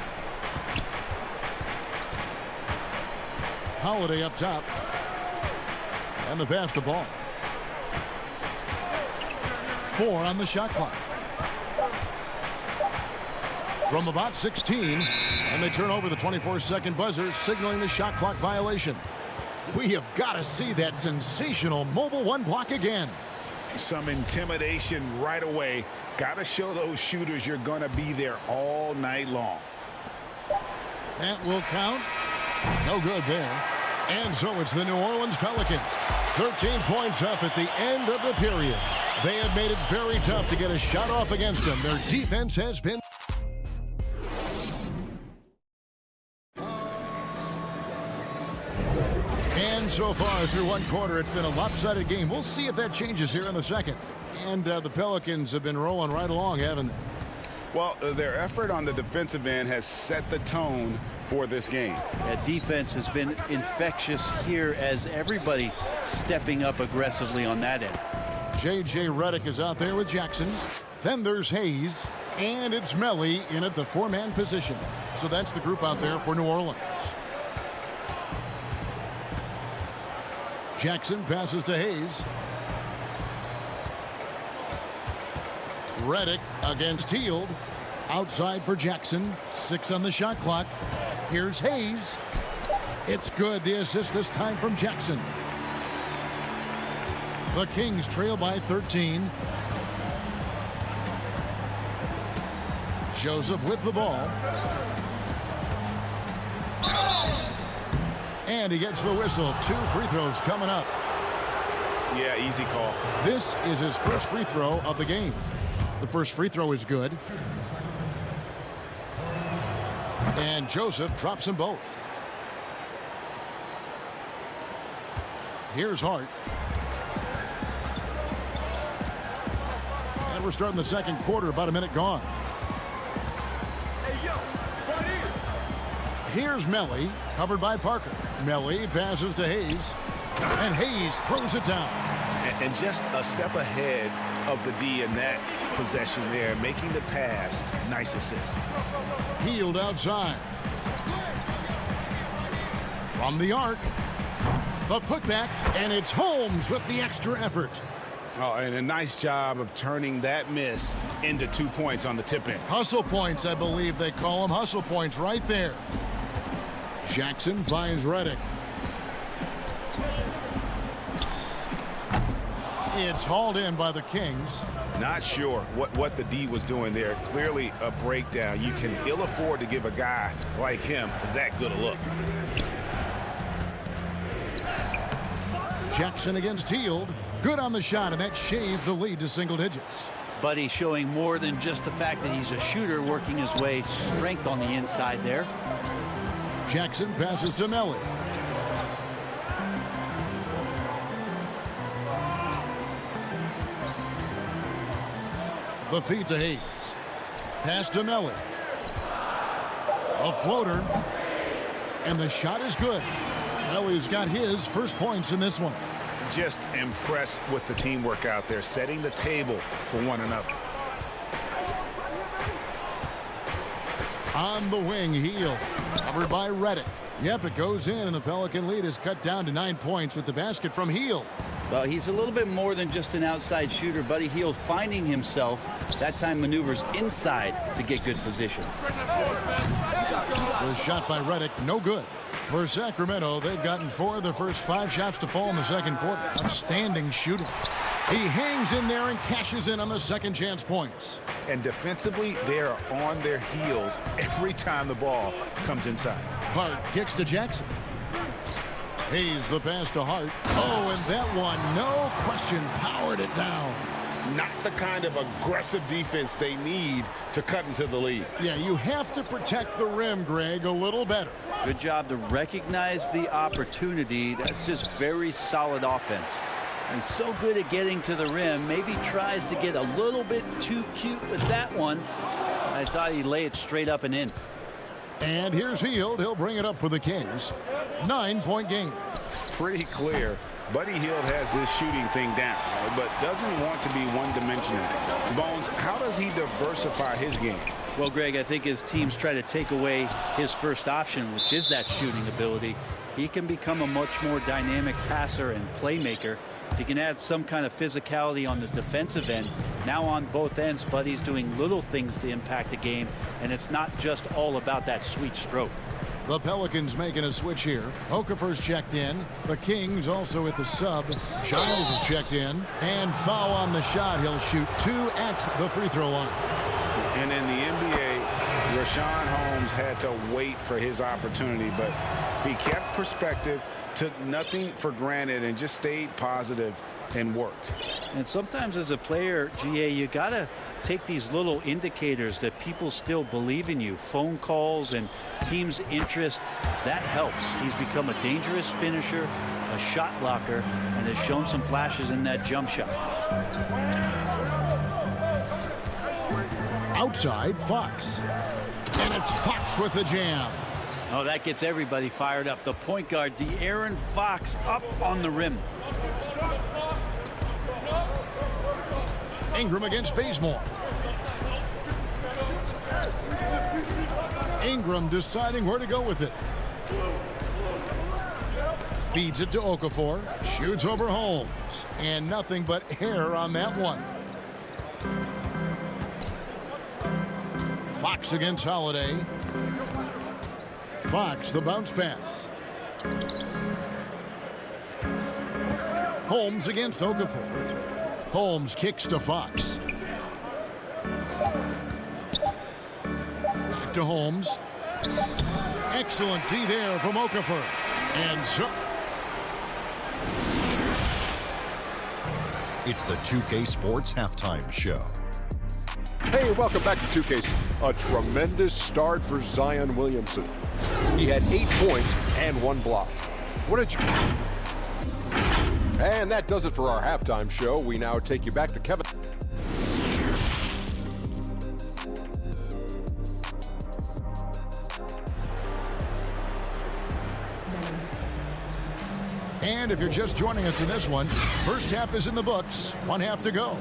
Holiday up top. And the pass to Ball. 4 on the shot clock. From about 16, and they turn over the 24-second buzzer, signaling the shot clock violation. We have got to see that sensational mobile one block again. Some intimidation right away. Got to show those shooters you're going to be there all night long. That will count. No good there. And so it's the New Orleans Pelicans. 13 points up at the end of the period. They have made it very tough to get a shot off against them. Their defense has been... And so far through one quarter, it's been a lopsided game. We'll see if that changes here in the second. And the Pelicans have been rolling right along, haven't they? Well, their effort on the defensive end has set the tone for this game. That defense has been infectious here as everybody stepping up aggressively on that end. J.J. Redick is out there with Jackson. Then there's Hayes. And it's Melly in at the 4-man position. So that's the group out there for New Orleans. Jackson passes to Hayes. Redick against Hield. Outside for Jackson. 6 on the shot clock. Here's Hayes. It's good. The assist this time from Jackson. The Kings trail by 13. Joseph with the ball. And he gets the whistle. 2 free throws coming up. Yeah, easy call. This is his first free throw of the game. The first free throw is good. And Joseph drops them both. Here's Hart. And we're starting the second quarter, about a minute gone. Here's Melly, covered by Parker. Melly passes to Hayes, and Hayes throws it down. And just a step ahead of the D in that possession there, making the pass. Nice assist. Hield outside. From the arc. The putback, and it's Holmes with the extra effort. Oh, and a nice job of turning that miss into 2 points on the tip in. Hustle points, I believe they call them. Hustle points right there. Jackson finds Redick. It's hauled in by the Kings. Not sure what the D was doing there. Clearly a breakdown. You can ill afford to give a guy like him that good a look. Jackson against Hield. Good on the shot, and that shaves the lead to single digits. But he's showing more than just the fact that he's a shooter, working his way strength on the inside there. Jackson passes to Melly. The feed to Hayes. Pass to Melly. A floater. And the shot is good. Melly's got his first points in this one. Just impressed with the teamwork out there, setting the table for one another. On the wing, Hield. Covered by Redick. Yep, it goes in, and the Pelican lead is cut down to 9 points with the basket from Hield. Well, he's a little bit more than just an outside shooter. Buddy Hield finding himself, that time maneuvers inside to get good position. The shot by Redick, no good. For Sacramento, they've gotten 4 of the first 5 shots to fall in the second quarter. Outstanding shooting. He hangs in there and cashes in on the second chance points. And defensively, they are on their heels every time the ball comes inside. Hart kicks to Jackson. Hayes the pass to Hart. Oh, and that one, no question, powered it down. Not the kind of aggressive defense they need to cut into the lead. Yeah, you have to protect the rim, Greg, a little better. Good job to recognize the opportunity. That's just very solid offense. And so good at getting to the rim. Maybe tries to get a little bit too cute with that one. I thought he'd lay it straight up and in. And here's Hield. He'll bring it up for the Kings. 9-point game. Pretty clear. Buddy Hield has this shooting thing down, but doesn't want to be one-dimensional. Bones, how does he diversify his game? Well, Greg, I think as teams try to take away his first option, which is that shooting ability, he can become a much more dynamic passer and playmaker. If he can add some kind of physicality on the defensive end, now on both ends, Buddy's doing little things to impact the game, and it's not just all about that sweet stroke. The Pelicans making a switch here. Okafor's checked in. The Kings also at the sub. Giles is checked in. And foul on the shot. He'll shoot 2 at the free throw line. And in the NBA, Rashawn Holmes had to wait for his opportunity, but he kept perspective, took nothing for granted, and just stayed positive and worked. And sometimes as a player, GA, you got to take these little indicators that people still believe in you. Phone calls and team's interest, that helps. He's become a dangerous finisher, a shot blocker, and has shown some flashes in that jump shot. Outside, Fox. And it's Fox with the jam. Oh, that gets everybody fired up. The point guard, De'Aaron Fox, up on the rim. Ingram against Bazemore. Ingram deciding where to go with it. Feeds it to Okafor. Shoots over Holmes. And nothing but air on that one. Fox against Holiday. Fox, the bounce pass. Holmes against Okafor. Holmes kicks to Fox. Back to Holmes. Excellent D there from Okafor. And so It's the 2K Sports Halftime Show. Hey, welcome back to 2K. A tremendous start for Zion Williamson. He had 8 points and 1 block. What a... And that does it for our halftime show. We now take you back to Kevin. And if you're just joining us in this one, first half is in the books. 1 half to go.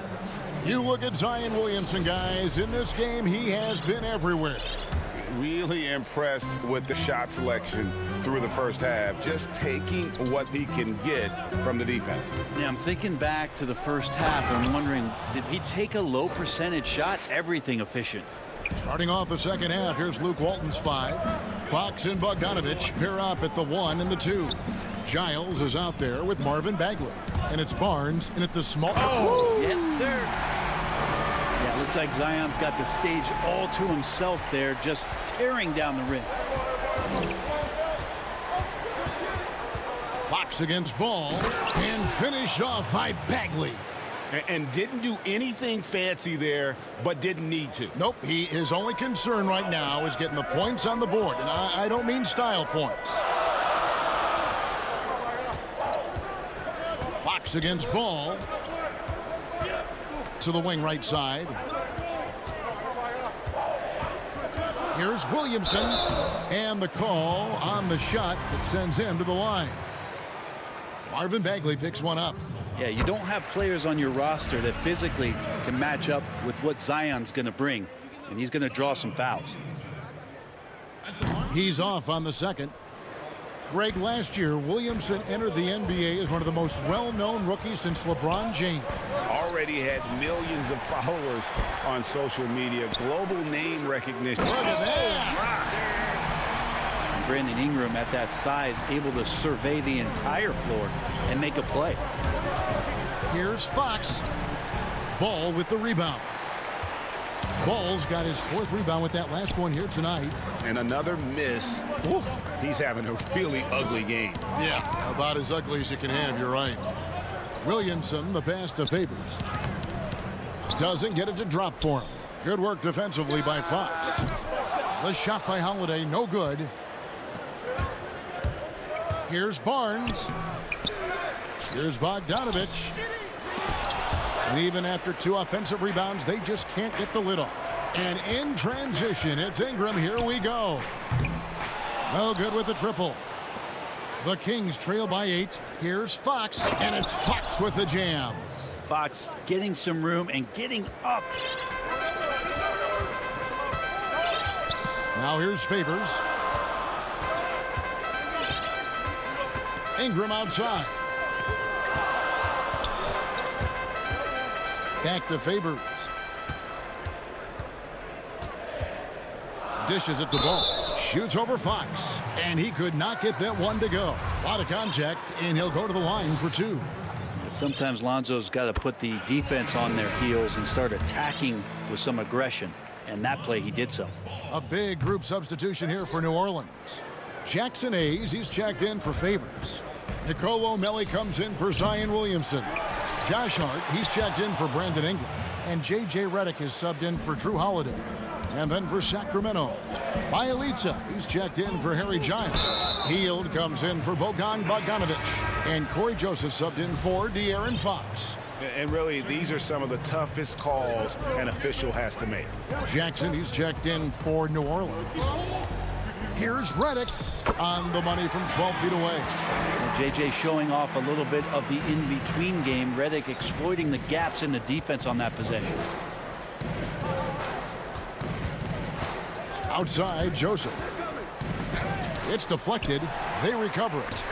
You look at Zion Williamson, guys. In this game, he has been everywhere. Really impressed with the shot selection through the first half, just taking what he can get from the defense. Yeah, I'm thinking back to the first half and wondering, did he take a low percentage shot? Everything efficient. Starting off the second half, here's Luke Walton's 5. Fox and Bogdanovich pair up at the 1 and the 2. Giles is out there with Marvin Bagley. And it's Barnes in at the small... Oh! Yes, sir. Yeah, looks like Zion's got the stage all to himself there, just tearing down the rim. Fox against Ball. And finished off by Bagley. And didn't do anything fancy there, but didn't need to. Nope, his only concern right now is getting the points on the board. And I don't mean style points. Fox against Ball. To the wing right side. Here's Williamson. And the call on the shot that sends him to the line. Marvin Bagley picks one up. Yeah, you don't have players on your roster that physically can match up with what Zion's going to bring. And he's going to draw some fouls. He's off on the second. Greg, last year, Williamson entered the NBA as one of the most well-known rookies since LeBron James. Already had millions of followers on social media. Global name recognition. Look at that. And Brandon Ingram at that size, able to survey the entire floor and make a play. Here's Fox. Ball with the rebound. Ball's got his 4th rebound with that last one here tonight. And another miss. Oof, he's having a really ugly game. Yeah, about as ugly as you can have, you're right. Williamson, the pass to Favors. Doesn't get it to drop for him. Good work defensively by Fox. The shot by Holiday, no good. Here's Barnes. Here's Bogdanovich. And even after 2 offensive rebounds, they just can't get the lid off. And in transition, it's Ingram. Here we go. No good with the triple. The Kings trail by 8. Here's Fox, and it's Fox with the jam. Fox getting some room and getting up. Now here's Favors. Ingram outside. Back to Favors. Dishes it to Ball. Shoots over Fox. And he could not get that one to go. A lot of contact, and he'll go to the line for 2. Sometimes Lonzo's got to put the defense on their heels and start attacking with some aggression. And that play, he did so. A big group substitution here for New Orleans. Jackson Hayes, he's checked in for Favors. Nicolo O'Malley comes in for Zion Williamson. Josh Hart, he's checked in for Brandon Ingram. And J.J. Redick is subbed in for Drew Holiday. And then for Sacramento, Bielitsa, he's checked in for Harry Giles. Hield comes in for Bojan Bogdanovich. And Corey Joseph subbed in for De'Aaron Fox. And really, these are some of the toughest calls an official has to make. Jackson, he's checked in for New Orleans. Here's Redick on the money from 12 feet away. J.J. showing off a little bit of the in-between game. Redick exploiting the gaps in the defense on that possession. Outside, Joseph. It's deflected. They recover it.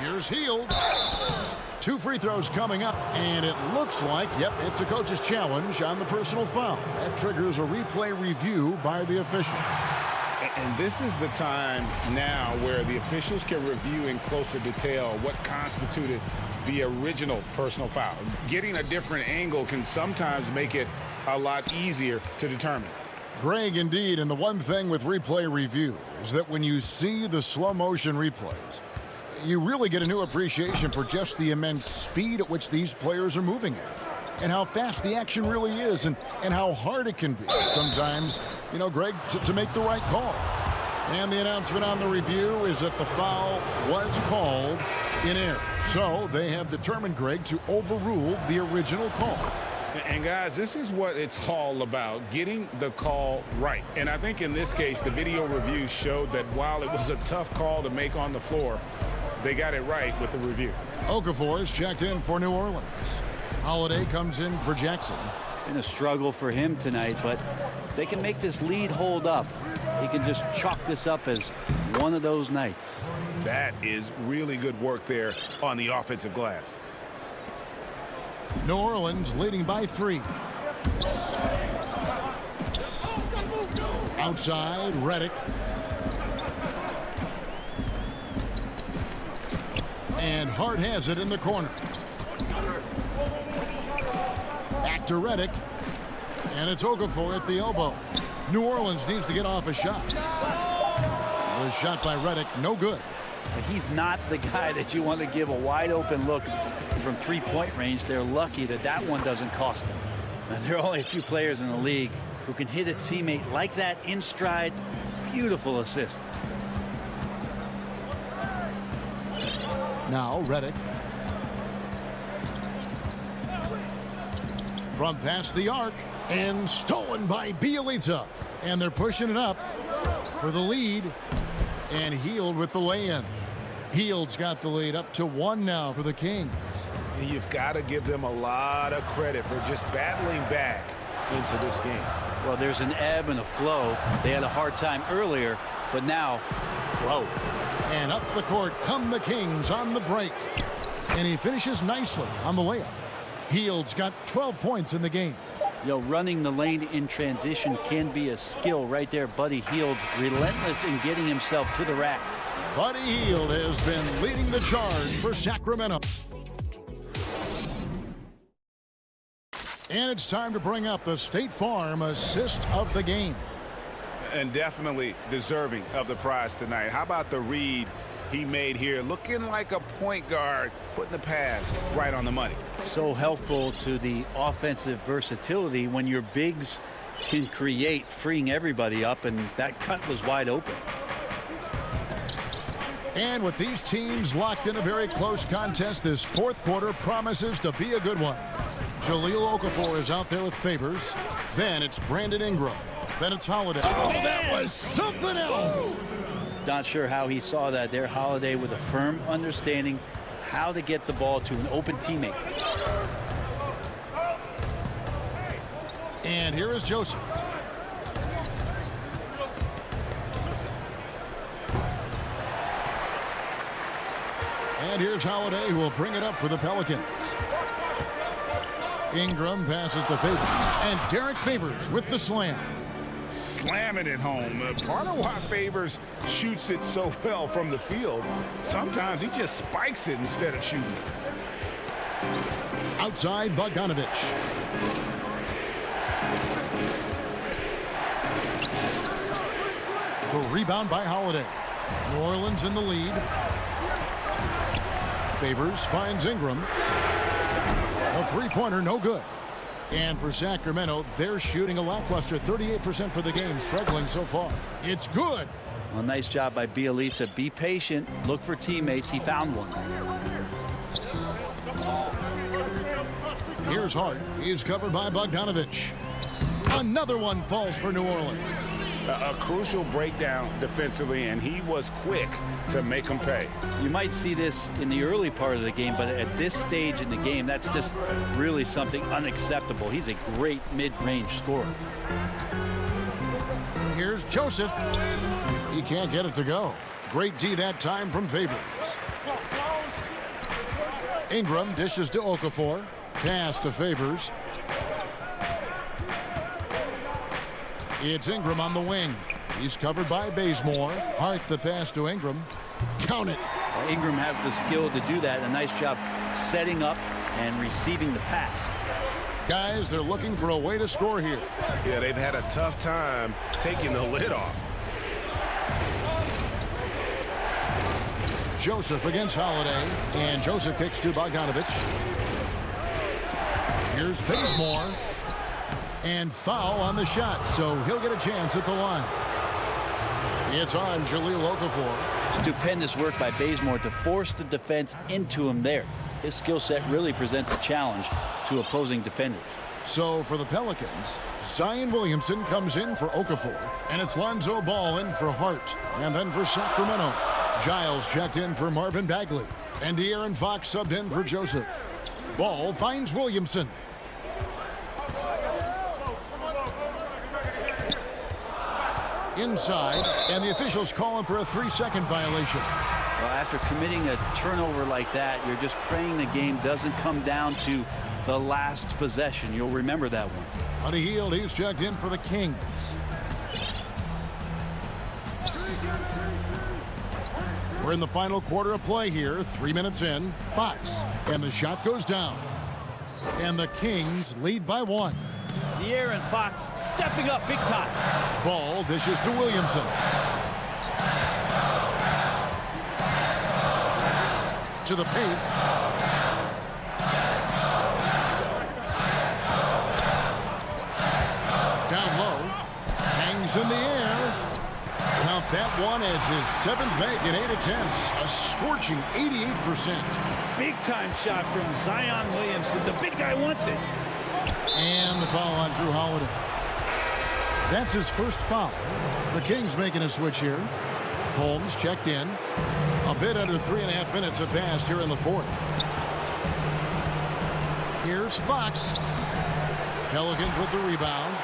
Here's Hield. 2 free throws coming up, and it looks like, yep, it's a coach's challenge on the personal foul. That triggers a replay review by the official. And this is the time now where the officials can review in closer detail what constituted the original personal foul. Getting a different angle can sometimes make it a lot easier to determine. Greg, indeed, and the one thing with replay review is that when you see the slow motion replays, you really get a new appreciation for just the immense speed at which these players are moving at, and how fast the action really is, and how hard it can be sometimes, you know, Greg, to make the right call. And the announcement on the review is that the foul was called in error. So they have determined, Greg, to overrule the original call. And guys, this is what it's all about, getting the call right. And I think in this case, the video review showed that while it was a tough call to make on the floor, they got it right with the review. Okafor is checked in for New Orleans. Holiday comes in for Jackson. Been a struggle for him tonight, but if they can make this lead hold up, he can just chalk this up as one of those nights. That is really good work there on the offensive glass. New Orleans leading by 3. Outside, Redick. And Hart has it in the corner. Back to Redick. And it's Okafor at the elbow. New Orleans needs to get off a shot. The shot by Redick, no good. He's not the guy that you want to give a wide open look from 3-point range. They're lucky that that one doesn't cost them. Now, there are only a few players in the league who can hit a teammate like that in stride. Beautiful assist. Now Redick. From past the arc, and stolen by Bielitsa. And they're pushing it up for the lead. And Hield with the lay-in. Hield's got the lead up to 1 now for the Kings. You've got to give them a lot of credit for just battling back into this game. Well, there's an ebb and a flow. They had a hard time earlier, but now, flow. And up the court come the Kings on the break. And he finishes nicely on the layup. Hield's got 12 points in the game. You know, running the lane in transition can be a skill right there. Buddy Hield, relentless in getting himself to the rack. Buddy Hield has been leading the charge for Sacramento. And it's time to bring up the State Farm assist of the game. And definitely deserving of the prize tonight. How about the read he made here? Looking like a point guard, putting the pass right on the money. So helpful to the offensive versatility when your bigs can create, freeing everybody up, and that cut was wide open. And with these teams locked in a very close contest, this fourth quarter promises to be a good one. Jahlil Okafor is out there with Favors. Then it's Brandon Ingram. Then it's Holiday. Oh, that was something else. Not sure how he saw that there. Holiday with a firm understanding of how to get the ball to an open teammate. And here is Joseph. And here's Holiday, who will bring it up for the Pelicans. Ingram passes to Favors. And Derek Favors with the slam. Slamming it home. Part of why Favors shoots it so well from the field. Sometimes he just spikes it instead of shooting. Outside Bogdanovich. The rebound by Holiday. New Orleans in the lead. Favors finds Ingram. A three-pointer, no good. And for Sacramento, they're shooting a lackluster 38% for the game, struggling so far. It's good. Well, nice job by Bielitsa. Be patient. Look for teammates. He found one. Here's Hart. He's covered by Bogdanovich. Another one falls for New Orleans. A crucial breakdown defensively, and he was quick to make him pay. You might see this in the early part of the game, but at this stage in the game, that's just really something unacceptable. He's a great mid-range scorer. Here's Joseph. He can't get it to go. Great D that time from Favors. Ingram dishes to Okafor. Pass to Favors. It's Ingram on the wing. He's covered by Bazemore. Hart the pass to Ingram. Count it. Well, Ingram has the skill to do that. A nice job setting up and receiving the pass. Guys, they're looking for a way to score here. Yeah, they've had a tough time taking the lid off. Joseph against Holiday. And Joseph kicks to Bogdanovich. Here's Bazemore. And foul on the shot, so he'll get a chance at the line. It's on Jahlil Okafor. Stupendous work by Bazemore to force the defense into him there. His skill set really presents a challenge to opposing defenders. So for the Pelicans, Zion Williamson comes in for Okafor. And it's Lonzo Ball in for Hart. And then for Sacramento, Giles checked in for Marvin Bagley. And De'Aaron Fox subbed in for Joseph. Ball finds Williamson. Inside, and the officials call him for a 3-second violation. Well, after committing a turnover like that, you're just praying the game doesn't come down to the last possession. You'll remember that one. Buddy Hield, he's checked in for the Kings. We're in the final quarter of play here. 3 minutes in. Fox, and the shot goes down. And the Kings lead by 1. De'Aaron Fox stepping up big time. Ball dishes to Williamson. To the paint. Down low. Hangs in the air. Count that one as his 7th make in 8 attempts. A scorching 88%. Big time shot from Zion Williamson. The big guy wants it. And the foul on Drew Holiday. That's his first foul. The Kings making a switch here. Holmes checked in. A bit under 3.5 minutes have passed here in the fourth. Here's Fox. Pelicans with the rebound.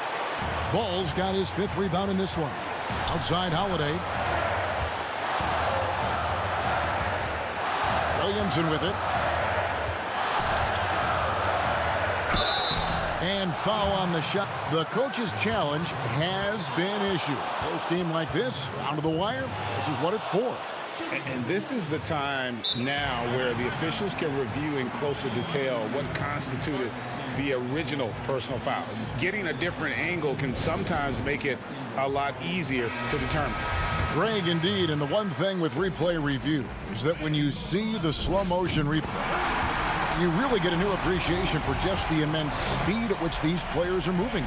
Ball's got his 5th rebound in this one. Outside Holiday. Williamson with it. And foul on the shot. The coach's challenge has been issued. Close game like this, down to the wire, this is what it's for. And this is the time now where the officials can review in closer detail what constituted the original personal foul. Getting a different angle can sometimes make it a lot easier to determine. Greg, indeed, and the one thing with replay review is that when you see the slow motion replay, you really get a new appreciation for just the immense speed at which these players are moving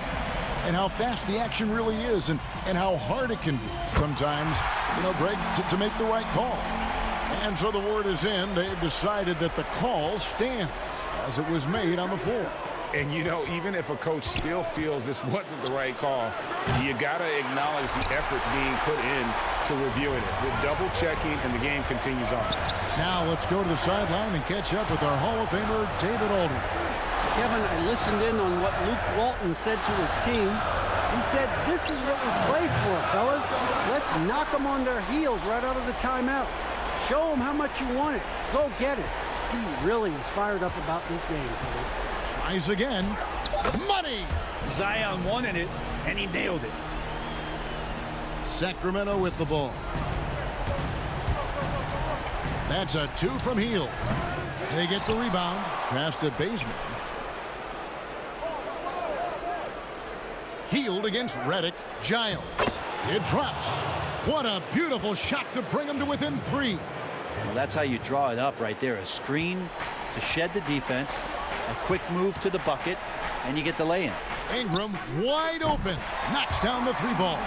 and how fast the action really is and how hard it can be sometimes, Greg, to make the right call. And so the word is in. They've decided that the call stands as it was made on the floor. And, even if a coach still feels this wasn't the right call, you got to acknowledge the effort being put in to reviewing it. With double-checking, and the game continues on. Now let's go to the sideline and catch up with our Hall of Famer, David Aldridge. Kevin, I listened in on what Luke Walton said to his team. He said, this is what we play for, fellas. Let's knock them on their heels right out of the timeout. Show them how much you want it. Go get it. He really is fired up about this game, Kevin. Tries again. Money! Zion wanted it, and he nailed it. Sacramento with the ball. That's a 2 from Hield. They get the rebound. Pass to Baseman. Hield against Redick. Giles. It drops. What a beautiful shot to bring him to within 3. Well, that's how you draw it up right there. A screen to shed the defense, a quick move to the bucket, and you get the lay-in. Ingram wide open. Knocks down the 3 ball.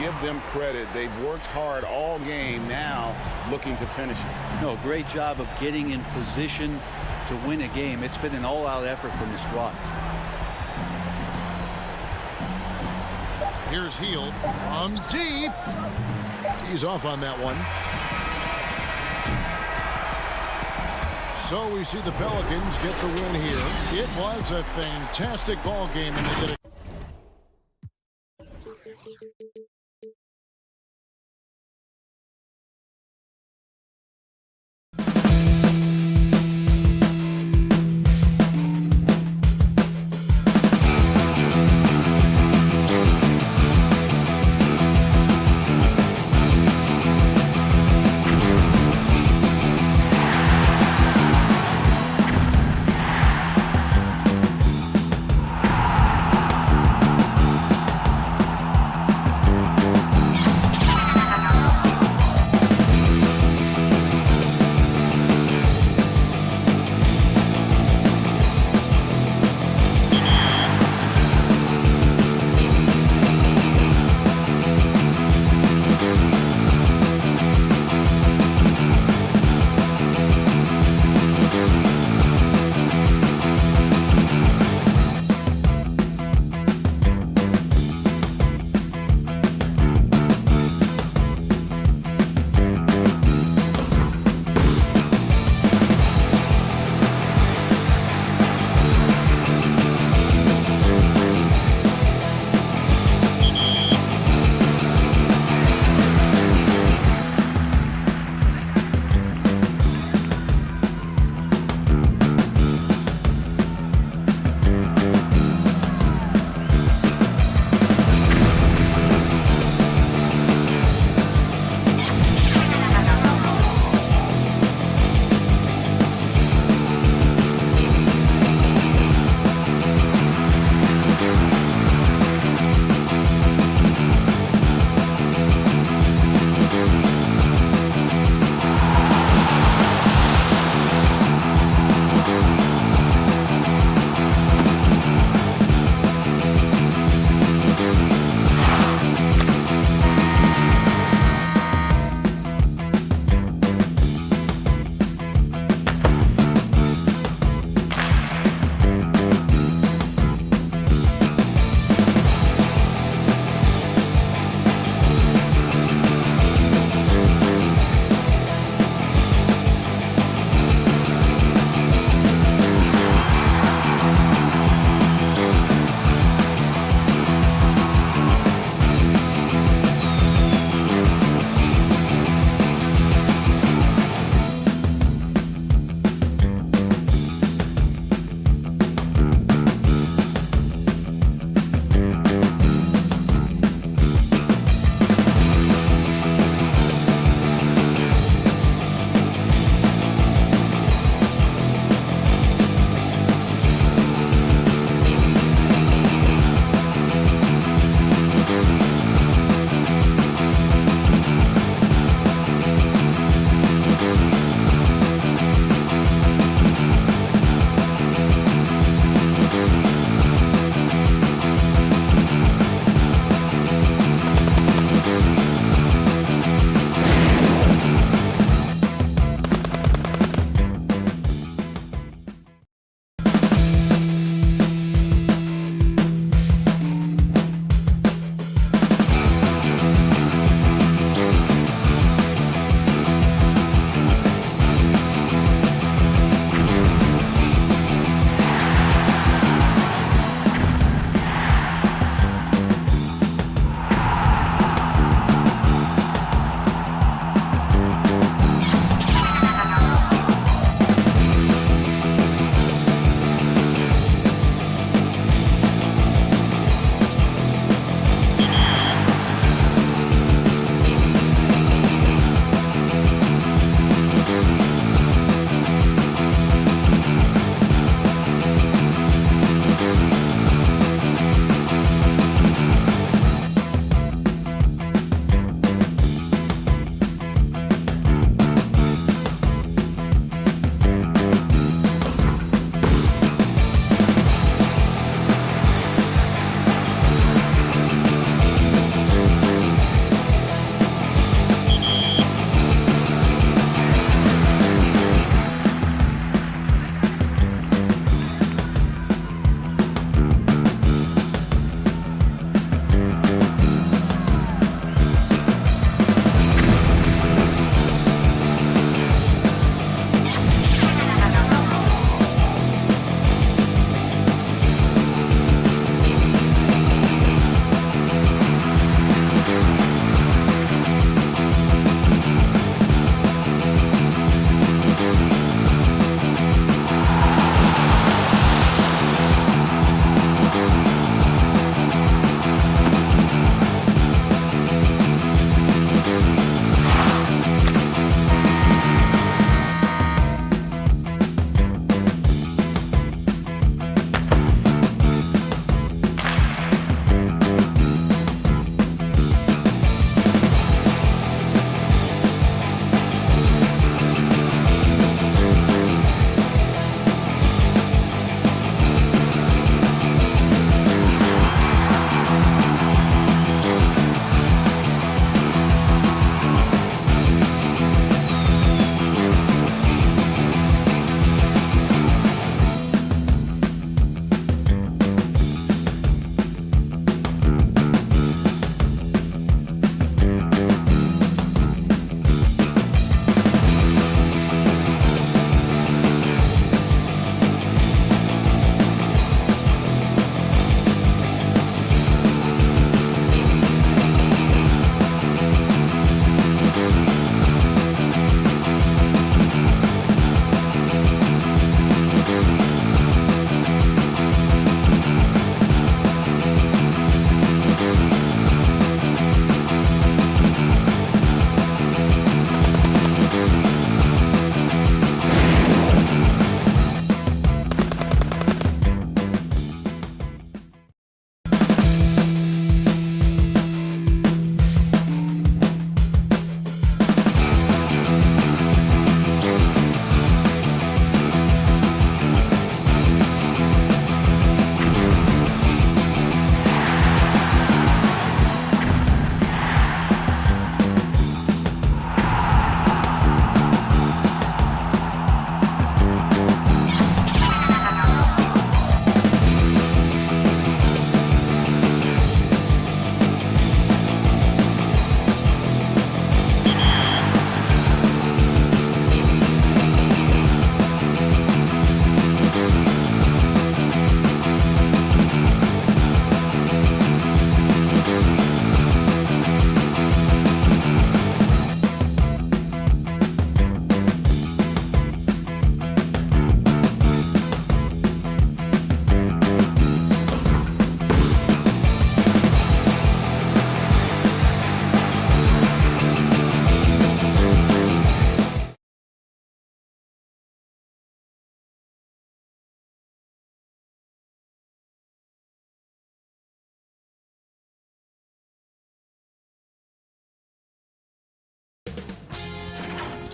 Give them credit. They've worked hard all game, now looking to finish it. No, great job of getting in position to win a game. It's been an all-out effort from the squad. Here's Hield from deep. He's off on that one. So we see the Pelicans get the win here. It was a fantastic ball game, and they did it.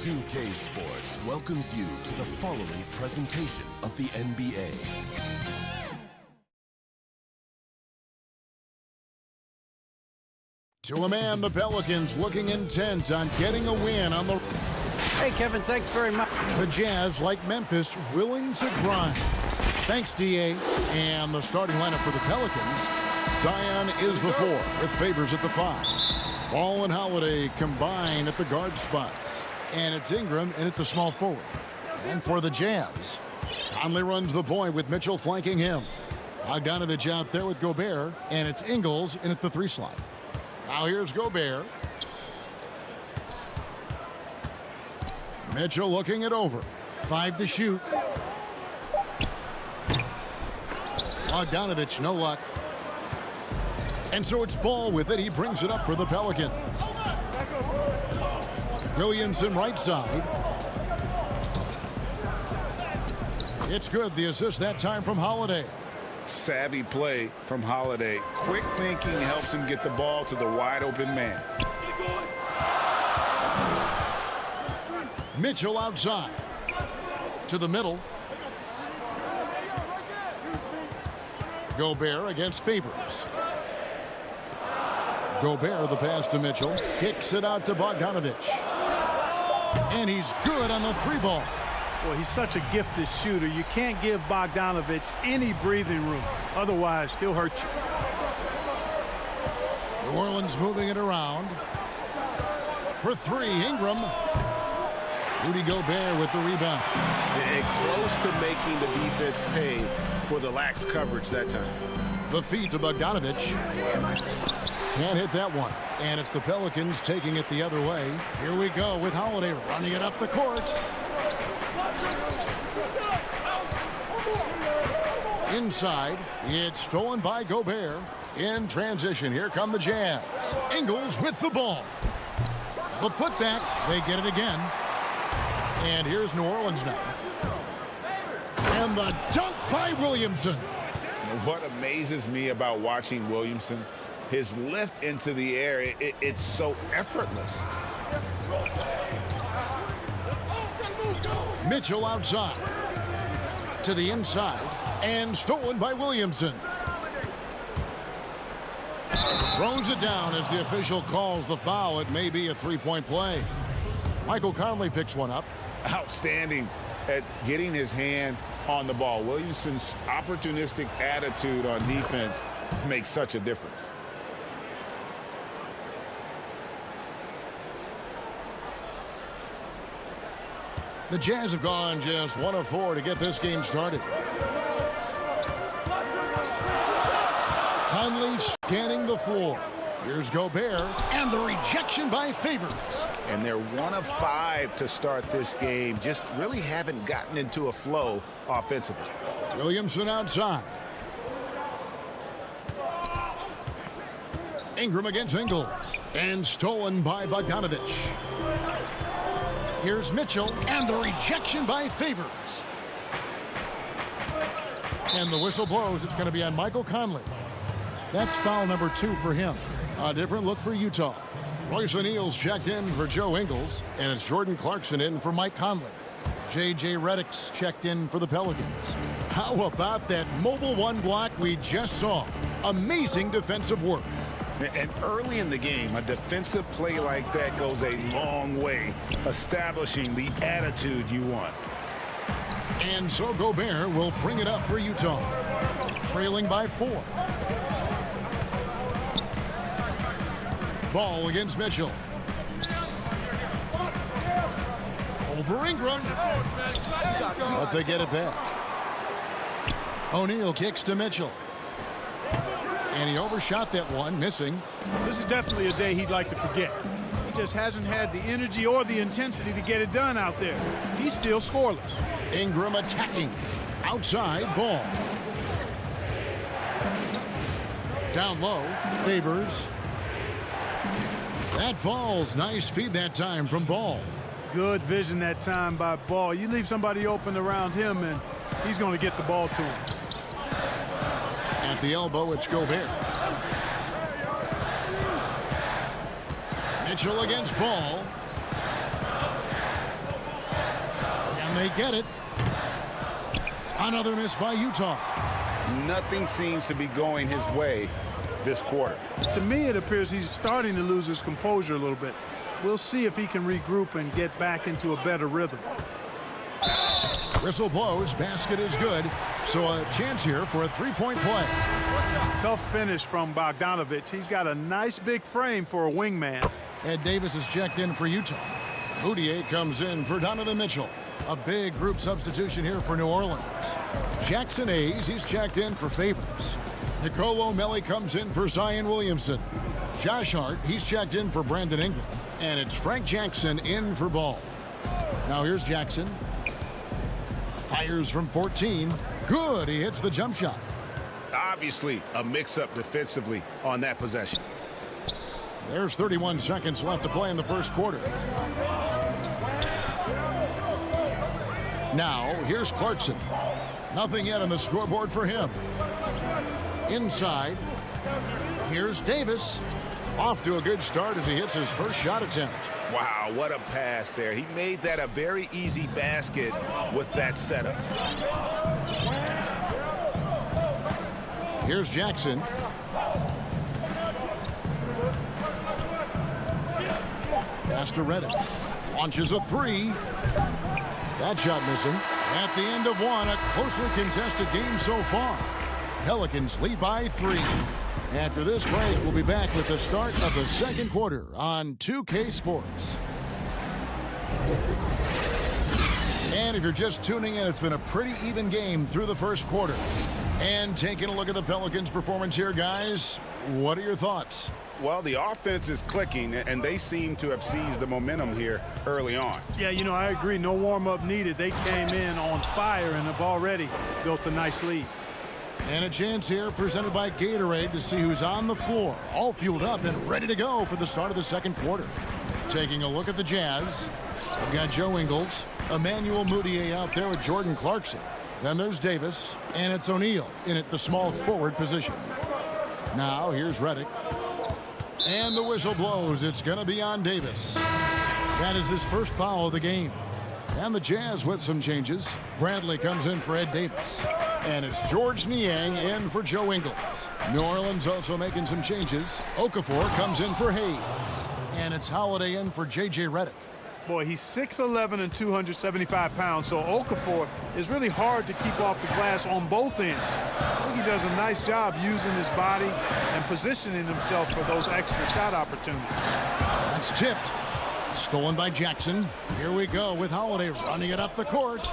2K Sports welcomes you to the following presentation of the NBA. To a man, the Pelicans looking intent on getting a win on the... Hey, Kevin, thanks very much. The Jazz, like Memphis, willing to grind. Thanks, D.A. And the starting lineup for the Pelicans. Zion is the 4 with Favors at the 5. Ball and Holiday combine at the guard spots. And it's Ingram in at the small forward. And for the Jazz, Conley runs the point with Mitchell flanking him. Bogdanovich out there with Gobert. And it's Ingles in at the 3 slot. Now here's Gobert. Mitchell looking it over. 5 to shoot. Bogdanovich, no luck. And so it's Ball with it. He brings it up for the Pelicans. Williamson right side. It's good. The assist that time from Holiday. Savvy play from Holiday. Quick thinking helps him get the ball to the wide open man. Mitchell outside. To the middle. Gobert against Favors. Gobert, the pass to Mitchell. Kicks it out to Bogdanovich. And he's good on the 3 ball. Boy, he's such a gifted shooter. You can't give Bogdanovich any breathing room. Otherwise, he'll hurt you. New Orleans moving it around. For 3, Ingram. Rudy Gobert with the rebound. And close to making the defense pay for the lax coverage that time. The feed to Bogdanovich. Can't hit that one. And it's the Pelicans taking it the other way. Here we go with Holiday running it up the court. Inside, it's stolen by Gobert. In transition, here come the Jazz. Ingles with the ball. The putback, they get it again. And here's New Orleans now. And the dunk by Williamson. What amazes me about watching Williamson, his lift into the air, it's so effortless. Mitchell outside. To the inside. And stolen by Williamson. Throws it down as the official calls the foul. It may be a 3-point play. Michael Conley picks one up. Outstanding at getting his hand on the ball. Williamson's opportunistic attitude on defense makes such a difference. The Jazz have gone just 1 of 4 to get this game started. Conley scanning the floor. Here's Gobert, and the rejection by Favors. And they're 1 of 5 to start this game. Just really haven't gotten into a flow offensively. Williamson outside. Ingram against Ingles. And stolen by Bogdanovich. Here's Mitchell, and the rejection by Favors. And the whistle blows. It's going to be on Michael Conley. That's foul number 2 for him. A different look for Utah. Royce O'Neal's checked in for Joe Ingles, and it's Jordan Clarkson in for Mike Conley. J.J. Redick's checked in for the Pelicans. How about that mobile 1 block we just saw? Amazing defensive work. And early in the game, a defensive play like that goes a long way, establishing the attitude you want. And so Gobert will bring it up for Utah. Trailing by 4. Ball against Mitchell. Over Ingram. But they get it back. O'Neal kicks to Mitchell. And he overshot that one, missing. This is definitely a day he'd like to forget. He just hasn't had the energy or the intensity to get it done out there. He's still scoreless. Ingram attacking. Outside, Ball. Down low, Favors. That falls. Nice feed that time from Ball. Good vision that time by Ball. You leave somebody open around him, and he's going to get the ball to him. At the elbow, it's Gobert. Mitchell against Ball. They get it. Another miss by Utah. Nothing seems to be going his way this quarter. To me, it appears he's starting to lose his composure a little bit. We'll see if he can regroup and get back into a better rhythm. Whistle blows. Basket is good. So a chance here for a three-point play. Tough finish from Bogdanovich. He's got a nice big frame for a wingman. Ed Davis is checked in for Utah. Moutier comes in for Donovan Mitchell. A big group substitution here for New Orleans. Jackson Hayes, he's checked in for Favors. Nicolo Melli comes in for Zion Williamson. Josh Hart, he's checked in for Brandon Ingram. And it's Frank Jackson in for Ball. Now here's Jackson. Fires from 14. Good, he hits the jump shot. Obviously, a mix-up defensively on that possession. There's 31 seconds left to play in the first quarter. Now, here's Clarkson. Nothing yet on the scoreboard for him. Inside, here's Davis. Off to a good start as he hits his first shot attempt. Wow, what a pass there. He made that a very easy basket with that setup. Here's Jackson. Pass to Reddick. Launches a three. That shot missing. At the end of one, a closely contested game so far. Pelicans lead by 3. After this break, we'll be back with the start of the second quarter on 2K Sports. And if you're just tuning in, it's been a pretty even game through the first quarter. And taking a look at the Pelicans' performance here, guys, what are your thoughts? Well, the offense is clicking, and they seem to have seized the momentum here early on. Yeah, you know, I agree. No warm-up needed. They came in on fire and have already built a nice lead. And a chance here presented by Gatorade to see who's on the floor, all fueled up and ready to go for the start of the second quarter. Taking a look at the Jazz, we've got Joe Ingles, Emmanuel Moutier out there with Jordan Clarkson. Then there's Davis, and it's O'Neal in at the small forward position. Now here's Reddick. And the whistle blows. It's going to be on Davis. That is his first foul of the game. And the Jazz with some changes. Bradley comes in for Ed Davis. And it's George Niang in for Joe Ingles. New Orleans also making some changes. Okafor comes in for Hayes. And it's Holiday in for J.J. Redick. Boy, he's 6'11" and 275 pounds, so Okafor is really hard to keep off the glass on both ends. I think he does a nice job using his body and positioning himself for those extra shot opportunities. That's tipped. Stolen by Jackson. Here we go with Holiday running it up the court.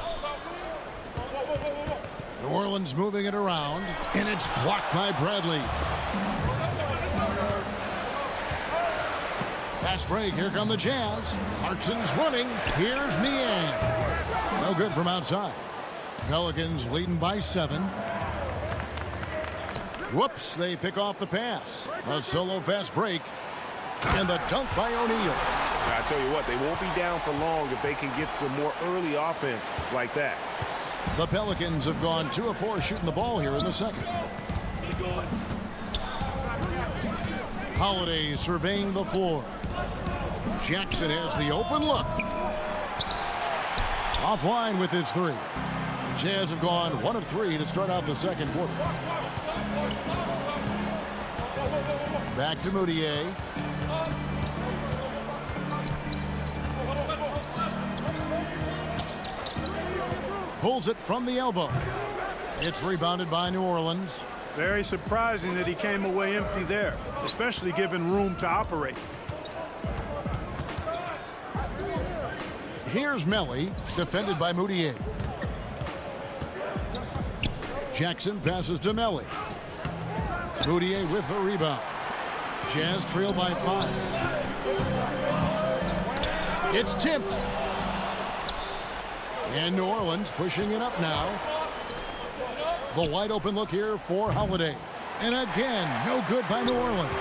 New Orleans moving it around, and it's blocked by Bradley. Fast break. Here come the Jazz. Clarkson's running. Here's Niang. No good from outside. Pelicans leading by 7. Whoops, they pick off the pass. A solo fast break. And the dunk by O'Neal. I tell you what, they won't be down for long if they can get some more early offense like that. The Pelicans have gone 2 of 4 shooting the ball here in the second. Holiday surveying the floor. Jackson has the open look. Offline with his 3. The Jazz have gone 1 of 3 to start out the second quarter. Back to Moutier. Pulls it from the elbow. It's rebounded by New Orleans. Very surprising that he came away empty there, especially given room to operate. Here's Melli, defended by Moutier. Jackson passes to Melli. Moutier with the rebound. Jazz trail by 5. It's tipped. And New Orleans pushing it up now. The wide open look here for Holiday. And again, no good by New Orleans.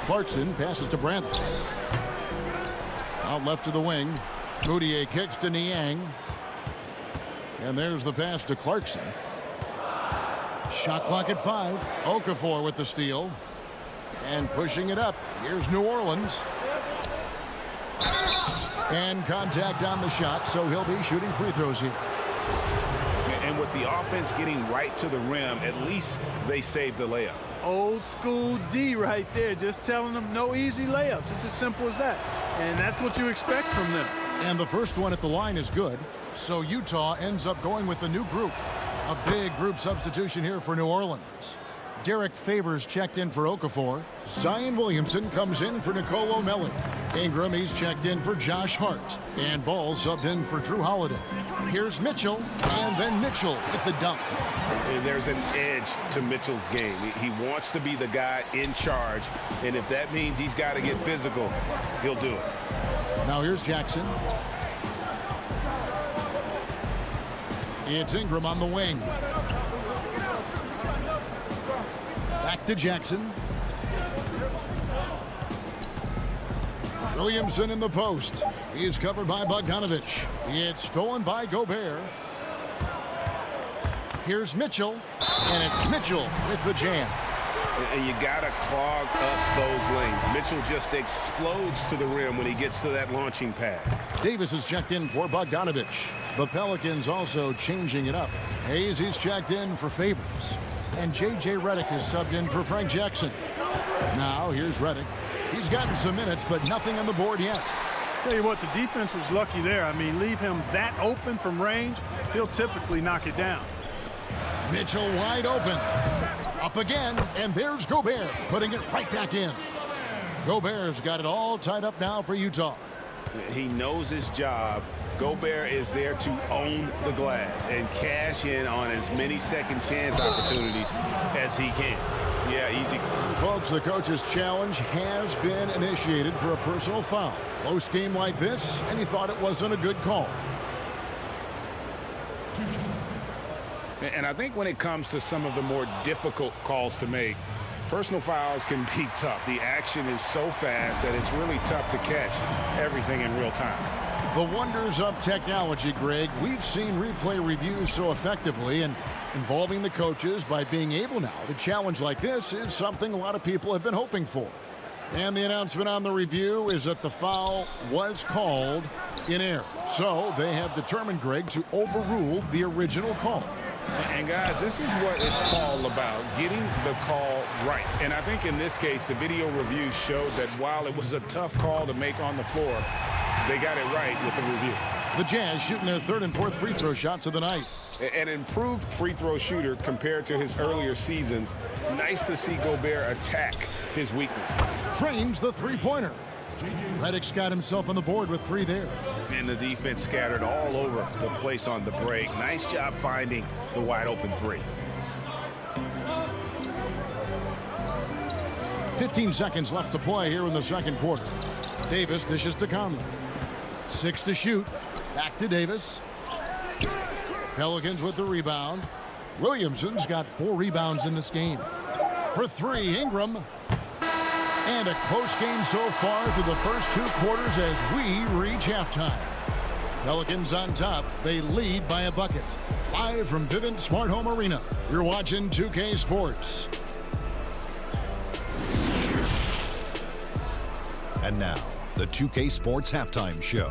Clarkson passes to Bradley. Out left to the wing. Moutier kicks to Niang. And there's the pass to Clarkson. Shot clock at 5. Okafor with the steal. And pushing it up. Here's New Orleans. And contact on the shot, so he'll be shooting free throws here. And with the offense getting right to the rim, at least they saved the layup. Old school D right there, just telling them no easy layups. It's as simple as that. And that's what you expect from them. And the first one at the line is good. So Utah ends up going with the new group. A big group substitution here for New Orleans. Derek Favors checked in for Okafor. Zion Williamson comes in for Nicolo Melli. Ingram, he's checked in for Josh Hart. And Ball subbed in for Drew Holiday. Here's Mitchell, and then Mitchell with the dunk. And there's an edge to Mitchell's game. He wants to be the guy in charge, and if that means he's got to get physical, he'll do it. Now here's Jackson. It's Ingram on the wing. Back to Jackson. Williamson in the post. He's covered by Bogdanovich. It's stolen by Gobert. Here's Mitchell, and it's Mitchell with the jam. And you got to clog up those lanes. Mitchell just explodes to the rim when he gets to that launching pad. Davis is checked in for Bogdanovich. The Pelicans also changing it up. Hayes, he's checked in for Favors. And J.J. Redick is subbed in for Frank Jackson. Now, here's Redick. He's gotten some minutes, but nothing on the board yet. Tell you what, the defense was lucky there. I mean, leave him that open from range, he'll typically knock it down. Mitchell wide open. Up again, and there's Gobert, putting it right back in. Gobert's got it all tied up now for Utah. He knows his job. Gobert is there to own the glass and cash in on as many second chance opportunities as he can. Yeah, easy. Folks, the coach's challenge has been initiated for a personal foul. Close game like this, and he thought it wasn't a good call. And I think when it comes to some of the more difficult calls to make, personal fouls can be tough. The action is so fast that it's really tough to catch everything in real time. The wonders of technology, Greg. We've seen replay reviews so effectively, and involving the coaches by being able now to challenge like this is something a lot of people have been hoping for. And the announcement on the review is that the foul was called in error. So they have determined, Greg, to overrule the original call. And guys, this is what it's all about, getting the call right. And I think in this case, the video review showed that while it was a tough call to make on the floor, they got it right with the review. The Jazz shooting their third and fourth free throw shots of the night. An improved free throw shooter compared to his earlier seasons. Nice to see Gobert attack his weakness. Trains the three-pointer. Redick's got himself on the board with three there. And the defense scattered all over the place on the break. Nice job finding the wide open three. 15 seconds left to play here in the second quarter. Davis dishes to Conley. 6 to shoot. Back to Davis. Pelicans with the rebound. Williamson's got 4 rebounds in this game. For 3, Ingram. And a close game so far through the first 2 quarters as we reach halftime. Pelicans on top. They lead by a bucket. Live from Vivint Smart Home Arena. You're watching 2K Sports. And now, the 2K Sports Halftime Show.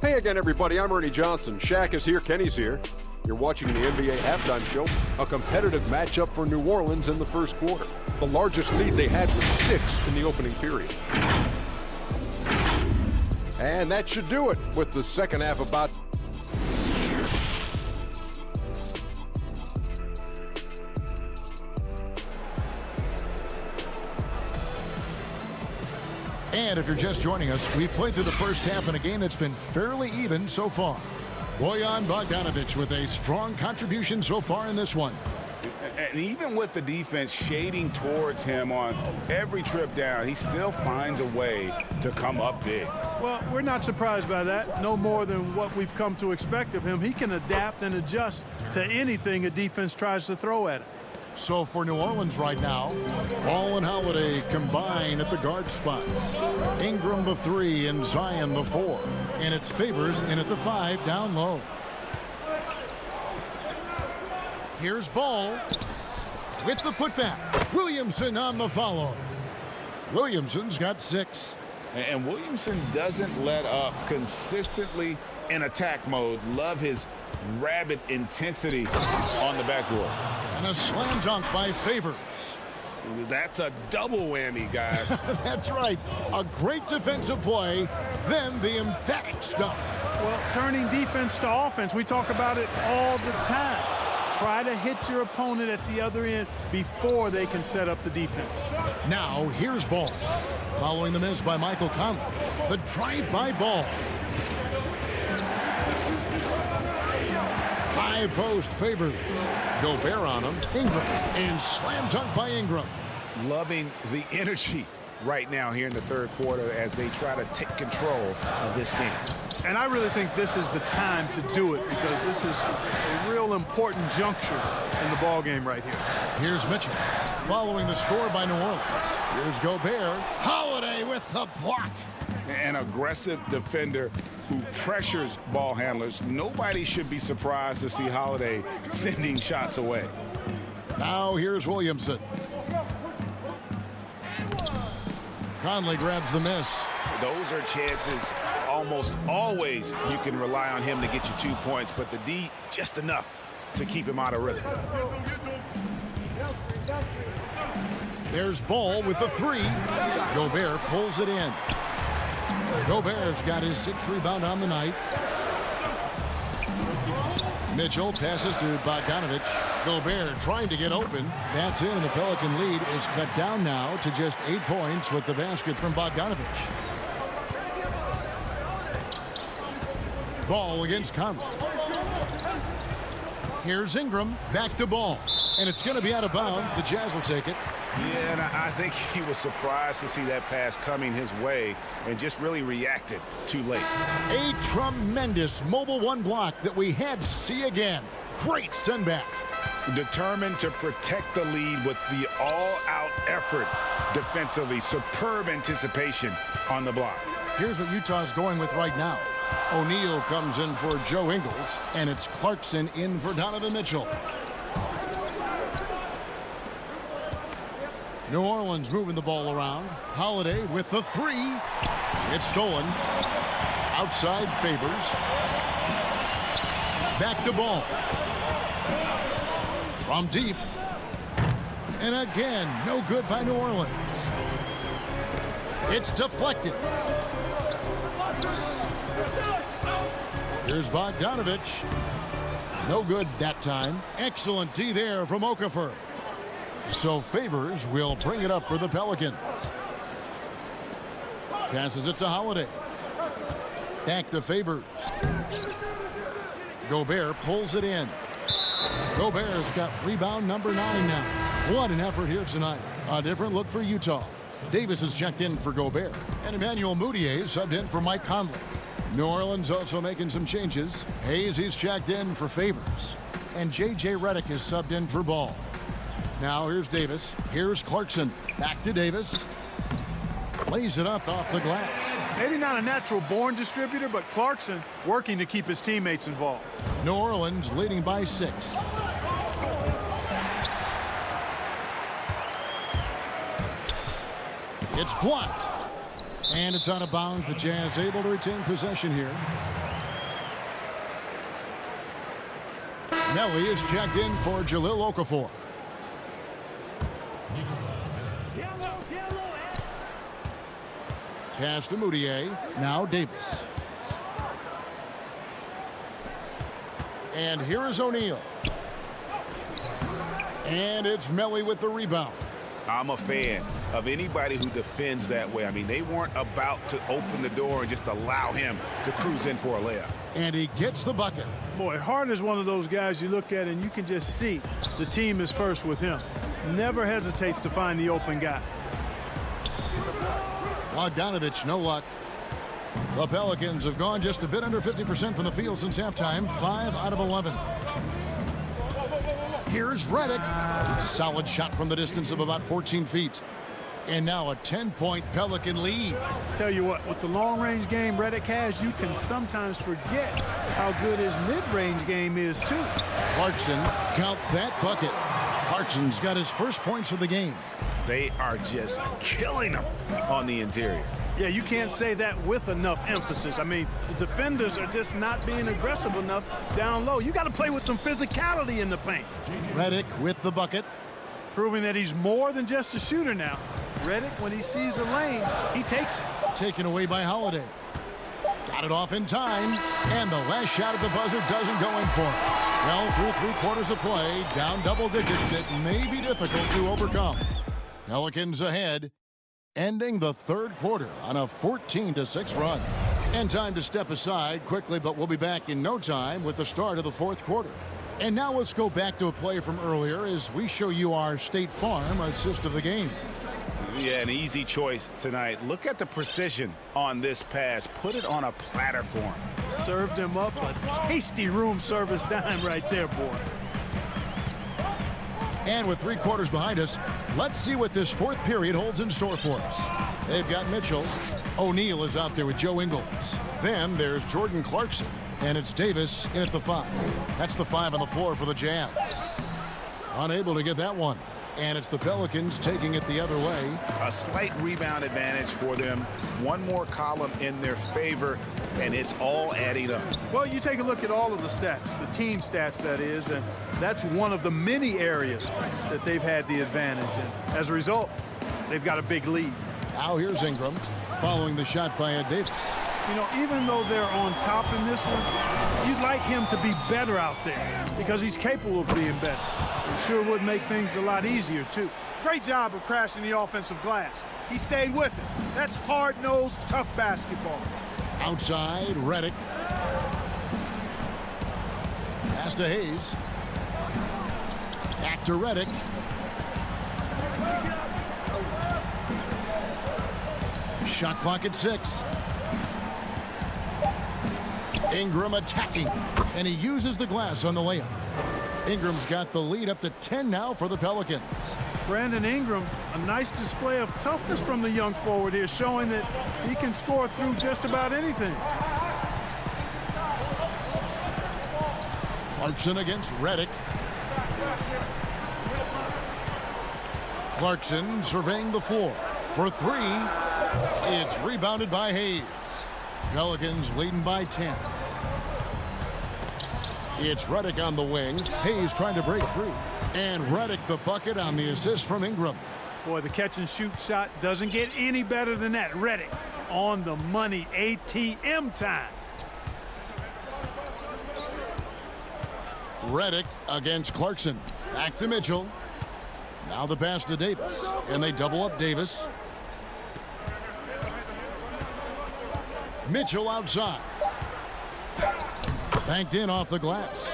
Hey again, everybody. I'm Ernie Johnson. Shaq is here. Kenny's here. You're watching the NBA Halftime Show, a competitive matchup for New Orleans in the first quarter. The largest lead they had was 6 in the opening period. And that should do it with the second half about. And if you're just joining us, we've played through the first half in a game that's been fairly even so far. Bojan Bogdanovich with a strong contribution so far in this one. And even with the defense shading towards him on every trip down, he still finds a way to come up big. Well, we're not surprised by that. No more than what we've come to expect of him. He can adapt and adjust to anything a defense tries to throw at him. So for New Orleans right now, Ball and Holiday combine at the guard spots. Ingram the 3 and Zion the 4. And it's Favors in at the 5 down low. Here's Ball with the putback. Williamson on the follow. Williamson's got 6. And Williamson doesn't let up, consistently in attack mode. Love his rabid intensity on the backboard. And a slam dunk by Favors. That's a double whammy, guys. That's right. A great defensive play, then the emphatic stuff. Well, turning defense to offense, we talk about it all the time. Try to hit your opponent at the other end before they can set up the defense. Now, here's Ball. Following the miss by Michael Conley. The drive-by Ball. High post Favors. Gobert on him. Ingram. And slam dunk by Ingram. Loving the energy right now here in the third quarter as they try to take control of this game. And I really think this is the time to do it because this is a real important juncture in the ball game right here. Here's Mitchell following the score by New Orleans. Here's Gobert. Holiday with the block. An aggressive defender who pressures ball handlers. Nobody should be surprised to see Holiday sending shots away. Now here's Williamson. Conley grabs the miss. Those are chances almost always you can rely on him to get you 2 points, but the D just enough to keep him out of rhythm. There's Ball with the three. Gobert pulls it in. Gobert's got his 6th rebound on the night. Mitchell passes to Bogdanovich. Gobert trying to get open. That's in, and the Pelican lead is cut down now to just 8 points with the basket from Bogdanovich. Ball against Conley. Here's Ingram. Back to Ball. And it's going to be out of bounds. The Jazz will take it. Yeah, and I think he was surprised to see that pass coming his way and just really reacted too late. A tremendous mobile one block that we had to see again. Great send back. Determined to protect the lead with the all-out effort defensively. Superb anticipation on the block. Here's what Utah's going with right now. O'Neal comes in for Joe Ingles, and it's Clarkson in for Donovan Mitchell. New Orleans moving the ball around. Holiday with the three. It's stolen. Outside Favors. Back to Ball. From deep. And again, no good by New Orleans. It's deflected. Here's Bogdanovich. No good that time. Excellent D there from Okafor. So Favors will bring it up for the Pelicans. Passes it to Holiday. Back to Favors. Gobert pulls it in. Gobert's got rebound number 9 now. What an effort here tonight. A different look for Utah. Davis is checked in for Gobert. And Emmanuel Mudiay subbed in for Mike Conley. New Orleans also making some changes. Hayes, he's checked in for Favors. And J.J. Redick is subbed in for Ball. Now here's Davis. Here's Clarkson. Back to Davis. Lays it up off the glass. Maybe not a natural born distributor, but Clarkson working to keep his teammates involved. New Orleans leading by 6. It's blocked. And it's out of bounds. The Jazz able to retain possession here. Nelly is checked in for Jahlil Okafor. Pass to Mudiay. Now Davis. And here is O'Neal. And it's Melly with the rebound. I'm a fan of anybody who defends that way. I mean, they weren't about to open the door and just allow him to cruise in for a layup. And he gets the bucket. Boy, Hart is one of those guys you look at and you can just see the team is first with him. Never hesitates to find the open guy. Bogdanovich, no luck. The Pelicans have gone just a bit under 50% from the field since halftime. 5 out of 11. Here's Redick. Solid shot from the distance of about 14 feet. And now a 10-point Pelican lead. Tell you what, with the long-range game Redick has, you can sometimes forget how good his mid-range game is, too. Clarkson, count that bucket. Clarkson's got his first points of the game. They are just killing him on the interior. Yeah, you can't say that with enough emphasis. I mean, the defenders are just not being aggressive enough down low. You got to play with some physicality in the paint. Redick with the bucket. Proving that he's more than just a shooter now. Redick, when he sees a lane, he takes it. Taken away by Holiday. Got it off in time, and the last shot at the buzzer doesn't go in for it. Well, through 3 quarters of play, down double digits, it may be difficult to overcome. Pelicans ahead, ending the 3rd quarter on a 14-6 run. And time to step aside quickly, but we'll be back in no time with the start of the 4th quarter. And now let's go back to a play from earlier as we show you our State Farm assist of the game. Yeah, an easy choice tonight. Look at the precision on this pass. Put it on a platter for him. Served him up a tasty room service dime right there, boy. And with 3 quarters behind us, let's see what this 4th period holds in store for us. They've got Mitchell. O'Neal is out there with Joe Ingles. Then there's Jordan Clarkson. And it's Davis in at the 5. That's the 5 on the floor for the Jazz. Unable to get that one. And it's the Pelicans taking it the other way. A slight rebound advantage for them. One more column in their favor, and it's all adding up. Well, you take a look at all of the stats, the team stats, that is, and that's one of the many areas that they've had the advantage. And as a result, they've got a big lead. Now here's Ingram following the shot by Davis. You know, even though they're on top in this one, you'd like him to be better out there because he's capable of being better. It sure would make things a lot easier, too. Great job of crashing the offensive glass. He stayed with it. That's hard-nosed, tough basketball. Outside, Redick. Pass to Hayes. Back to Redick. Shot clock at 6. Ingram attacking, and he uses the glass on the layup. Ingram's got the lead up to 10 now for the Pelicans. Brandon Ingram, a nice display of toughness from the young forward here, showing that he can score through just about anything. Clarkson against Redick. Clarkson surveying the floor for 3. It's rebounded by Hayes. Pelicans leading by 10. It's Redick on the wing. Hayes trying to break free. And Redick the bucket on the assist from Ingram. Boy, the catch and shoot shot doesn't get any better than that. Redick on the money, ATM time. Redick against Clarkson. Back to Mitchell. Now the pass to Davis. And they double up Davis. Mitchell outside. Banked in off the glass.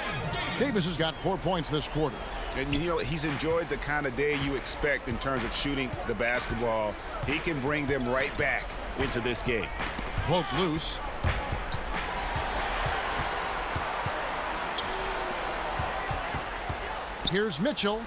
Davis has got 4 points this quarter. And, you know, he's enjoyed the kind of day you expect in terms of shooting the basketball. He can bring them right back into this game. Poke loose. Here's Mitchell,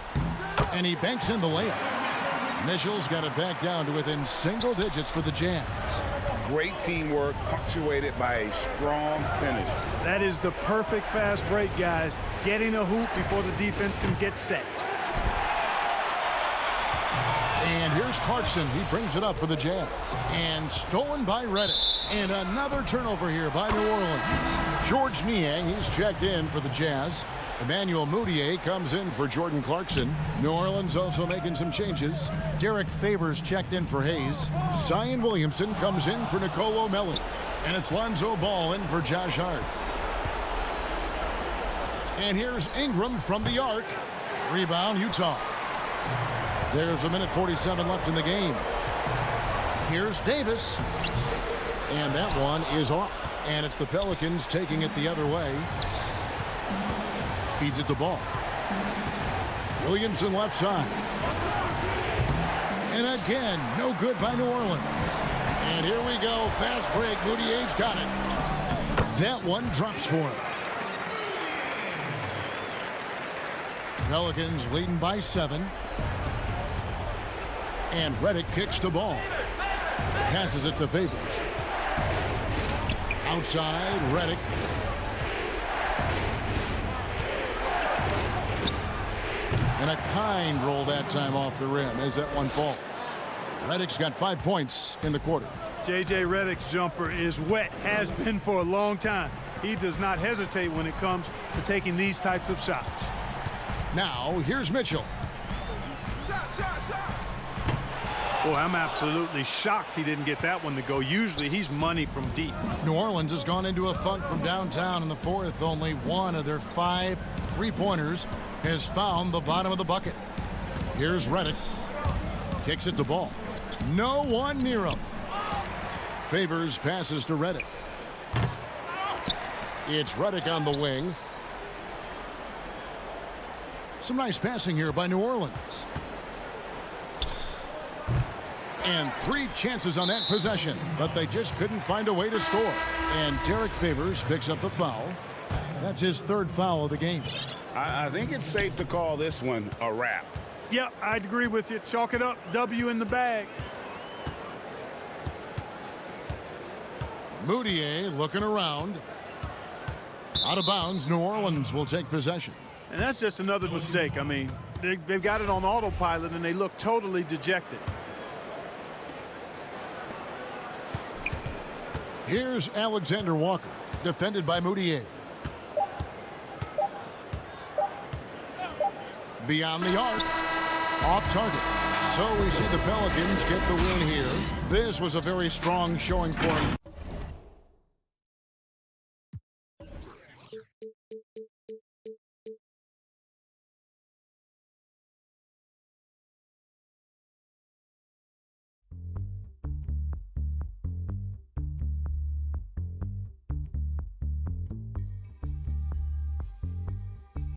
and he banks in the layup. Mitchell's got it back down to within single digits for the Jazz. Great teamwork, punctuated by a strong finish. That is the perfect fast break, guys. Getting a hoop before the defense can get set. And here's Clarkson. He brings it up for the Jazz. And stolen by Redick. And another turnover here by New Orleans. George Niang, he's checked in for the Jazz. Emmanuel Mudiay comes in for Jordan Clarkson. New Orleans also making some changes. Derek Favors checked in for Hayes. Zion Williamson comes in for Nicolo Melli. And it's Lonzo Ball in for Josh Hart. And here's Ingram from the arc. Rebound, Utah. There's a minute 47 left in the game. Here's Davis. And that one is off. And it's the Pelicans taking it the other way. Feeds it to Ball. Williamson left side. And again, no good by New Orleans. And here we go. Fast break. Mudiay's got it. That one drops for him. Pelicans leading by 7. And Redick kicks the ball. Passes it to Favors. Outside, Redick. And a kind roll that time off the rim as that one falls. Redick's got 5 points in the quarter. J.J. Redick's jumper is wet, has been for a long time. He does not hesitate when it comes to taking these types of shots. Now, here's Mitchell. Boy, I'm absolutely shocked he didn't get that one to go. Usually he's money from deep. New Orleans has gone into a funk from downtown in the fourth. Only one of their 5 3-pointers has found the bottom of the bucket. Here's Redick. Kicks it to Ball. No one near him. Favors passes to Redick. It's Redick on the wing. Some nice passing here by New Orleans. And 3 chances on that possession, but they just couldn't find a way to score. And Derek Favors picks up the foul. That's his 3rd foul of the game. I think it's safe to call this one a wrap. Yep, I'd agree with you. Chalk it up. W in the bag. Moutier looking around. Out of bounds, New Orleans will take possession. And that's just another mistake. I mean, they've got it on autopilot, and they look totally dejected. Here's Alexander Walker, defended by Moutier. Beyond the arc, off target. So we see the Pelicans get the win here. This was a very strong showing for them.